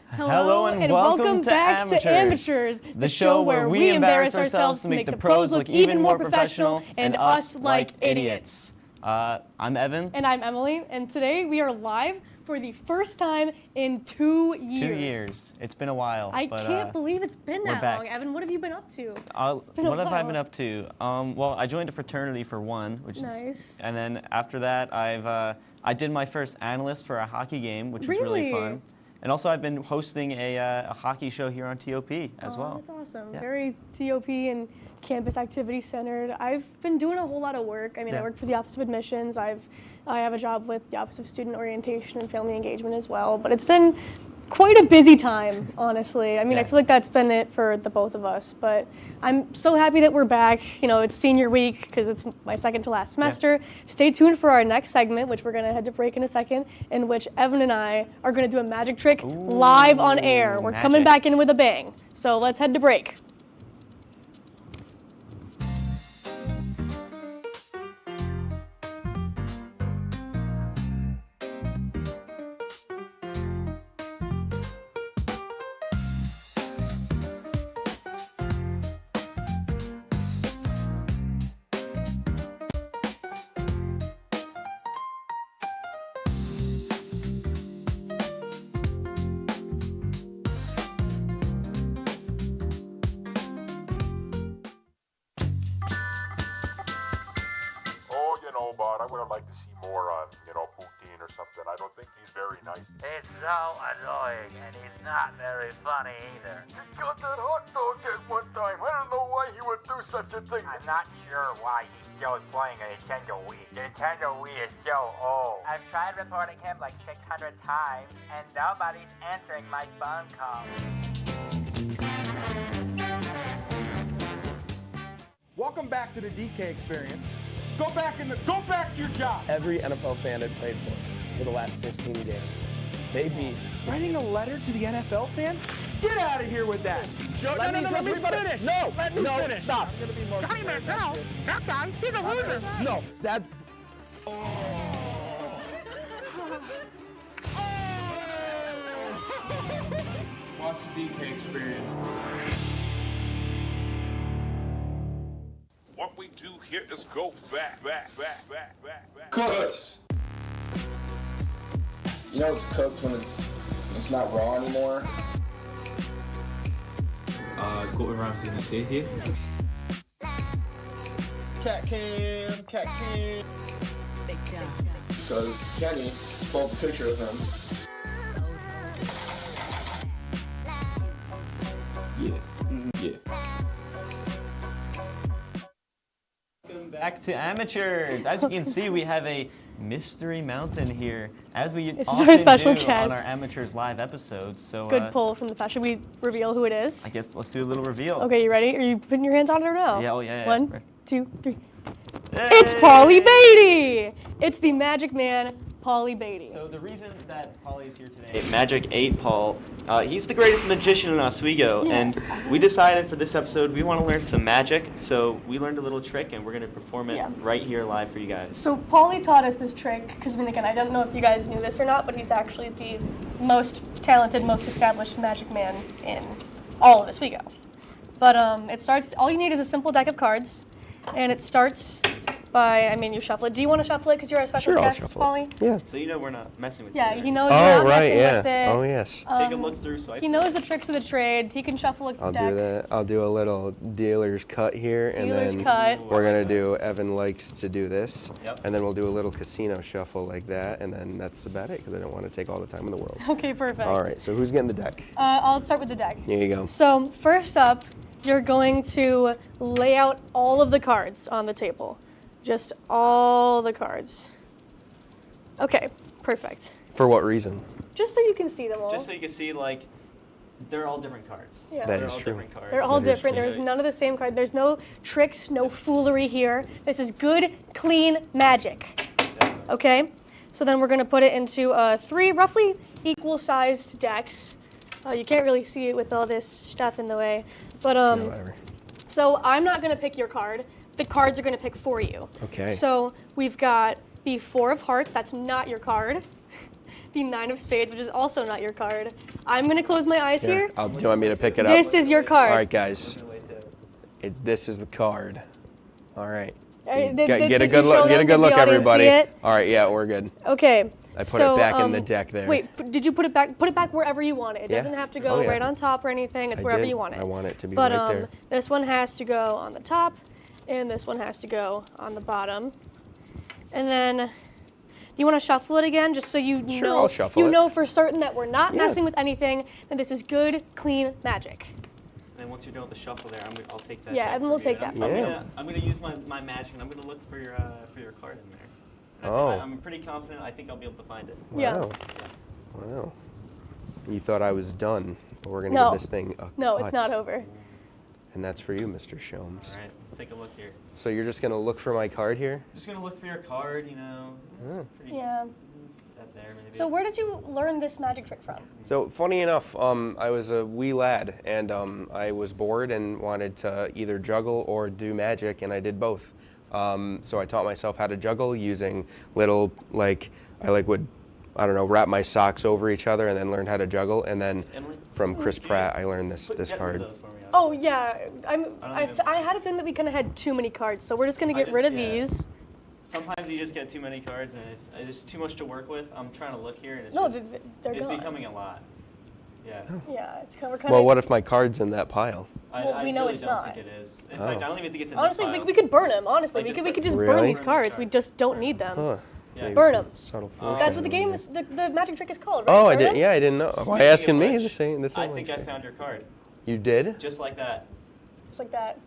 Hello and welcome to Amateurs, the show where we embarrass ourselves to make the pros look even more professional and us like idiots. I'm Evan. And I'm Emily, and today we are live for the first time in 2 years. 2 years. It's been a while. I can't believe it's been that long. Evan, what have you been up to? What have I been up to? Well, I joined a fraternity for one, which nice. is, and then after that, I did my first analyst for a hockey game, which was really fun. And also, I've been hosting a hockey show here on TOP as well. That's awesome. Yeah. Very TOP and campus activity centered. I've been doing a whole lot of work. I mean, I work for the Office of Admissions. I have a job with the Office of Student Orientation and Family Engagement as well. But it's been quite a busy time, honestly. I mean, I feel like that's been it for the both of us. But I'm so happy that we're back. You know, it's senior week because it's my second to last semester. Stay tuned for our next segment, which we're going to head to break in a second, in which Evan and I are going to do a magic trick live on air. We're coming back in with a bang. So let's head to break. But I would have liked to see more on, Putin or something. I don't think he's very nice. He's so annoying, and he's not very funny either. He got that hot dog at one time. I don't know why he would do such a thing. I'm not sure why he's still playing a Nintendo Wii. The Nintendo Wii is so old. I've tried reporting him like 600 times, and nobody's answering my phone calls. Welcome back to the DK experience. Go back to your job. Every NFL fan I've played for the last 15 days. Maybe. Writing a letter to the NFL fans? Get out of here with that. Let me finish. No, let me finish. Stop. Johnny Manziel? That guy, he's a loser. No, that's... Watch the DK experience. What we do here is go back. Cooked. You know it's cooked when it's not raw anymore? Gordon Ramsay and Nasir here. Cat cam. Because Kenny pulled a picture of him. Yeah. Welcome back to Amateurs. As you can see, we have a mystery mountain here, as we often our special do guest. on our Amateurs live episodes. So Good pull from the fact. Should we reveal who it is? I guess let's do a little reveal. Okay, you ready? Are you putting your hands on it or no? Yeah, yeah. 1, 2, 3. Hey! It's Paulie Beatty! It's the Magic Man, Paulie Beatty. So the reason that Paulie is here today, Magic 8 Paul, he's the greatest magician in Oswego, and we decided for this episode we want to learn some magic, so we learned a little trick and we're going to perform it right here live for you guys. So Paulie taught us this trick, because again, I don't know if you guys knew this or not, but he's actually the most talented, most established magic man in all of Oswego. But it starts, all you need is a simple deck of cards, and it starts by, I mean, you shuffle it. Do you want to shuffle it because you're a special Sure, I'll guest, shuffle Paulie? Yeah. So you know we're not messing with Yeah, you. he knows you're not messing with it. Oh, yes. Take a look through so I He knows the tricks of the trade. He can shuffle a I'll deck. do that. I'll do a little dealer's cut here, Dealer's and then cut. we're gonna do. Evan likes to do this, Yep. and then we'll do a little casino shuffle like that, and then that's about it because I don't want to take all the time in the world. Okay, perfect. All right. So who's getting the deck? I'll start with the deck. Here you go. So first up, you're going to lay out all of the cards on the table. Just all the cards. Okay, perfect. For what reason? Just so you can see them all. Just so you can see, like, they're all different cards. Yeah. That They're is all true. different cards. They're all different. There's none of the same card. There's no tricks, no foolery here. This is good, clean magic. Okay? So then we're going to put it into 3 roughly equal-sized decks. You can't really see it with all this stuff in the way. But Whatever. so I'm not going to pick your card. The cards are going to pick for you. Okay. So we've got the 4 of hearts. That's not your card. The 9 of spades, which is also not your card. I'm going to close my eyes here. Do you want me to pick it up? This is your card. All right, guys. This is the card. All right. Did Get a you good show look. Get them? a Did good the look, audience everybody. see it? All right. Yeah, we're good. Okay. I put it back in the deck there. Wait, did you put it back? Put it back wherever you want it. It Yeah. doesn't have to go Oh, yeah. right on top or anything. It's I wherever did. you want it. I want it to be but, right there. This one has to go on the top, and this one has to go on the bottom. And then, you want to shuffle it again, just so you Sure, know. I'll shuffle you it. know for certain that we're not Yeah. messing with anything. That this is good, clean magic. And then once you're done with the shuffle there, I'll take that. Yeah, back Evan from will you. take And that from you. I'm gonna use my magic, and I'm gonna look for your card in there. And Oh. I'm pretty confident. I think I'll be able to find it. Yeah. Wow. You thought I was done, but we're gonna No. give this thing a No, cut. it's not over. And that's for you, Mr. Shomes. All right, let's take a look here. So you're just gonna look for my card here? Just gonna look for your card. You know. It's pretty, Yeah. That there maybe. So where did you learn this magic trick from? So funny enough, I was a wee lad, and I was bored and wanted to either juggle or do magic, and I did both. So I taught myself how to juggle using little, I don't know, wrap my socks over each other and then learned how to juggle. And then from Chris Pratt, I learned this card. Oh yeah, I had a feeling that we kind of had too many cards, so we're just gonna get rid of these. Sometimes you just get too many cards and it's too much to work with. I'm trying to look here and it's No, just, they're it's gone. becoming a lot. Yeah. Yeah, it's kind of. Well, what if my card's in that pile? Well, we know really it's don't not. think it is. In fact, I don't even think it's in Honestly, this pile. we could burn them. Honestly, Like, we could just burn Really? these cards. We just don't need them. Huh. Yeah. Burn them. Subtle That's what the game is. The magic trick is called, right? Oh, I Burn did. 'em? Yeah, I didn't know. Why Speaking asking of me? which, The same. I think I found your card. You did? Just like that. Just like that.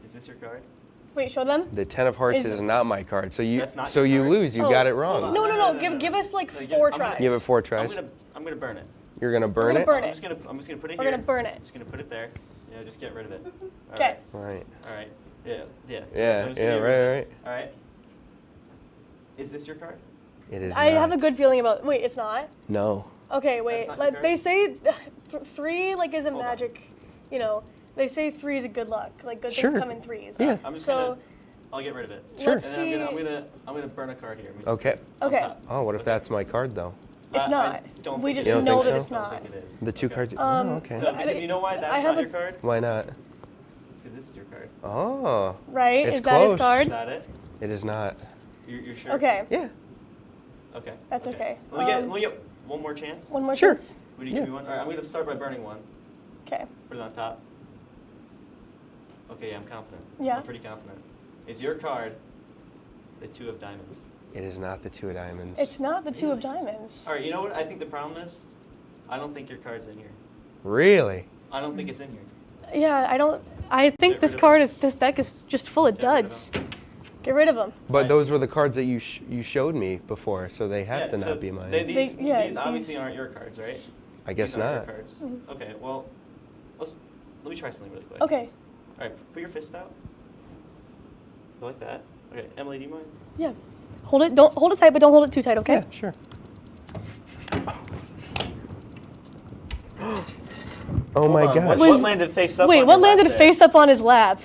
Is this your card? Wait, show them. The 10 of hearts is not my card. So you That's not so your you card? lose. You got it wrong. No. Give us like 4 tries. Give it 4 tries. I'm gonna burn it. You're gonna burn gonna it? burn I'm just gonna put it We're here. gonna burn it. I'm just gonna put it there. Yeah, just get rid of it. Okay. Right. All right. Yeah. Yeah, I'm just yeah, gonna get rid of right. it. All right. Is this your card? It is I not. have a good feeling about. Wait, it's not. No. Okay, wait. not your Like card? they say, 3 like is a magic. You know, they say 3 is a good luck. Like good things Sure. come in 3s. Yeah. I'm just So I'll get rid of it. Sure. let's And then see. I'm gonna burn a card here. Okay. Okay. Oh, what if that's my card though? It's I not. don't We think just You don't know think that so? it's not. I don't think it is. The 2 cards. Um, Oh, okay. No, because you know why that's I have not a- your card? Why not? It's because this is your card. Oh. Right? It's Is that his close. card? Is that it? It is not. You're sure? Okay. Yeah. Okay. That's okay. Let me get one more chance. One more Sure. chance. Would you give me one? All right, I'm gonna start by burning one. Okay. Put it on top. Okay, yeah, I'm confident. Yeah. I'm pretty confident. Is your card the 2 of diamonds? It is not the 2 of diamonds. It's not the 2 of diamonds. All right, you know what I think the problem is? I don't think your card's in here. Really? I don't think it's in here. Yeah, I think this deck is just full of duds. Get rid of them. But those were the cards that you showed me before, so they have to so not be mine. These obviously these- aren't your cards, right? I guess These aren't not. your cards. Mhm. Okay, well, let me try something really quick. Okay. All right, put your fist out. Go like that. Okay, Emily, do you mind? Yeah. Hold it. Don't hold it tight, but don't hold it too tight. Okay. Yeah, sure. Oh my Hold on, gosh. What landed face up? Wait, on what your lap landed there? face up on his lap?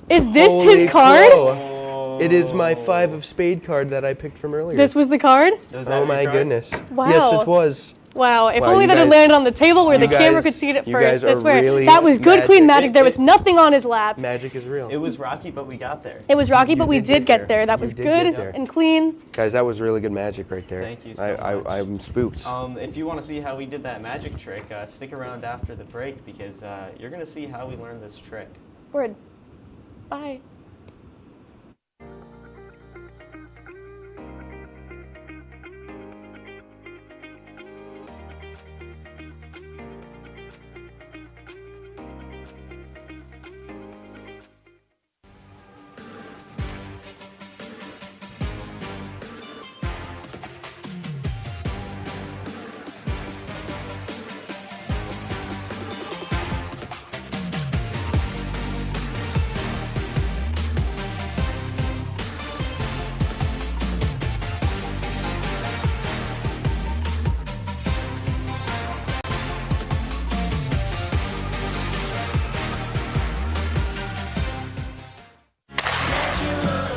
Is this Holy his card? crow. It is my 5 of spade card that I picked from earlier. This was the card? Was that Oh your my card? goodness. Wow. Yes, it was. Wow, if Wow, only you that had guys- landed on the table where the you camera guys- could see it at you first. guys I are swear. really That was good, clean magic. There was nothing on his lap. Magic is real. It was rocky, but we got there. It was rocky, but we did did get get there. That was did good get there. and clean. Guys, that was really good magic right there. Thank you so much. I'm spooked. If you want to see how we did that magic trick, stick around after the break because you're going to see how we learned this trick. Word. Bye.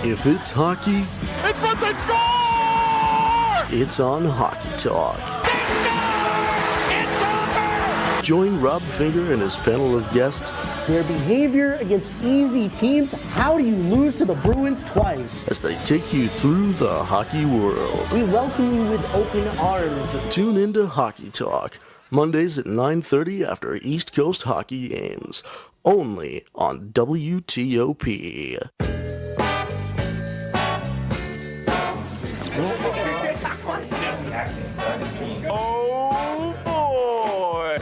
If it's hockey, In front, they score! it's on Hockey Talk. Join Rob Finger and his panel of guests Their behavior against easy teams. How do you lose to the Bruins twice? as they take you through the hockey world. We welcome you with open arms. Tune into Hockey Talk, Mondays at 9:30 after East Coast hockey games, only on WTOP. Oh boy!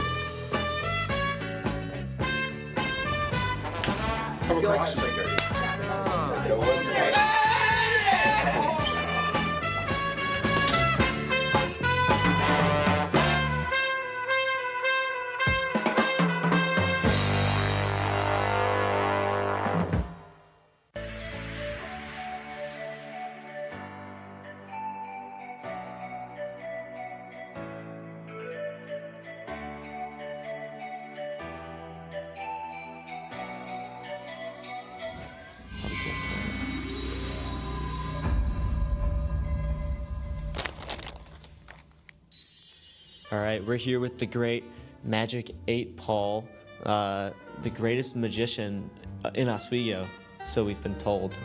All right, we're here with the great Magic 8 Paul, the greatest magician in Oswego, so we've been told.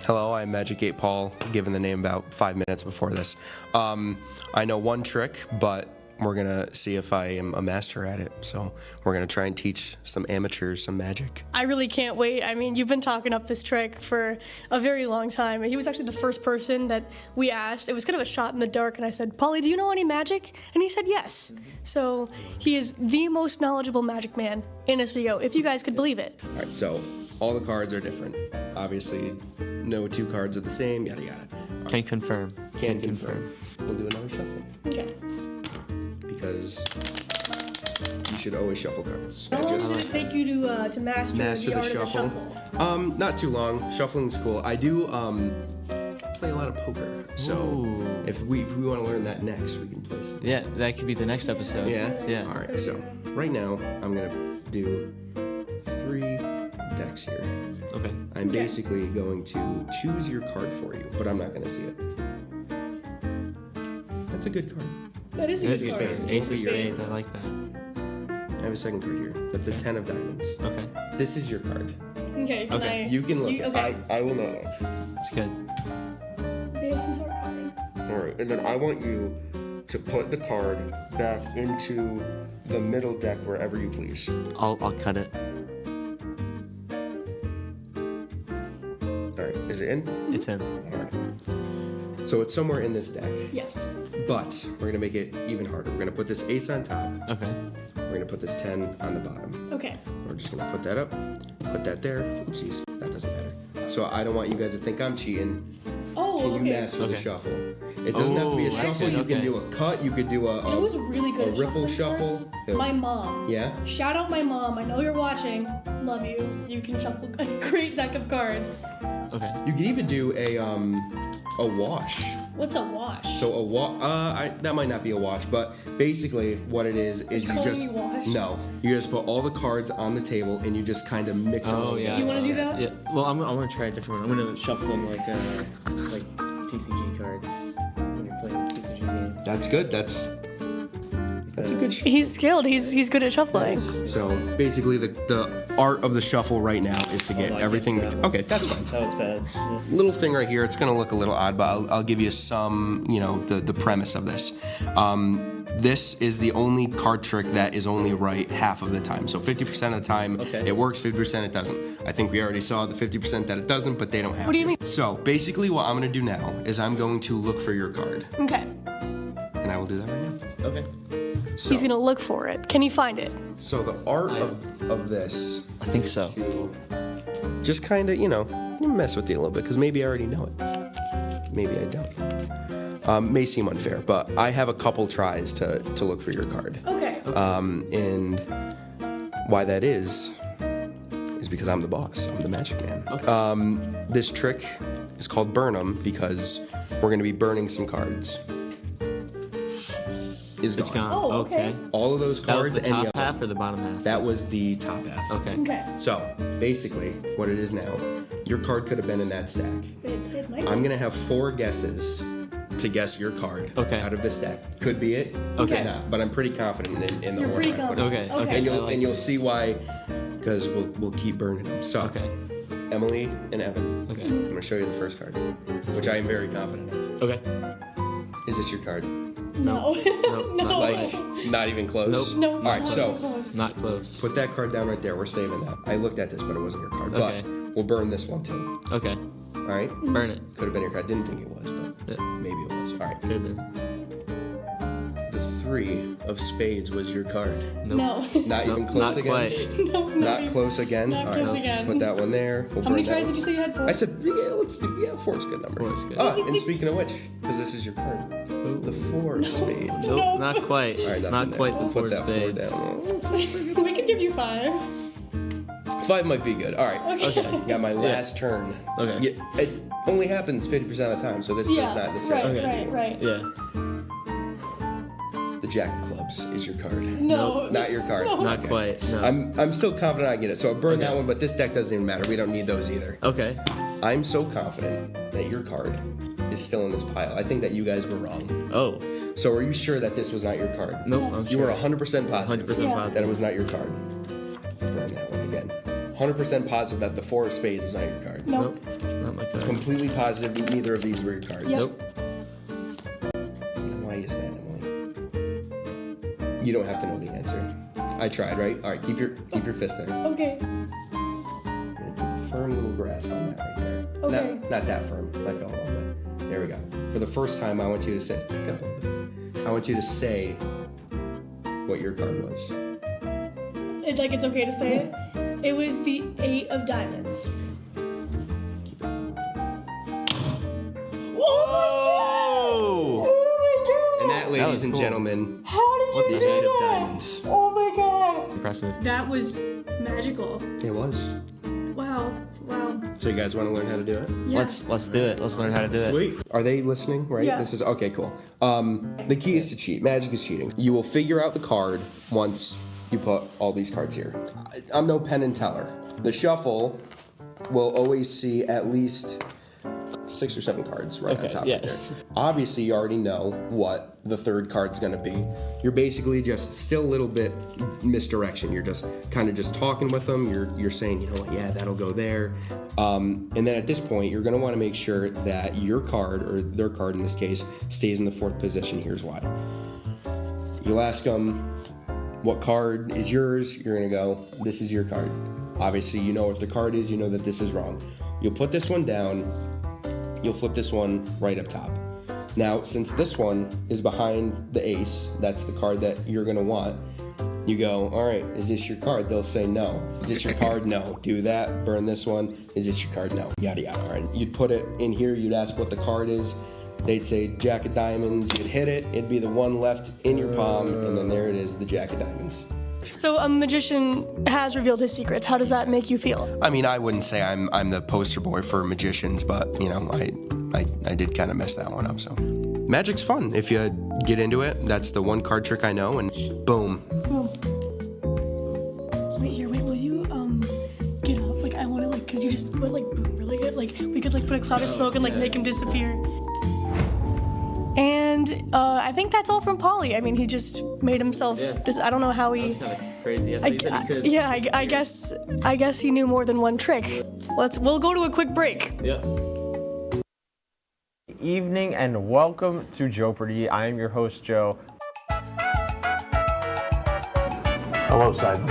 Hello, I'm Magic 8 Paul, given the name about 5 minutes before this. I know one trick, but we're going to see if I am a master at it. So we're going to try and teach some amateurs some magic. I really can't wait. I mean, you've been talking up this trick for a very long time. He was actually the first person that we asked. It was kind of a shot in the dark, and I said, Paulie, do you know any magic? And he said yes. So he is the most knowledgeable magic man in Oswego, if you guys could believe it. All right, so all the cards are different. Obviously, no two cards are the same, yada yada. Can confirm. Can confirm. We'll do another shuffle. Okay. Because you should always shuffle cards. How long did it take you to master the art of the shuffle? Not too long. Shuffling's cool. I do play a lot of poker. So if we want to learn that next, we can play some. Yeah, that could be the next episode. Yeah? Yeah. All right, so right now I'm going to do 3 decks here. Okay. I'm basically going to choose your card for you, but I'm not going to see it. That's a good card. That is a good card. Ace of spades, I like that. I have a second card here. That's a 10 of diamonds. Okay. This is your card. Okay, can I? You can look. Okay. I will not look. That's good. This is our card. All right, and then I want you to put the card back into the middle deck wherever you please. I'll cut it. All right, is it in? It's in. All right. So it's somewhere in this deck. Yes. But we're gonna make it even harder. We're gonna put this ace on top. Okay. We're gonna put this 10 on the bottom. Okay. We're just gonna put that up, put that there. Oopsies, that doesn't matter. So I don't want you guys to think I'm cheating. Oh, Can you okay. master the shuffle? It doesn't have to be a that's shuffle. good, You can okay. do a cut. You could do a Who's really good at ripple shuffling shuffle. cards? Who? My mom. Yeah. Shout out my mom. I know you're watching. Love you. You can shuffle a great deck of cards. Okay. You could even do a wash. What's a wash? So a wash, that might not be a wash, but basically what it is you calling just me wash? no, you just put all the cards on the table and you just kind of mix them all Oh, yeah. together. Do you want to do that? Yeah. Well, I'm gonna try a different one. I'm gonna shuffle them like TCG cards when you're playing a TCG game. That's good. That's That's a good shuffle. He's skilled. He's good at shuffling. So basically, the art of the shuffle right now is to get everything. Okay, that's fine. That was bad. Yeah. Little thing right here. It's gonna look a little odd, but I'll give you some, the premise of this. This is the only card trick that is only right half of the time. So 50% of the time it works, 50% it doesn't. I think we already saw the 50% that it doesn't, but they don't have What do you mean? So basically what I'm gonna do now is I'm going to look for your card. Okay. And I will do that right now. Okay. So, He's gonna look for it. Can he find it? So the art of this, I think so. Just kind of, mess with you a little bit because maybe I already know it. Maybe I don't. May seem unfair, but I have a couple tries to look for your card. Okay. And why that is because I'm the boss. I'm the magic man. Okay. This trick is called burn 'em because we're going to be burning some cards. It's gone. Oh, okay. All of those cards. That was the top half or the bottom half? That was the top half. Okay. Okay. So basically, what it is now, your card could have been in that stack. It might I'm gonna have 4 guesses to guess your card out of this stack. Could be it. Okay. Could not, but I'm pretty confident in the You're order pretty I put it. Okay. Okay. And you'll see why, because we'll keep burning them. So, Emily and Evan. Okay. I'm gonna show you the first card, which I am very confident of. Okay. Is this your card? No. Nope. No. Like, not even close? Nope. No. All right, so Not close. put that card down right there. We're saving that. I looked at this, but it wasn't your card. Okay. But we'll burn this one too. Okay. All right? Burn it. Could have been your card. Didn't think it was, but maybe it was. All right. Could have been. The 3 of spades was your card. Nope. No. Not even Nope, close not again? quite. No. Not close again? Not All close right. again. Put that one there. We'll How many burn that tries one. did you say you had? 4? I said, let's do, 4 is a good number. 4 is good. Ah, and speaking of which, because this is your card, the 4 of spades. Nope, not quite. All right, not quite the 4 Put that 4 spades. down. We can give you 5. 5 might be good. All right. Okay. Got my last turn. Okay. Yeah, it only happens 50% of the time, so this is not necessarily. Right. Yeah. The Jack of Clubs is your card. No. Not your card. No. Not quite. No. I'm still confident I get it. So I burned that one, but this deck doesn't even matter. We don't need those either. Okay. I'm so confident that your card is still in this pile. I think that you guys were wrong. Oh. So are you sure that this was not your card? Nope. I'm You were sure. 100% positive 100% positive. that it was not your card. Burn that one again. 100% positive that the 4 of spades was not your card. Nope. Not my card. Completely positive neither of these were your cards. Yep. Nope. Why is that, Emily? You don't have to know the answer. I tried, right? All right, keep your fist there. Okay. You're gonna keep a firm little grasp on that right there. Okay. Not that firm. Let go a little bit. There we go. For the first time, I want you to say, pick up a little bit. I want you to say what your card was. It's okay to say it? It was the 8 of diamonds. Oh! And that, ladies and gentlemen, How did you the do 8 of that? diamonds. Oh my god. Impressive. That was magical. It was. Wow. So you guys want to learn how to do it? Yeah. Let's do it. Let's learn how to do it. Sweet. Are they listening? Right. Yeah. This is okay. Cool. The key is to cheat. Magic is cheating. You will figure out the card once you put all these cards here. I'm no Penn and Teller. The shuffle will always see at least 6 or 7 cards right on top right there. Obviously, you already know what the 3rd card's gonna be. You're basically just still a little bit misdirection. You're just kind of just talking with them. You're saying, you know what, yeah, that'll go there. And then at this point, you're gonna wanna make sure that your card, or their card in this case, stays in the 4th position. Here's why. You'll ask them, what card is yours? You're gonna go, this is your card. Obviously, you know what the card is, you know that this is wrong. You'll put this one down, you'll flip this one right up top. Now, since this one is behind the ace, that's the card that you're gonna want, you go, all right, is this your card? They'll say no. Is this your card? No. Do that, burn this one. Is this your card? No. Yada yada. All right. You'd put it in here, you'd ask what the card is. They'd say Jack of Diamonds, you'd hit it, it'd be the one left in your palm, and then there it is, the Jack of Diamonds. So a magician has revealed his secrets. How does that make you feel? I mean, I wouldn't say I'm the poster boy for magicians, but you know, I did kind of mess that one up. So magic's fun if you get into it. That's the one card trick I know, and boom. Wait, will you get up? Like I want to cause you just went boom really good. Like we could put a cloud of smoke and make him disappear. And And I think that's all from Pauly. I mean, he just made himself. Yeah. I don't know how he. That was kind of crazy. I thought he said he could. Yeah, I guess he knew more than one trick. We'll go to a quick break. Yep. Evening and welcome to Joepardy. I am your host, Joe. Hello, Simon.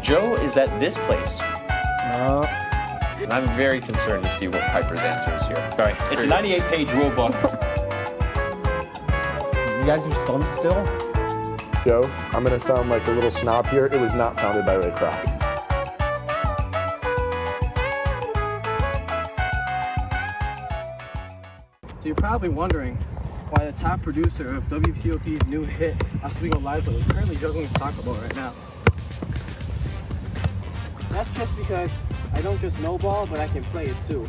Joe is at this place. And I'm very concerned to see what Piper's answer is here. Sorry, it's a 98-page rule book. You guys are stumped still? Joe, I'm gonna sound like a little snob here. It was not founded by Ray Kroc. So you're probably wondering why the top producer of WTOP's new hit, Oswegolazo, is currently juggling a soccer ball right now. That's just because I don't just know ball, but I can play it too.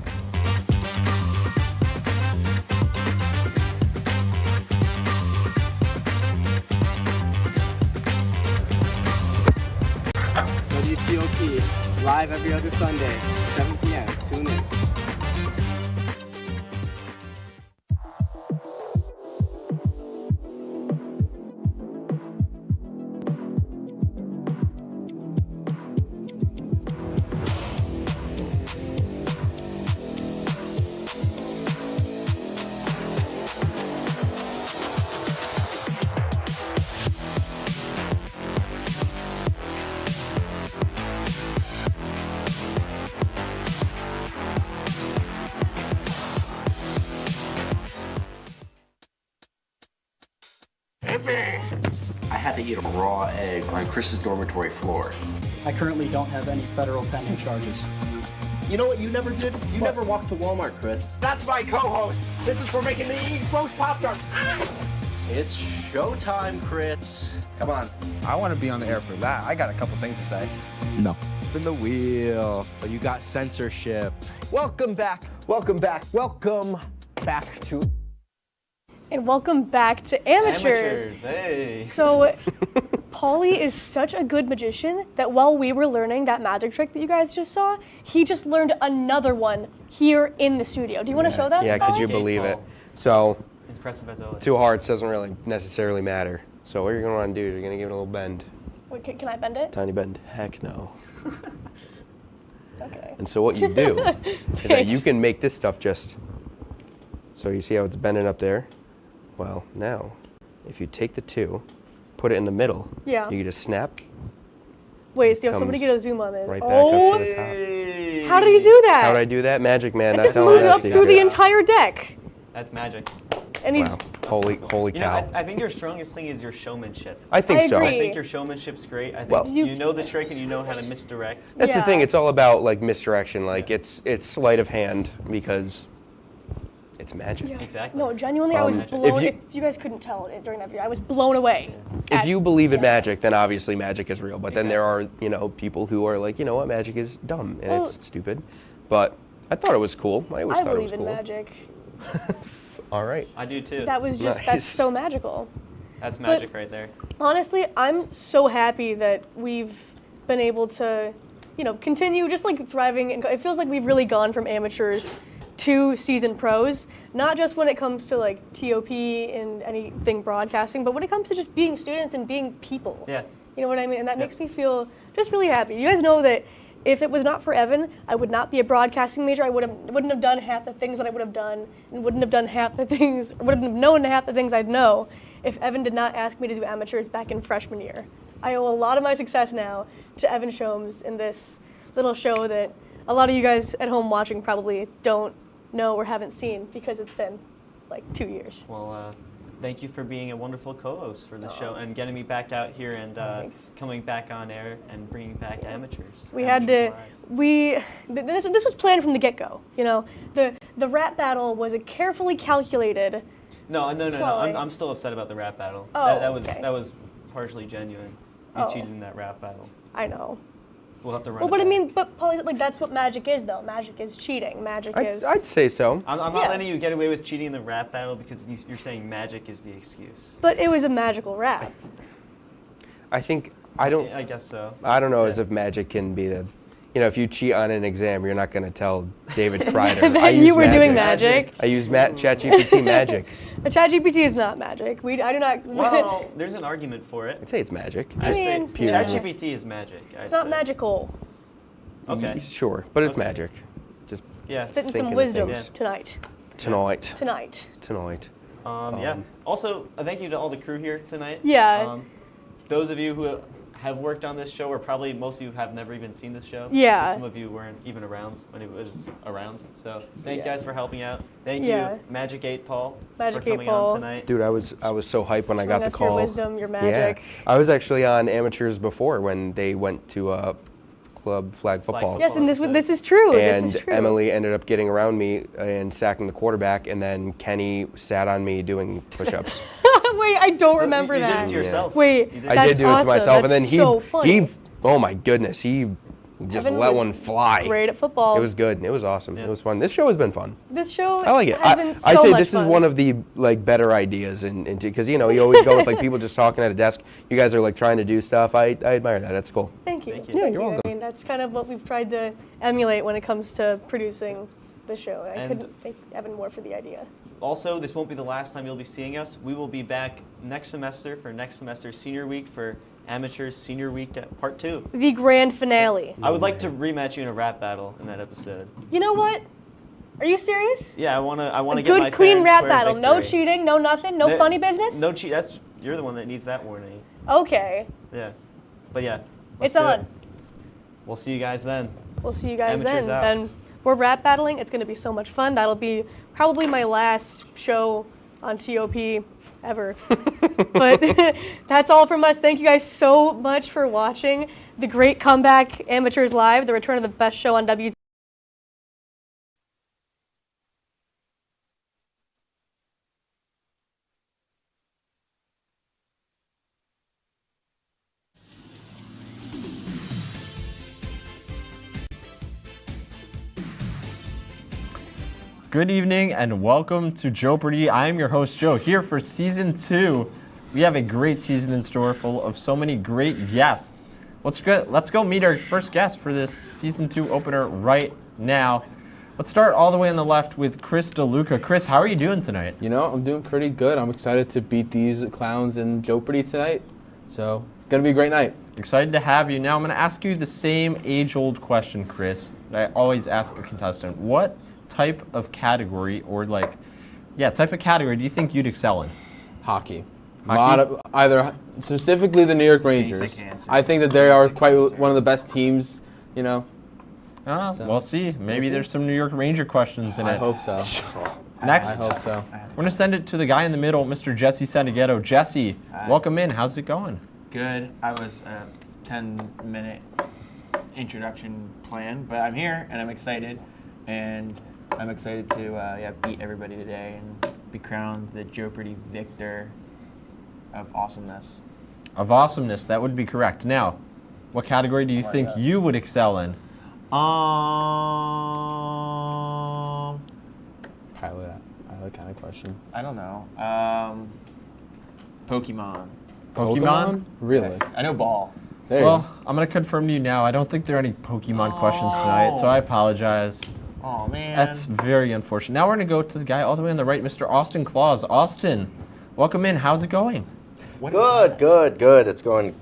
WTOP, live every other Sunday, 7 p.m. Tune in. I had to eat a raw egg on Chris's dormitory floor. I currently don't have any federal pending charges. You know what you never did? You never walked to Walmart, Chris. That's my co-host. This is for making me eat roast Pop-Tarts. It's showtime, Chris. Come on. I want to be on the air for that. I got a couple things to say. No. Spin the wheel. But you got censorship. Welcome back. Welcome back. Welcome back to... And welcome back to Amateurs. Hey. So, Pauly is such a good magician that while we were learning that magic trick that you guys just saw, he just learned another one here in the studio. Do you want to show that? Yeah, could you believe it? So, Impressive as always. 2 hearts doesn't really necessarily matter. So what you're going to want to do is you're going to give it a little bend. Wait, can I bend it? Tiny bend. Heck no. Okay. And so what you do is that you can make this stuff just... So you see how it's bending up there? Well, now, if you take the 2, put it in the middle, Yeah. you can just snap. Wait, so somebody get a zoom on this. Right back up to the top. How did he do that? How did I do that? Magic, man. It That's just how moved I up through the entire deck. That's magic. And he's... Wow. Holy You know, cow. I think your strongest thing is your showmanship. I think so. agree. I think your showmanship's great. I think Well- you know the trick and you know how to misdirect. That's the thing. It's all about like misdirection. Like it's sleight of hand because it's magic. Yeah. Exactly. No, genuinely, I was blown. If you guys couldn't tell it during that video, I was blown away. If you believe in magic, then obviously magic is real. But then there are, people who are like, you know what, magic is dumb and Well- it's stupid. But I thought it was cool. I always I thought it was believe in cool. magic. All right. I do too. That was just, that's so magical. That's magic right there. Honestly, I'm so happy that we've been able to, continue just like thriving. And it feels like we've really gone from amateurs to seasoned pros, not just when it comes to like TOP and anything broadcasting, but when it comes to just being students and being people. Yeah. You know what I mean? And that makes me feel just really happy. You guys know that if it was not for Evan, I would not be a broadcasting major. I wouldn't have done half the things that I would have done, and wouldn't have done half the things, wouldn't have known half the things I'd know if Evan did not ask me to do amateurs back in freshman year. I owe a lot of my success now to Evan Shomes in this little show that a lot of you guys at home watching probably don't know or haven't seen because it's been like 2 years. Well, thank you for being a wonderful co-host for the show and getting me back out here and coming back on air and bringing back amateurs. We had to. This was planned from the get-go. The rap battle was a carefully calculated. No. Play. I'm still upset about the rap battle. Oh, that was partially genuine. You cheated in that rap battle. I know. We'll have to run. Well, but I mean, but Pauly, like that's what magic is, though. Magic is cheating. Magic is. I'd say so. I'm not letting you get away with cheating in the rap battle because you're saying magic is the excuse. But it was a magical rap. I guess so. I don't know as if magic can be the, if you cheat on an exam, you're not going to tell David Kreider. That you were doing magic. I used ChatGPT magic. But ChatGPT is not magic. I do not. Well, there's an argument for it. I'd say it's magic. I'd say pure. ChatGPT is magic. It's not magical. Okay. Sure, but it's magic. Just Spitting some thinking wisdom things. tonight. Tonight. Yeah. Also, thank you to all the crew here tonight. Yeah. Those of you who have worked on this show, or probably most of you have never even seen this show. Yeah. Some of you weren't even around when it was around. So thank you guys for helping out. Thank you, Magic 8 Paul, for coming on tonight. Dude, I was so hyped when I got the call. Your wisdom, your magic. Yeah. I was actually on Amateurs before when they went to club flag football. Yes, and this is true. And this is true. Emily ended up getting around me and sacking the quarterback, and then Kenny sat on me doing push-ups. Wait, I don't remember that. You did it to yourself. Wait, I did do it to myself, and then he, funny. oh my goodness, he just Evan let was one fly. Great at football. It was good. It was awesome. It was fun. This show has been fun. This show I like it. has been so I say much this fun. is one of the better ideas, because you always go with people just talking at a desk. You guys are trying to do stuff. I admire that. That's cool. Thank you. Yeah, you're welcome. I mean, that's kind of what we've tried to emulate when it comes to producing the show. I couldn't thank Evan more for the idea. Also, this won't be the last time you'll be seeing us. We will be back next semester for next semester's senior week for Amateurs Senior Week Part 2. The grand finale. I would like to rematch you in a rap battle in that episode. You know what? Are you serious? Yeah, I want to get Good, my clean fair rap and square battle. No victory. cheating, no nothing, no funny business? No cheat. You're the one that needs that warning. Okay. Yeah. But yeah. It's on. We'll see you guys then. We'll see you guys Amateurs then. out. Then we're rap battling. It's going to be so much fun. That'll be probably my last show on TOP ever. But that's all from us. Thank you guys so much for watching the great comeback Amateurs Live, the return of the best show on WTOP. Good evening and welcome to Joepardy. I am your host Joe, here for season 2. We have a great season in store full of so many great guests. Let's go meet our first guest for this season 2 opener right now. Let's start all the way on the left with Chris DeLuca. Chris, how are you doing tonight? You know, I'm doing pretty good. I'm excited to beat these clowns in Joepardy tonight. So it's gonna be a great night. Excited to have you. Now I'm gonna ask you the same age-old question, Chris, that I always ask a contestant. What type of category type of category do you think you'd excel in? Hockey. A lot of, either specifically the New York Rangers. I think that they are quite one of the best teams, So. We'll see. Maybe there's some New York Ranger questions in it. I hope so. Next, I hope so. We're going to send it to the guy in the middle, Mr. Jesse Santiago. Jesse, welcome in. How's it going? Good. I was a 10-minute introduction plan, but I'm here and I'm excited. And I'm excited to beat everybody today and be crowned the Joepardy victor of awesomeness. Of awesomeness, that would be correct. Now, what category do you think you would excel in? Pilot kind of question. I don't know. Pokemon. Pokemon? Really? I know ball. Well, I'm going to confirm to you now, I don't think there are any Pokemon questions tonight, so I apologize. Oh, man. That's very unfortunate. Now we're going to go to the guy all the way on the right, Mr. Austin Claus. Austin, welcome in. How's it going? Good. It's going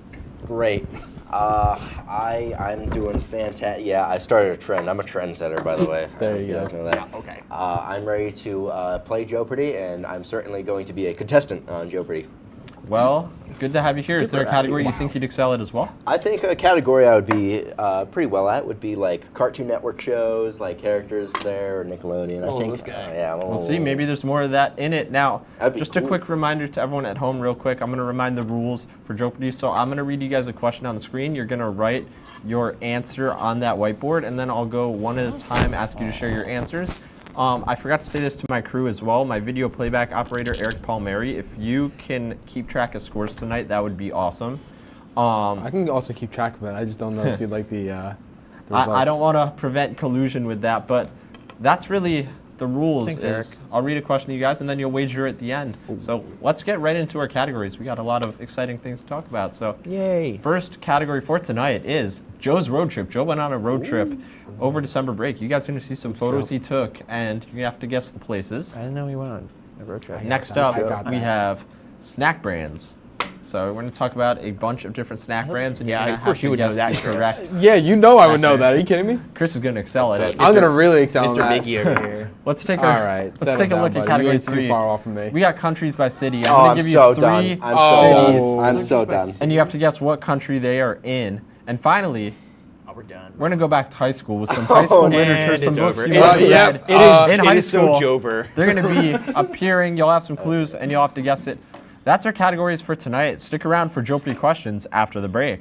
great. I'm doing fantastic. Yeah, I started a trend. I'm a trendsetter, by the way. There you guys go. know that. Yeah, okay. I'm ready to play Joepardy, and I'm certainly going to be a contestant on Joepardy. Well, good to have you here. Is there a category you think you'd excel at as well? I think a category I would be pretty well at would be like Cartoon Network shows, like characters there, or Nickelodeon. I think. We'll see. Maybe there's more of that in it. Now, just a quick reminder to everyone at home real quick. I'm going to remind the rules for Joepardy. So I'm going to read you guys a question on the screen. You're going to write your answer on that whiteboard, and then I'll go one at a time, ask you to share your answers. I forgot to say this to my crew as well. My video playback operator, Eric Palmieri, if you can keep track of scores tonight, that would be awesome. I can also keep track of it. I just don't know if you'd like the results. I don't want to prevent collusion with that, but that's really the rules Thanks, is Eric. I'll read a question to you guys, and then you'll wager at the end. So let's get right into our categories. We got a lot of exciting things to talk about. So Yay. First category for tonight is Joe's road trip. Joe went on a road trip over December break. You guys are going to see some photos he took, and you have to guess the places. I didn't know he went on a road trip. Next up, we have snack brands. So we're going to talk about a bunch of different snack brands, and Yeah, you're of going course to you would know have to that, guess the Chris. correct. Yeah, you know I would know that. Are you kidding me? Chris is going to excel at it. I'm going to really excel Mr. in that. Biggie over here. Let's take a All right, let's settle take a down, look buddy. at category You ain't 3. too far off from me. We got countries by city. I'm Oh, going I'm to give so you 3 done. I'm cities, I'm so done. and you have to guess what country they are in. And finally, We're done. we're going to go back to high school with some high school literature, some it's books over. you It might is- have read in high it is so school. Jover. They're going to be appearing. You'll have some clues, and you'll have to guess it. That's our categories for tonight. Stick around for Joepardy questions after the break.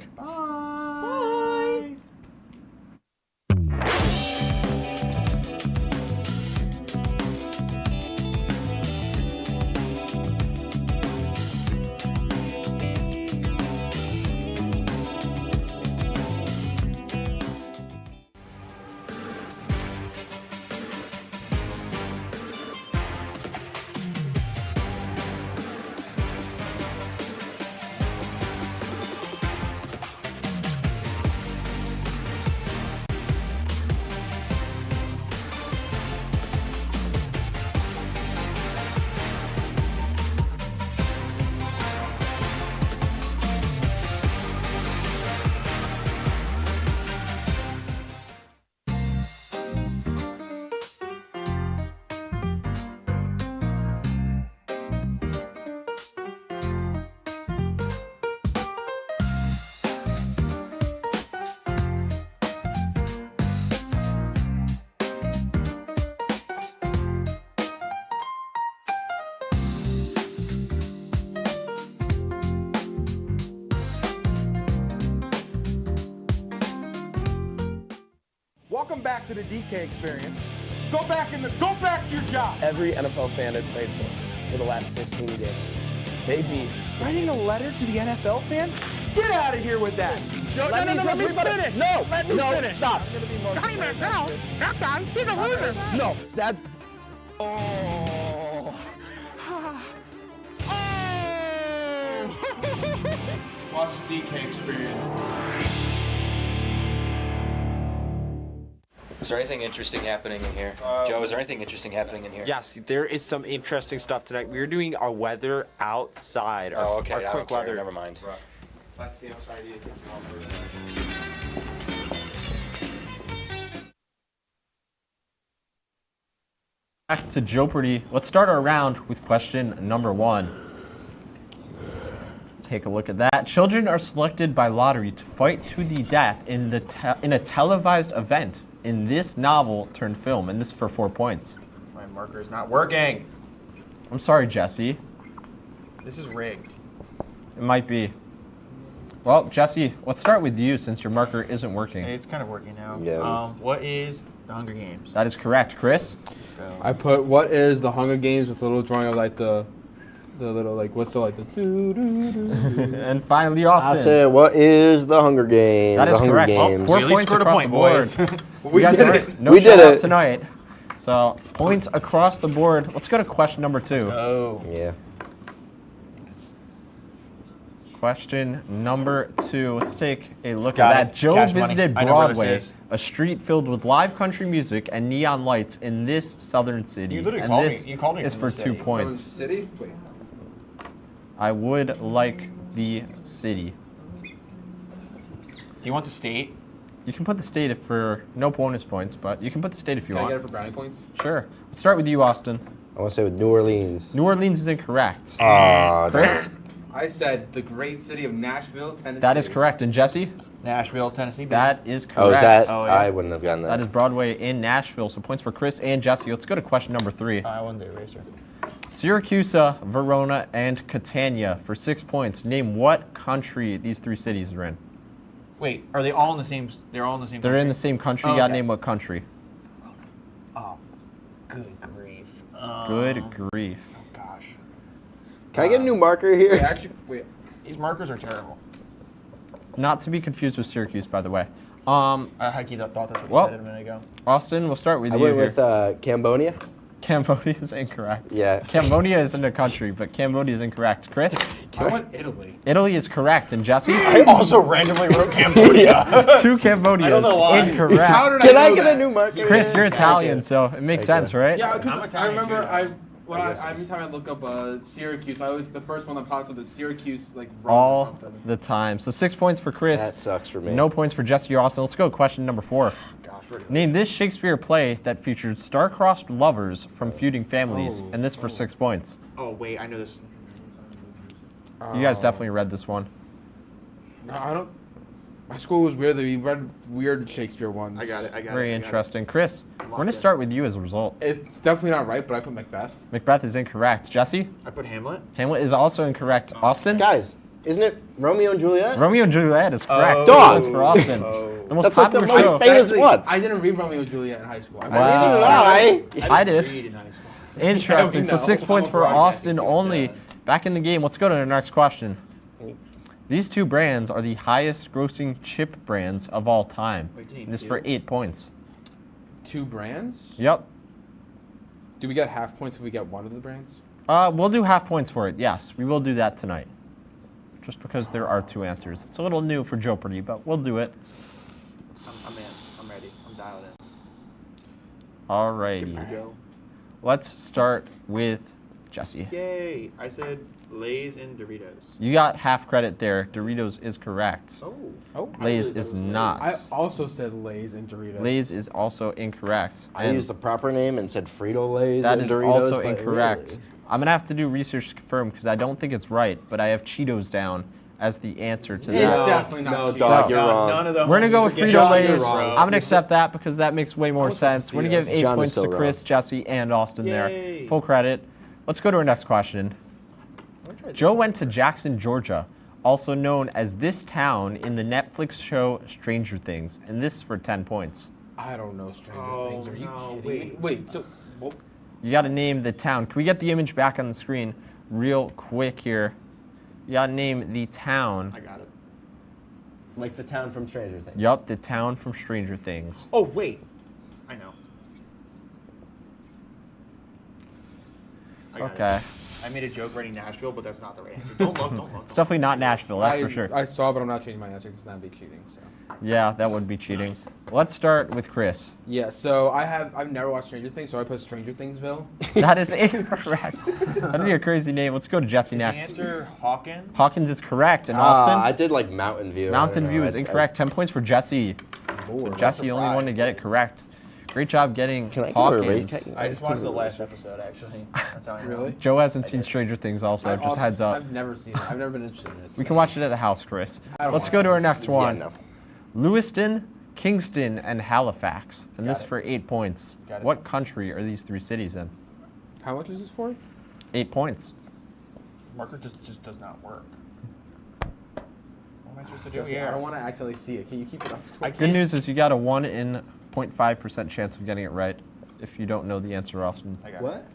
Welcome back to the DK experience. Go back to your job. Every NFL fan has played for the last 15 games. They beat. Writing a letter to the NFL fans? Get out of here with that. Let me finish. No, Let me finish. stop. Johnny Manziel, that guy, he's a loser. No, that's. Oh. Watch the DK experience. Is there anything interesting happening in here? Joe, is there anything interesting happening in here? Yes, there is some interesting stuff tonight. We're doing our weather outside. Oh, okay. Our I don't quick care. weather. Never mind. Let's see. I'm sorry. Back to Joepardy. Let's start our round with question number 1. Let's take a look at that. Children are selected by lottery to fight to the death in a televised event in this novel turned film, and this is for 4 points. My marker is not working. I'm sorry, Jesse. This is rigged. It might be. Well, Jesse, let's start with you since your marker isn't working. It's kind of working now. Yeah. What is the Hunger Games? That is correct. Chris? I put what is the Hunger Games with a little drawing of like the little like what's the like the doo doo doo. And finally, Austin. I said, what is the Hunger Games? That is the Hunger correct. Games. 4 points across the board. We guys did are- it. No We did shutout it. tonight. So points across the board. Let's go to question number 2. Oh. Yeah. Question number 2. Let's take a look Got at it. that. Joe Cash money. visited I know where this Broadway, is. a street filled with live country music and neon lights in this southern city. You literally and called me- this you called me is from for the 2 city. points. City? Wait. I would like the city. Do you want the state? You can put the state for no bonus points, but you can put the state if you Can I want. get it for brownie points? Sure. Let's start with you, Austin. I want to say with New Orleans. New Orleans is incorrect. Chris? I said the great city of Nashville, Tennessee. That is correct. And Jesse? Nashville, Tennessee. That is correct. Oh, is that? Oh, yeah. I wouldn't have gotten that. That is Broadway in Nashville. So points for Chris and Jesse. Let's go to question number 3. I won the eraser. Syracuse, Verona, and Catania for 6 points. Name what country these 3 cities are in. Wait, are they all in the same? They're all in the same. They're country? in the same country. Oh, You gotta okay. name what country. Oh, good grief. Good grief. Oh gosh. Can I get a new marker here? Wait, actually, wait. These markers are terrible. Not to be confused with Syracuse, by the way. I thought that's what you Well, said a minute ago. Austin, we'll start with I you went here. with Cambodia. Cambodia is incorrect. Yeah. Cambodia isn't a country, but Cambodia is incorrect. Chris? I went Italy. Italy is correct. And Jesse? I also randomly wrote Cambodia. 2 Cambodia. I don't know why. Incorrect. How did Can I I know get that? a new marker? Chris, you're Italian, so it makes sense, right? Yeah, I'm because I Italian, remember too. every time I look up Syracuse, I always the first one that pops up is Syracuse, like Rome or All something. the time. So 6 points for Chris. That sucks for me. No points for Jesse or Austin. Let's go question number 4. Name this Shakespeare play that featured star-crossed lovers from feuding families, and this for 6 points. Oh wait, I know this. You guys definitely read this one. No, I don't. My school was weird. We read weird Shakespeare ones. I got it. Very interesting. Chris, we're going to start with you as a result. It's definitely not right, but I put Macbeth. Macbeth is incorrect. Jesse? I put Hamlet. Hamlet is also incorrect. Austin? Guys, isn't it Romeo and Juliet? Romeo and Juliet is correct. Dog! That's for Austin. The most That's like the popular show. most famous one. I didn't read Romeo and Juliet in high school. Wow. I I did. Read in high school. Interesting. So 6 points for Austin only. Back in the game. Let's go to the next question. These 2 brands are the highest grossing chip brands of all time. This for 8 points. 2 brands? Yep. Do we get half points if we get one of the brands? We'll do half points for it. Yes, we will do that tonight. Just because there are 2 answers. It's a little new for Joepardy, but we'll do it. I'm in. I'm ready. I'm dialed in. Alrighty. Let's start with Jesse. Yay! I said Lay's and Doritos. You got half credit there. Doritos is correct. Oh. Lay's is not. I also said Lay's and Doritos. Lay's is also incorrect. I used the proper name and said Frito-Lay's That and is Doritos. also but incorrect. really. I'm going to have to do research to confirm because I don't think it's right, but I have Cheetos down as the answer to It's that. definitely not No, Cheetos. dog, you're wrong. None of the We're going to go with Frito-Lay's. wrong. I'm going to accept that because that makes way more sense. We're going to give 8 John is points still to Chris, Jesse, and Austin there. Yay. Full credit. Let's go to our next question. Joe went to Jackson, Georgia, also known as this town in the Netflix show Stranger Things, and this for 10 points. I don't know Stranger Things. Are you kidding me? Wait, so... Well, You got to name the town. Can we get the image back on the screen real quick here? You got to name the town. I got it. Like the town from Stranger Things. Yup, the town from Stranger Things. Oh wait, I know. I got Okay. it. I made a joke writing Nashville, but that's not the right answer. Don't look, don't look. It's definitely not Nashville, that's for sure. I saw, but I'm not changing my answer because that'd be cheating. So. Yeah, that would be cheating. Let's start with Chris. Yeah, so I've never watched Stranger Things, so I put Stranger Thingsville. That is incorrect. That'd be a crazy name. Let's go to Jesse Is the next. answer Hawkins? Hawkins is correct. And Austin? I did like Mountain View. Mountain View is incorrect. 10 points for Jesse. So Jesse, only one to get it correct. Great job getting Hawkins. I just watched the last episode, actually. That's how I know. Really? Joe hasn't seen Stranger Things also, just heads up. I've never seen it. I've never been interested in it. We can watch it at the house, Chris. I don't Let's want go to. to our next one. no. Lewiston, Kingston, and Halifax. And Got this it. for 8 points. Got it. What country are these 3 cities in? How much is this for? 8 points. Marker just does not work. What am I supposed to do Jesse, I here? don't want to actually see it. Can you keep it up? Good news is you got a 1 in 0.5% chance of getting it right if you don't know the answer, Austin. I got it. What?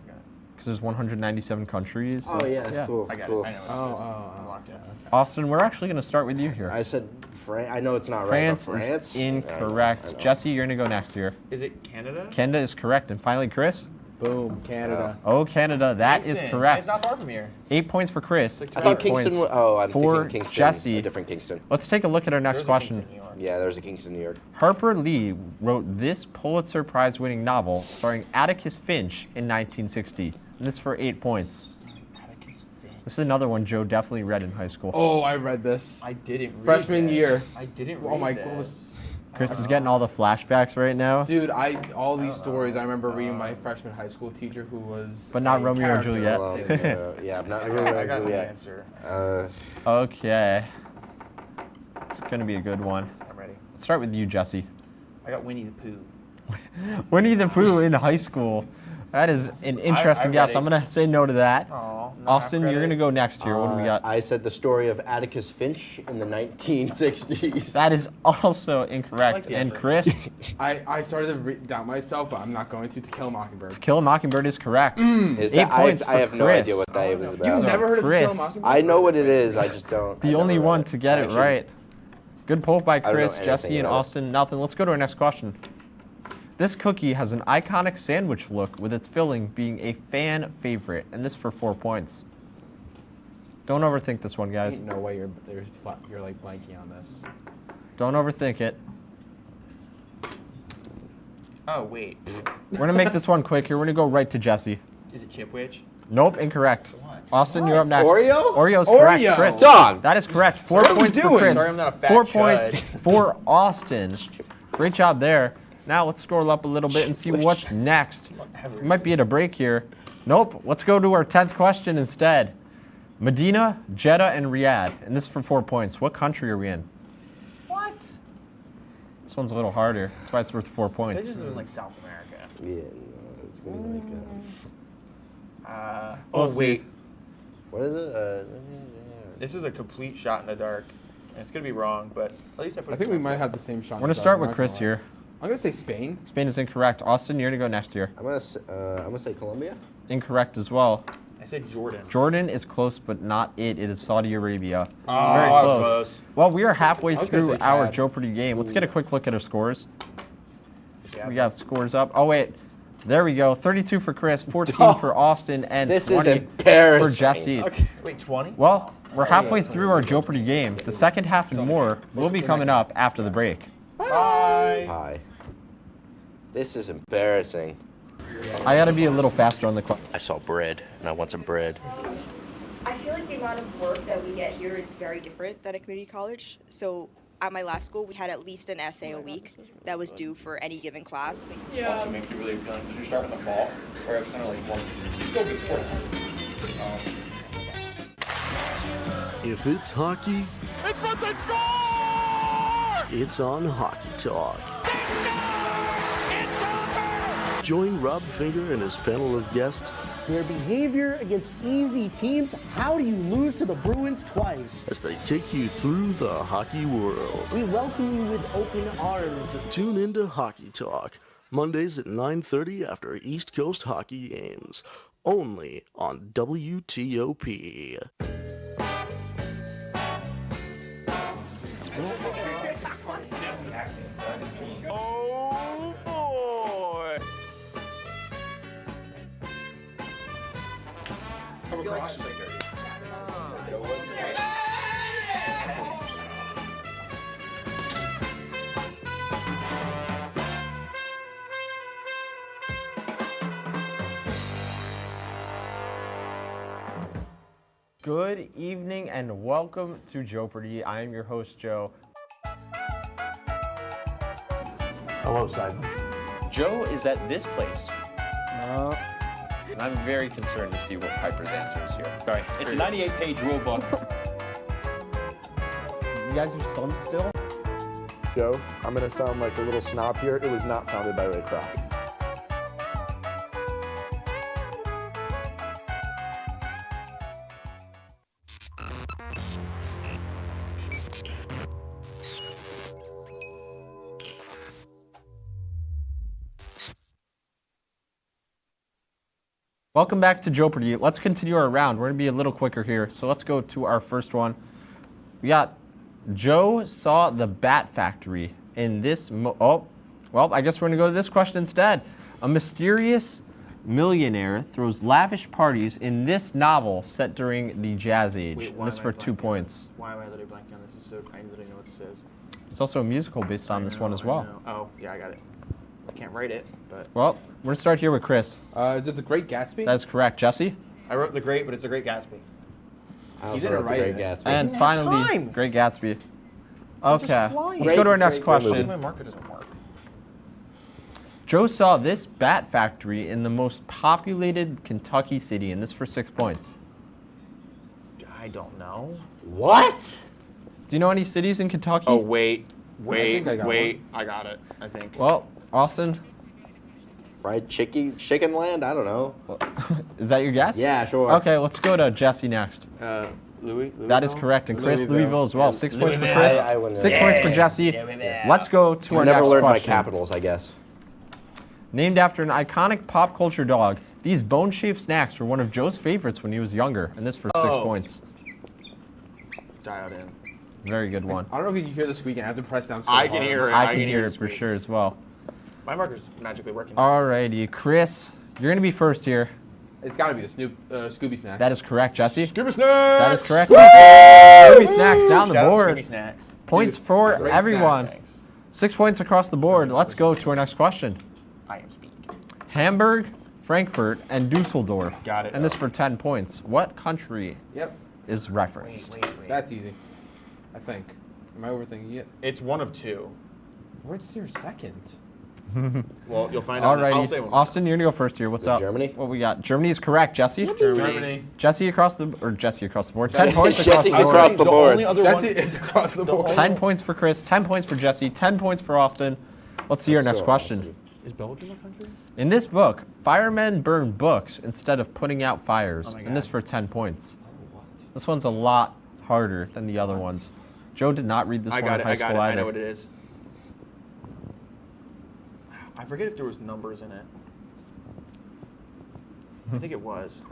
Because there's 197 countries. Oh, yeah, cool. I got cool. it. I know what Oh, I'm locked in. Austin, we're actually going to start with you here. I said France. I know it's not France right, but France? is incorrect. I know. Jesse, you're going to go next here. Is it Canada? Canada is correct. And finally, Chris? Boom, Canada. Oh, Canada. That is Kingston. correct. It's not far from here. 8 points for Chris. I thought Kingston was. Oh, I'm for thinking Kingston. Jesse. A different Kingston. Let's take a look at our next There's a question. Kingston, New York. Yeah, there's a Kingston, New York. Harper Lee wrote this Pulitzer Prize-winning novel starring Atticus Finch in 1960. And this for 8 points. This is another one Joe definitely read in high school. Oh, I read this. I didn't read Freshman this. year. I didn't read Oh my this. god. Chris is getting all the flashbacks right now. Dude, all these stories I remember reading my freshman high school teacher who was. But not a Romeo and character. Juliet. Well, yeah, I'm not I Romeo and got the Juliet. answer. Okay. It's going to be a good one. I'm ready. Let's start with you, Jesse. I got Winnie the Pooh. Winnie the Pooh in high school. That is an interesting I guess. read I'm it. going to say no to that. Aw, no Austin, you're credit. going to go next here. What do we got? I said the story of Atticus Finch in the 1960s. That is also incorrect. like the And effort. Chris, I started to doubt myself, but I'm not going to Kill a Mockingbird. To Kill a Mockingbird is correct. Is 8 that, points I have for no Chris. idea what that was about. You've never heard of To Kill a Chris. Mockingbird? I know what it is, I just don't. The only one to get it right. Good pull by don't know Chris, anything Jesse, and about it. Austin. Nothing. Let's go to our next question. This cookie has an iconic sandwich look with its filling being a fan favorite, and this for 4 points. Don't overthink this one, guys. Ain't no way you're like blanking on this. Don't overthink it. Oh, wait. We're going to make this one quick here. We're going to go right to Jesse. Is it Chipwich? Nope, incorrect. Austin, you're up next. Oreo? Oreo's correct, Oreo. Chris. Dog. That is correct. 4 What are we points for doing? Chris. Sorry, I'm not a fat 4 chud. points for Austin. Great job there. Now let's scroll up a little bit and see what's next. We might be at a break here. Nope. Let's go to our 10th question instead. Medina, Jeddah, and Riyadh. And this is for 4 points. What country are we in? What? This one's a little harder. That's why it's worth 4 points. This is in like South America. Yeah, no, it's gonna be like. Oh, wait. What is it? This is a complete shot in the dark. And it's gonna be wrong, but at least I put. I think we might have the same shot. We're going to start with Chris here. I'm gonna say Spain. Spain is incorrect. Austin, you're going to go next here. I'm gonna say Colombia. Incorrect as well. I said Jordan. Jordan is close, but not it. It is Saudi Arabia. Oh, Very I was close. close. Well, we are halfway I was gonna through say our Chad. Jeopardy game. Let's get a quick look at our scores. Yeah, We have scores up. Oh, wait. There we go. 32 for Chris, 14 for Austin, and This is 20 for embarrassing. Jesse. Okay. Wait, 20? Well, we're halfway through our Jeopardy game. The second half and more will be coming up after the break. Bye. Hi. This is embarrassing. I got to be a little faster on the clock. I saw bread, and I want some bread. I feel like the amount of work that we get here is very different than a community college. So at my last school, we had at least an essay a week that was due for any given class. Also makes you really appealing because you're starting in the fall, where it's kind of like, well, still good sport. If it's hockey, In front, they score! it's on Hockey Talk. Join Rob Finger and his panel of guests Their behavior against easy teams. How do you lose to the Bruins twice? as they take you through the hockey world. We welcome you with open arms. Tune into Hockey Talk, Mondays at 9:30 after East Coast hockey games, only on WTOP. Oh boy! Good evening and welcome to Joepardy. I am your host, Joe. Hello, Simon. Joe is at this place. And I'm very concerned to see what Piper's answer is here. Sorry, it's a 98-page rule book. You guys are stumped still? Joe, I'm gonna sound like a little snob here. It was not founded by Ray Kroc. Welcome back to Joepardy. Let's continue our round. We're going to be a little quicker here. So let's go to our first one. We got Joe saw the Bat Factory in this. Well, I guess we're going to go to this question instead. A mysterious millionaire throws lavish parties in this novel set during the Jazz Age. Wait, And this for 2 points. Why am I literally blanking on this? So I literally know what this is. There's also a musical based on this one as well. Oh, yeah, I got it. I can't write it, but. Well, we're going to start here with Chris. Is it The Great Gatsby? That is correct. Jesse? I wrote The Great, but it's The Great Gatsby. I also wrote The Great Gatsby. And finally, Great Gatsby. It's just Okay, flying. let's go to our next question. My marker doesn't work. Joe saw this bat factory in the most populated Kentucky city, and this for 6 points. I don't know. What? Do you know any cities in Kentucky? Oh, wait. I got it, I think. Well, Austin? Fried chicken land? I don't know. Is that your guess? Yeah, sure. Okay, let's go to Jesse next. Louisville? That is correct, and Chris, Louisville as well. 6 points for Louisville. Chris, I wouldn't 6 know. points for Jesse. Let's go to our I next never learned my question. capitals, I guess. Named after an iconic pop culture dog, these bone-shaped snacks were one of Joe's favorites when he was younger, and this for 6 points. Dialed in. Very good one. I don't know if you can hear the squeak, and I have to press down so I hard. can hear it. I can hear it for sure as well. My marker's magically working. Alrighty, Chris, you're gonna be first here. It's got to be the Scooby Snacks. That is correct, Jesse. Scooby Snacks! That is correct. Scooby Snacks down the Shout out board. Scooby Snacks. Points for great everyone. snacks. 6 points across the board. Let's go to our next question. I am speed. Hamburg, Frankfurt, and Dusseldorf. Got it. And this for 10 points. What country is referenced? Wait. That's easy. I think. Am I overthinking it? It's one of two. Where's your second? Well, you'll find out. I'll say Alrighty, one. Austin, you're gonna go first here. What's up? Germany? What we got? Germany is correct, Jesse. Germany. Jesse across the board. 10 points across Jesse's the board. across the board. Jesse is across the board. 10 points for Chris. 10 points for Jesse. 10 points for Austin. Let's see our next question. Is Belgium a country? In this book, firemen burn books instead of putting out fires, and this for 10 points. This one's a lot harder than the other ones. Joe did not read this one in high school either. I know what it is. I forget if there was numbers in it. I think it was.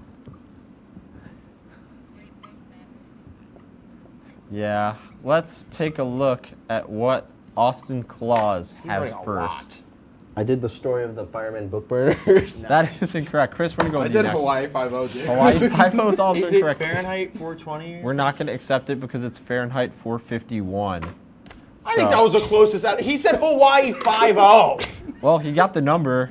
Yeah, let's take a look at what Austin Claus has first. I did the story of the firemen book burners. That is incorrect. Chris, we're going to go with you next. Hawaii 5-0, dude. Hawaii 5-0 is also Is incorrect. it Fahrenheit 420? We're not going to accept it because it's Fahrenheit 451. I think that was the closest out. He said Hawaii 5-0. Well, he got the number.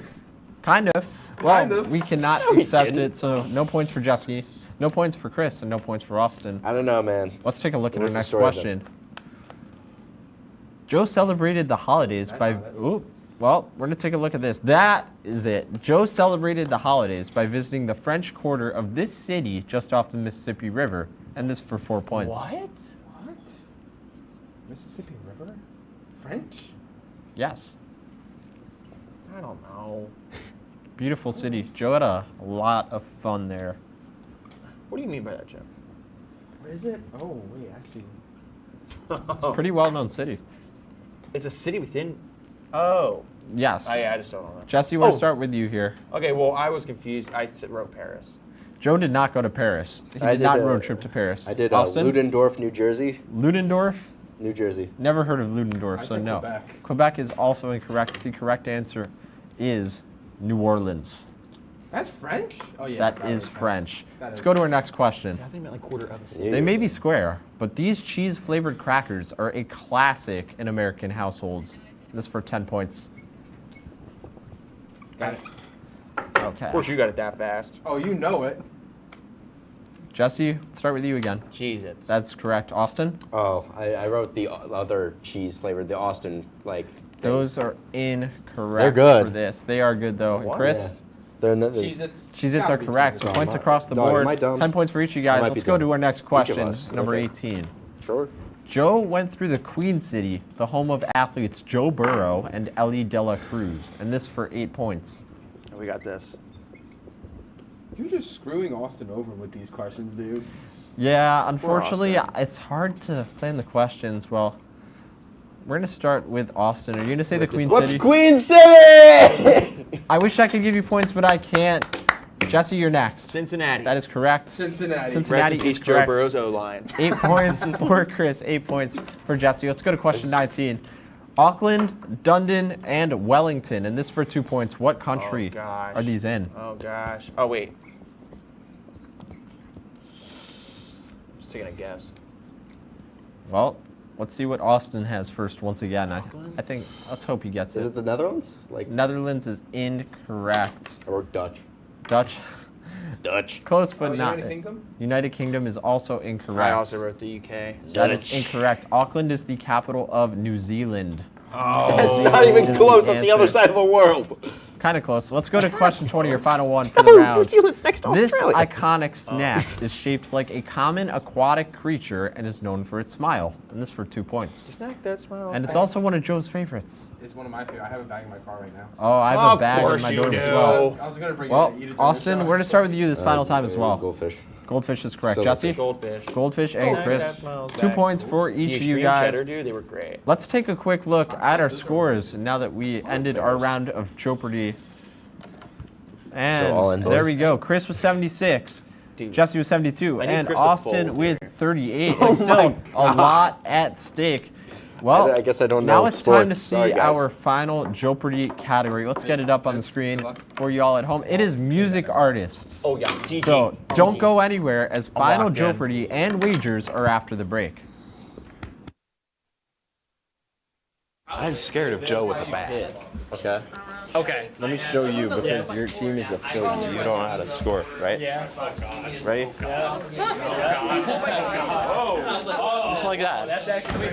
Kind of. Well, Kind of. we cannot No, he accept didn't. it, so no points for Jesse, no points for Chris, and no points for Austin. I don't know, man. Let's take a look at What our was the next story of question. Joe celebrated the holidays by... Ooh, well, we're going to take a look at this. That is it. Joe celebrated the holidays by visiting the French Quarter of this city just off the Mississippi River, and this for 4 points. What? Mississippi River? French? Yes. I don't know. Beautiful city. Joe had a lot of fun there. What do you mean by that, Jim? What is it? Oh, wait, actually. It's a pretty well-known city. It's a city within. Oh. Yes. I just don't know. Jesse, we'll start with you here. Okay, well, I was confused. I wrote Paris. Joe did not go to Paris. He did not road trip to Paris. I did Austin? Ludendorff, New Jersey. Ludendorff? New Jersey. Never heard of Ludendorff, I so said no. Quebec. Quebec is also incorrect. The correct answer is New Orleans. That's French? Oh, yeah. That is French. That Let's is- go to our next question. I think meant like quarter of a city. They may be square, but these cheese-flavored crackers are a classic in American households. This for 10 points. Got it. Okay. Of course, you got it that fast. Oh, you know it. Jesse, let's start with you again. Cheez-Its. That's correct. Austin? Oh, I wrote the other cheese flavored, the Austin, like. Those are incorrect They're good. for this. They are good, though. And What? Chris? Yeah. They're Cheez-Its. Cheez-Its Gotta are be correct. So Cheez-Its. points Am I- across the Dog, board. am I dumb? 10 points for each of you I guys. might Let's be go dumb. to our next Each of question, us. number Okay. 18. Sure. Joe went through the Queen City, the home of athletes Joe Burrow and Ellie De La Cruz, and this for 8 points. We got this. You're just screwing Austin over with these questions, dude. Yeah, unfortunately, it's hard to plan the questions. Well, we're going to start with Austin. Are you going to say the Queen What's City? Queen City? I wish I could give you points, but I can't. Jesse, you're next. Cincinnati. That is correct. Cincinnati. Cincinnati Rest in is peace, Joe correct. Burrow's O-line. 8 points for Chris, 8 points for Jesse. Let's go to question 19. Auckland, Dundon, and Wellington, and this for 2 points. What country are these in? Oh, gosh. Oh, wait. Just taking a guess. Well, let's see what Austin has first once again. I think, let's hope he gets Is it. it the Netherlands? Like Netherlands is incorrect. or Dutch? Dutch. Dutch. Close, but Oh, not. United Kingdom? United Kingdom is also incorrect. I also wrote the UK. That is incorrect. Auckland is the capital of New Zealand. Oh. That's not even Is close. the That's the other answer. side of the world. Kind of close. Let's go to question 20, your final one for the round. New Zealand's next to This Australia. iconic snack is shaped like a common aquatic creature and is known for its smile. And this for 2 points. Snack that smiles. And it's also one of Joe's favorites. It's one of my favorite. I have a bag in my car right now. Oh, I have Of a bag in course my you dorm as do. well. I was going to bring Well, it. You did Austin, we're going to start with you this final time as well. Goldfish. Goldfish is correct. Silverfish. Jesse? Goldfish. Goldfish and Snack Chris. that smiles 2 back. points for each The of you extreme guys. cheddar, dude, they were great. Let's take a quick look at our scores now that we ended our round of Joepardy. And So all in, there boys? we go. Chris was 76. Dude, Jesse was 72. I need And Chris to Austin fold with here. 38. Oh It's still my a God. lot at stake. Well, I guess I don't know Now it's sports. time to see Sorry, guys. our final Joepardy category. Let's get it up on the screen for you all at home. It is music artists. Oh yeah, GG. So don't go anywhere as I'm final locked in. Joepardy and wagers are after the break. I'm scared of Joe with a bat. Okay. Okay. Let me show you because your team is a failure. You don't know how to score, right? Yeah. Ready? Yeah. Just like that. That's actually.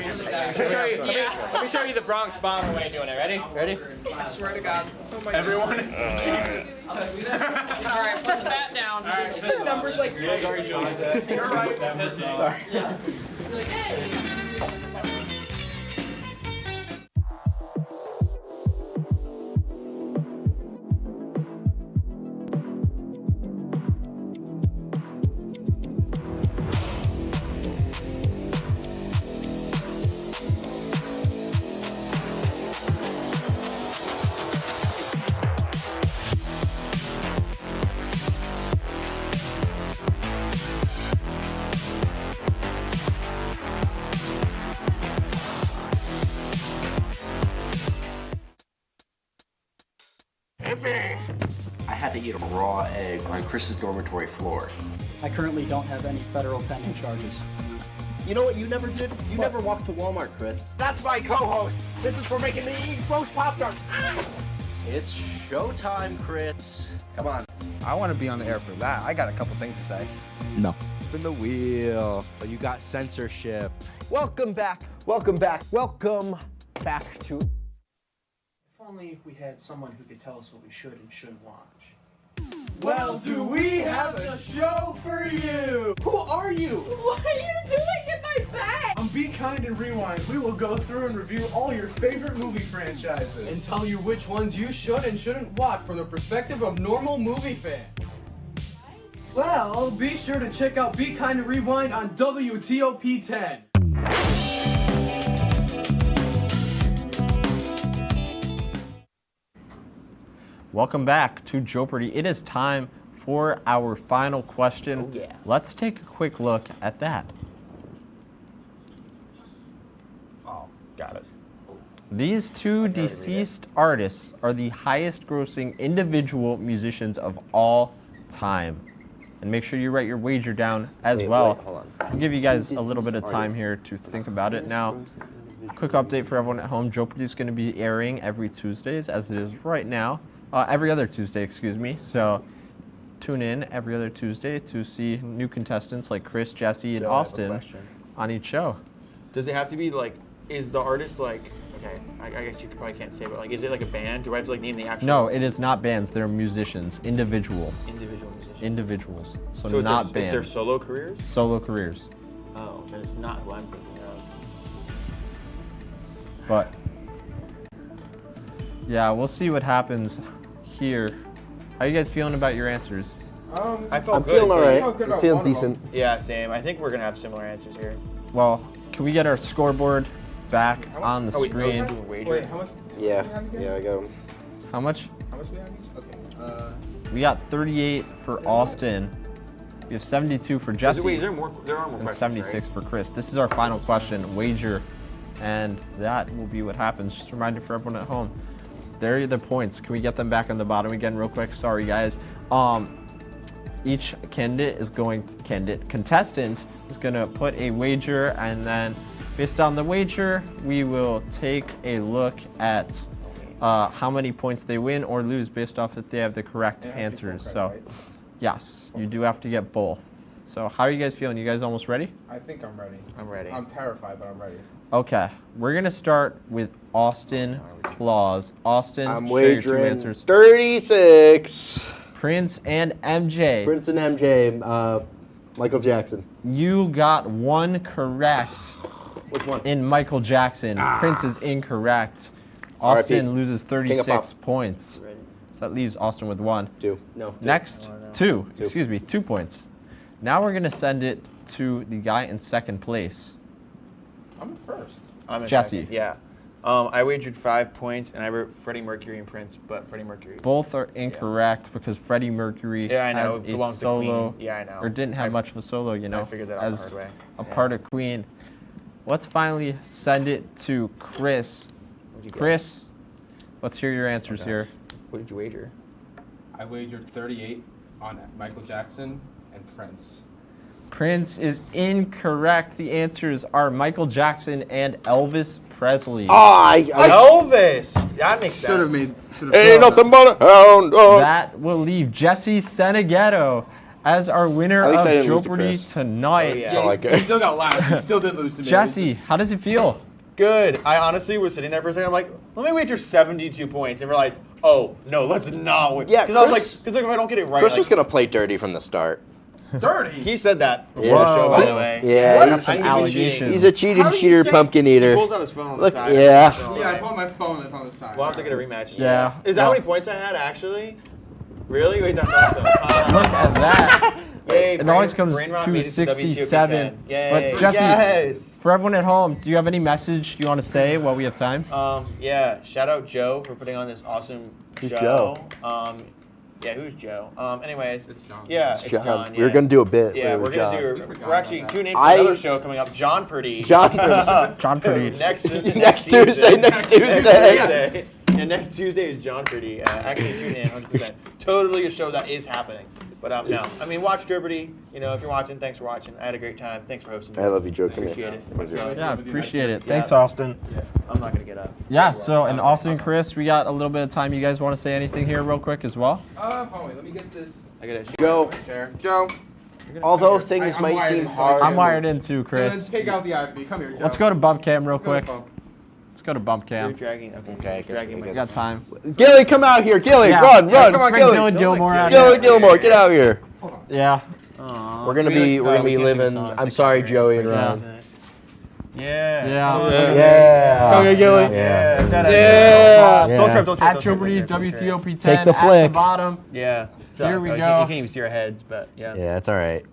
Let me show you the Bronx Bomber way of doing it. Ready? Ready? I swear to God. Oh my Everyone. God. All right, put the bat down. All right. This number's like. Sorry, Joe. You're right. Sorry. I had to eat a raw egg on Chris's dormitory floor. I currently don't have any federal pending charges. You know what you never did? You never walked to Walmart, Chris. That's my co-host. This is for making me eat roast Pop-Tarts. It's showtime, Chris. Come on. I want to be on the air for that. I got a couple things to say. No. Spin the wheel. But you got censorship. Welcome back. Welcome back. Welcome back to. If only we had someone who could tell us what we should and shouldn't watch. Well, do we have a show for you? Who are you? What are you doing in my bed? On Be Kind and Rewind, we will go through and review all your favorite movie franchises. And tell you which ones you should and shouldn't watch from the perspective of normal movie fans. Well, be sure to check out Be Kind and Rewind on WTOP-10. Welcome back to Joepardy. It is time for our final question. Oh, yeah. Let's take a quick look at that. Oh, got it. These two deceased artists are the highest grossing individual musicians of all time. And make sure you write your wager down as well. Wait, hold on. I'll give you guys a little bit of time here to think about it. Now, quick update for everyone at home. Joepardy is going to be airing every Tuesdays as it is right now. Every other Tuesday, excuse me. So tune in every other Tuesday to see new contestants like Chris, Jesse, and Joe, I have a Austin question. on each show. Does it have to be like? Is the artist like? Okay, I guess you probably can't say, but like, is it like a band? Do I have to like name the actual? No, it is not bands. They're musicians, individual. Individual musicians. Individuals. So it's not their, bands. It's their solo careers? Solo careers. Oh, then it's not who I'm thinking of. But yeah, we'll see what happens here. How you guys feeling about your answers? I felt I'm good. feeling all right. until you- I'm feeling decent. Yeah, same. I think we're gonna have similar answers here. Well, can we get our scoreboard back on the screen? Wait, how much? Yeah, I got 'em. How much? How much we have each? Okay. We got 38 for Austin. We have 72 for Jesse. Wait, there are more and questions, 76 for Chris. This is our final question, wager, and that will be what happens. Just a reminder for everyone at home. There are the points. Can we get them back on the bottom again real quick? Sorry, guys. Each contestant is gonna put a wager, and then based on the wager, we will take a look at how many points they win or lose based off if they have the correct answers. So, yes, you do have to get both. So, how are you guys feeling? You guys almost ready? I think I'm ready. I'm ready. I'm terrified, but I'm ready. Okay, we're gonna start with Austin Claus. Austin, I'm share your two wagering answers. 36. Prince and MJ. Prince and MJ, Michael Jackson. You got one correct. Which one? In Michael Jackson. Prince is incorrect. Austin RIP. loses King of 36 Pop. points. So that leaves Austin with one. Two. No. Next, two. Excuse me, 2 points. Now we're gonna send it to the guy in second place. I'm first. I'm in Jesse. second, yeah. I wagered 5 points, and I wrote Freddie Mercury and Prince, but Freddie Mercury. Both are incorrect because Freddie Mercury Yeah, I know. has It a belongs to solo, Queen. Yeah, I know. or didn't have much of a solo, you know, I figured that out the as hard way. a part of Queen. let's finally send it to Chris. Chris, let's hear your answers here. What did you wager? I wagered 38 on Michael Jackson and Prince. Prince is incorrect. The answers are Michael Jackson and Elvis Presley. Elvis! That makes sense. Should have made. Ain't nothing but a hound dog. That will leave Jesse Seneghetto as our winner At least of I didn't lose to Jeopardy Chris. tonight. Yeah, he still got last. He still did lose to me. Jesse, how does it feel? Good. I honestly was sitting there for a second. I'm like, let me wager 72 points, and realized, oh no, let's not win. Yeah, because I was like, Chris- because if I don't get it right, Chris like, was gonna play dirty from the start. Dirty. he said that before Yeah. the show, by the way. Yeah, What? he's- I think he's cheating. He's a cheating How do you cheater, say- pumpkin eater. He pulls out his phone on the Look, side. yeah. Yeah, I put my phone that's on the side. We'll have to get a rematch. Yeah. Is that how many points I had actually? Really? Wait, that's awesome. Look at that. Yay, It always comes Brain Rot to made it to WTOP-10. 67. Yay. But Jesse, Yes. for everyone at home, do you have any message you want to say while we have time? Yeah. Shout out Joe for putting on this awesome Who's show. Joe? Yeah, who's Joe? Anyways, It's John. Yeah, It's it's John. John. We were yeah. gonna do a bit. Yeah, with we're gonna John. do. We're actually tuning in for I- another show coming up. John Purdy. John Purdy. John Purdy. next Tuesday. Next Tuesday. Yeah, next Tuesday is John Purdy. Actually, tune in 100%. Totally a show that is happening. But no, I mean, watch Jeopardy. You know, if you're watching, thanks for watching. I had a great time. Thanks for hosting me. I love you, Joe. Come Appreciate here. it. Yeah, appreciate it. Yeah. Thanks, Austin. Yeah, I'm not gonna get up. Yeah, so, and Austin and Chris, we got a little bit of time. You guys want to say anything here real quick as well? Oh wait, let me get this. I got it. Joe, Chair. Joe. although things I'm might wired seem in, so hard. I'm wired in too, So Chris. then take out the IV. Come here, Joe. Let's go to bump cam real Let's go to quick. bump. Let's go to bump You're cam. dragging. Okay. Dragging my. We got time. Gilly, come out here. Gilly, Yeah. run. Let's Come on, bring Gilly. Dylan Gilmore out Gilly here. Gilmore, get out here. Yeah. We're gonna be living. I'm sorry, Joey and Ron. Yeah. Yeah. Okay, Gilly. Yeah. Yeah. Don't trip. Don't trip. At Jeopardy, WTOP-10 Take the at the flick. bottom. Yeah. Here we You go. can't even see our heads, but yeah. Yeah, it's all right.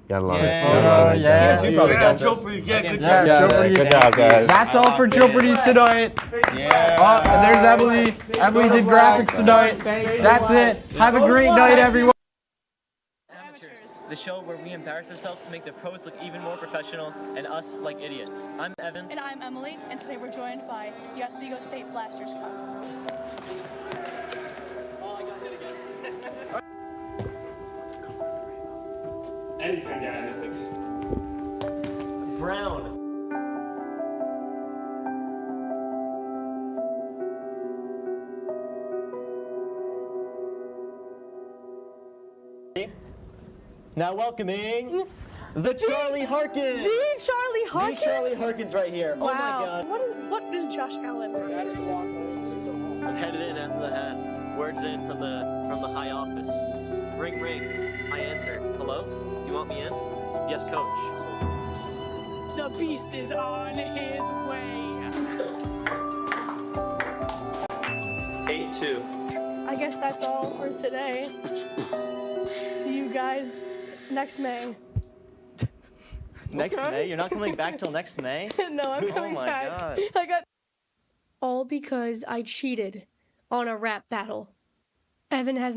Got a lot. Yeah. Yeah. Yeah. You probably got this. Yeah, Jeopardy. Good job, guys. That's all for Jeopardy tonight. Yeah. Oh, and there's Emily. Emily did graphics tonight. That's it. Have a great night, everyone. The show where we embarrass ourselves to make the pros look even more professional and us like idiots. I'm Evan. And I'm Emily, and today we're joined by the Oswego State Blasters Cup. Oh, I got hit again. Anything, guys. Brown. Now welcoming the Charlie Harkins. The Charlie Harkins? The Charlie Harkins right here. Wow. Oh my God. What is Josh Allen? I'm headed in after the hat. Words in from the high office. Ring ring. I answer. Hello? You want me in? Yes, coach. The beast is on his way. 8-2. I guess that's all for today. See you guys next May. Next May? You're not coming back till next May? No, I'm coming my back. God. I got all because I cheated on a rap battle. Evan has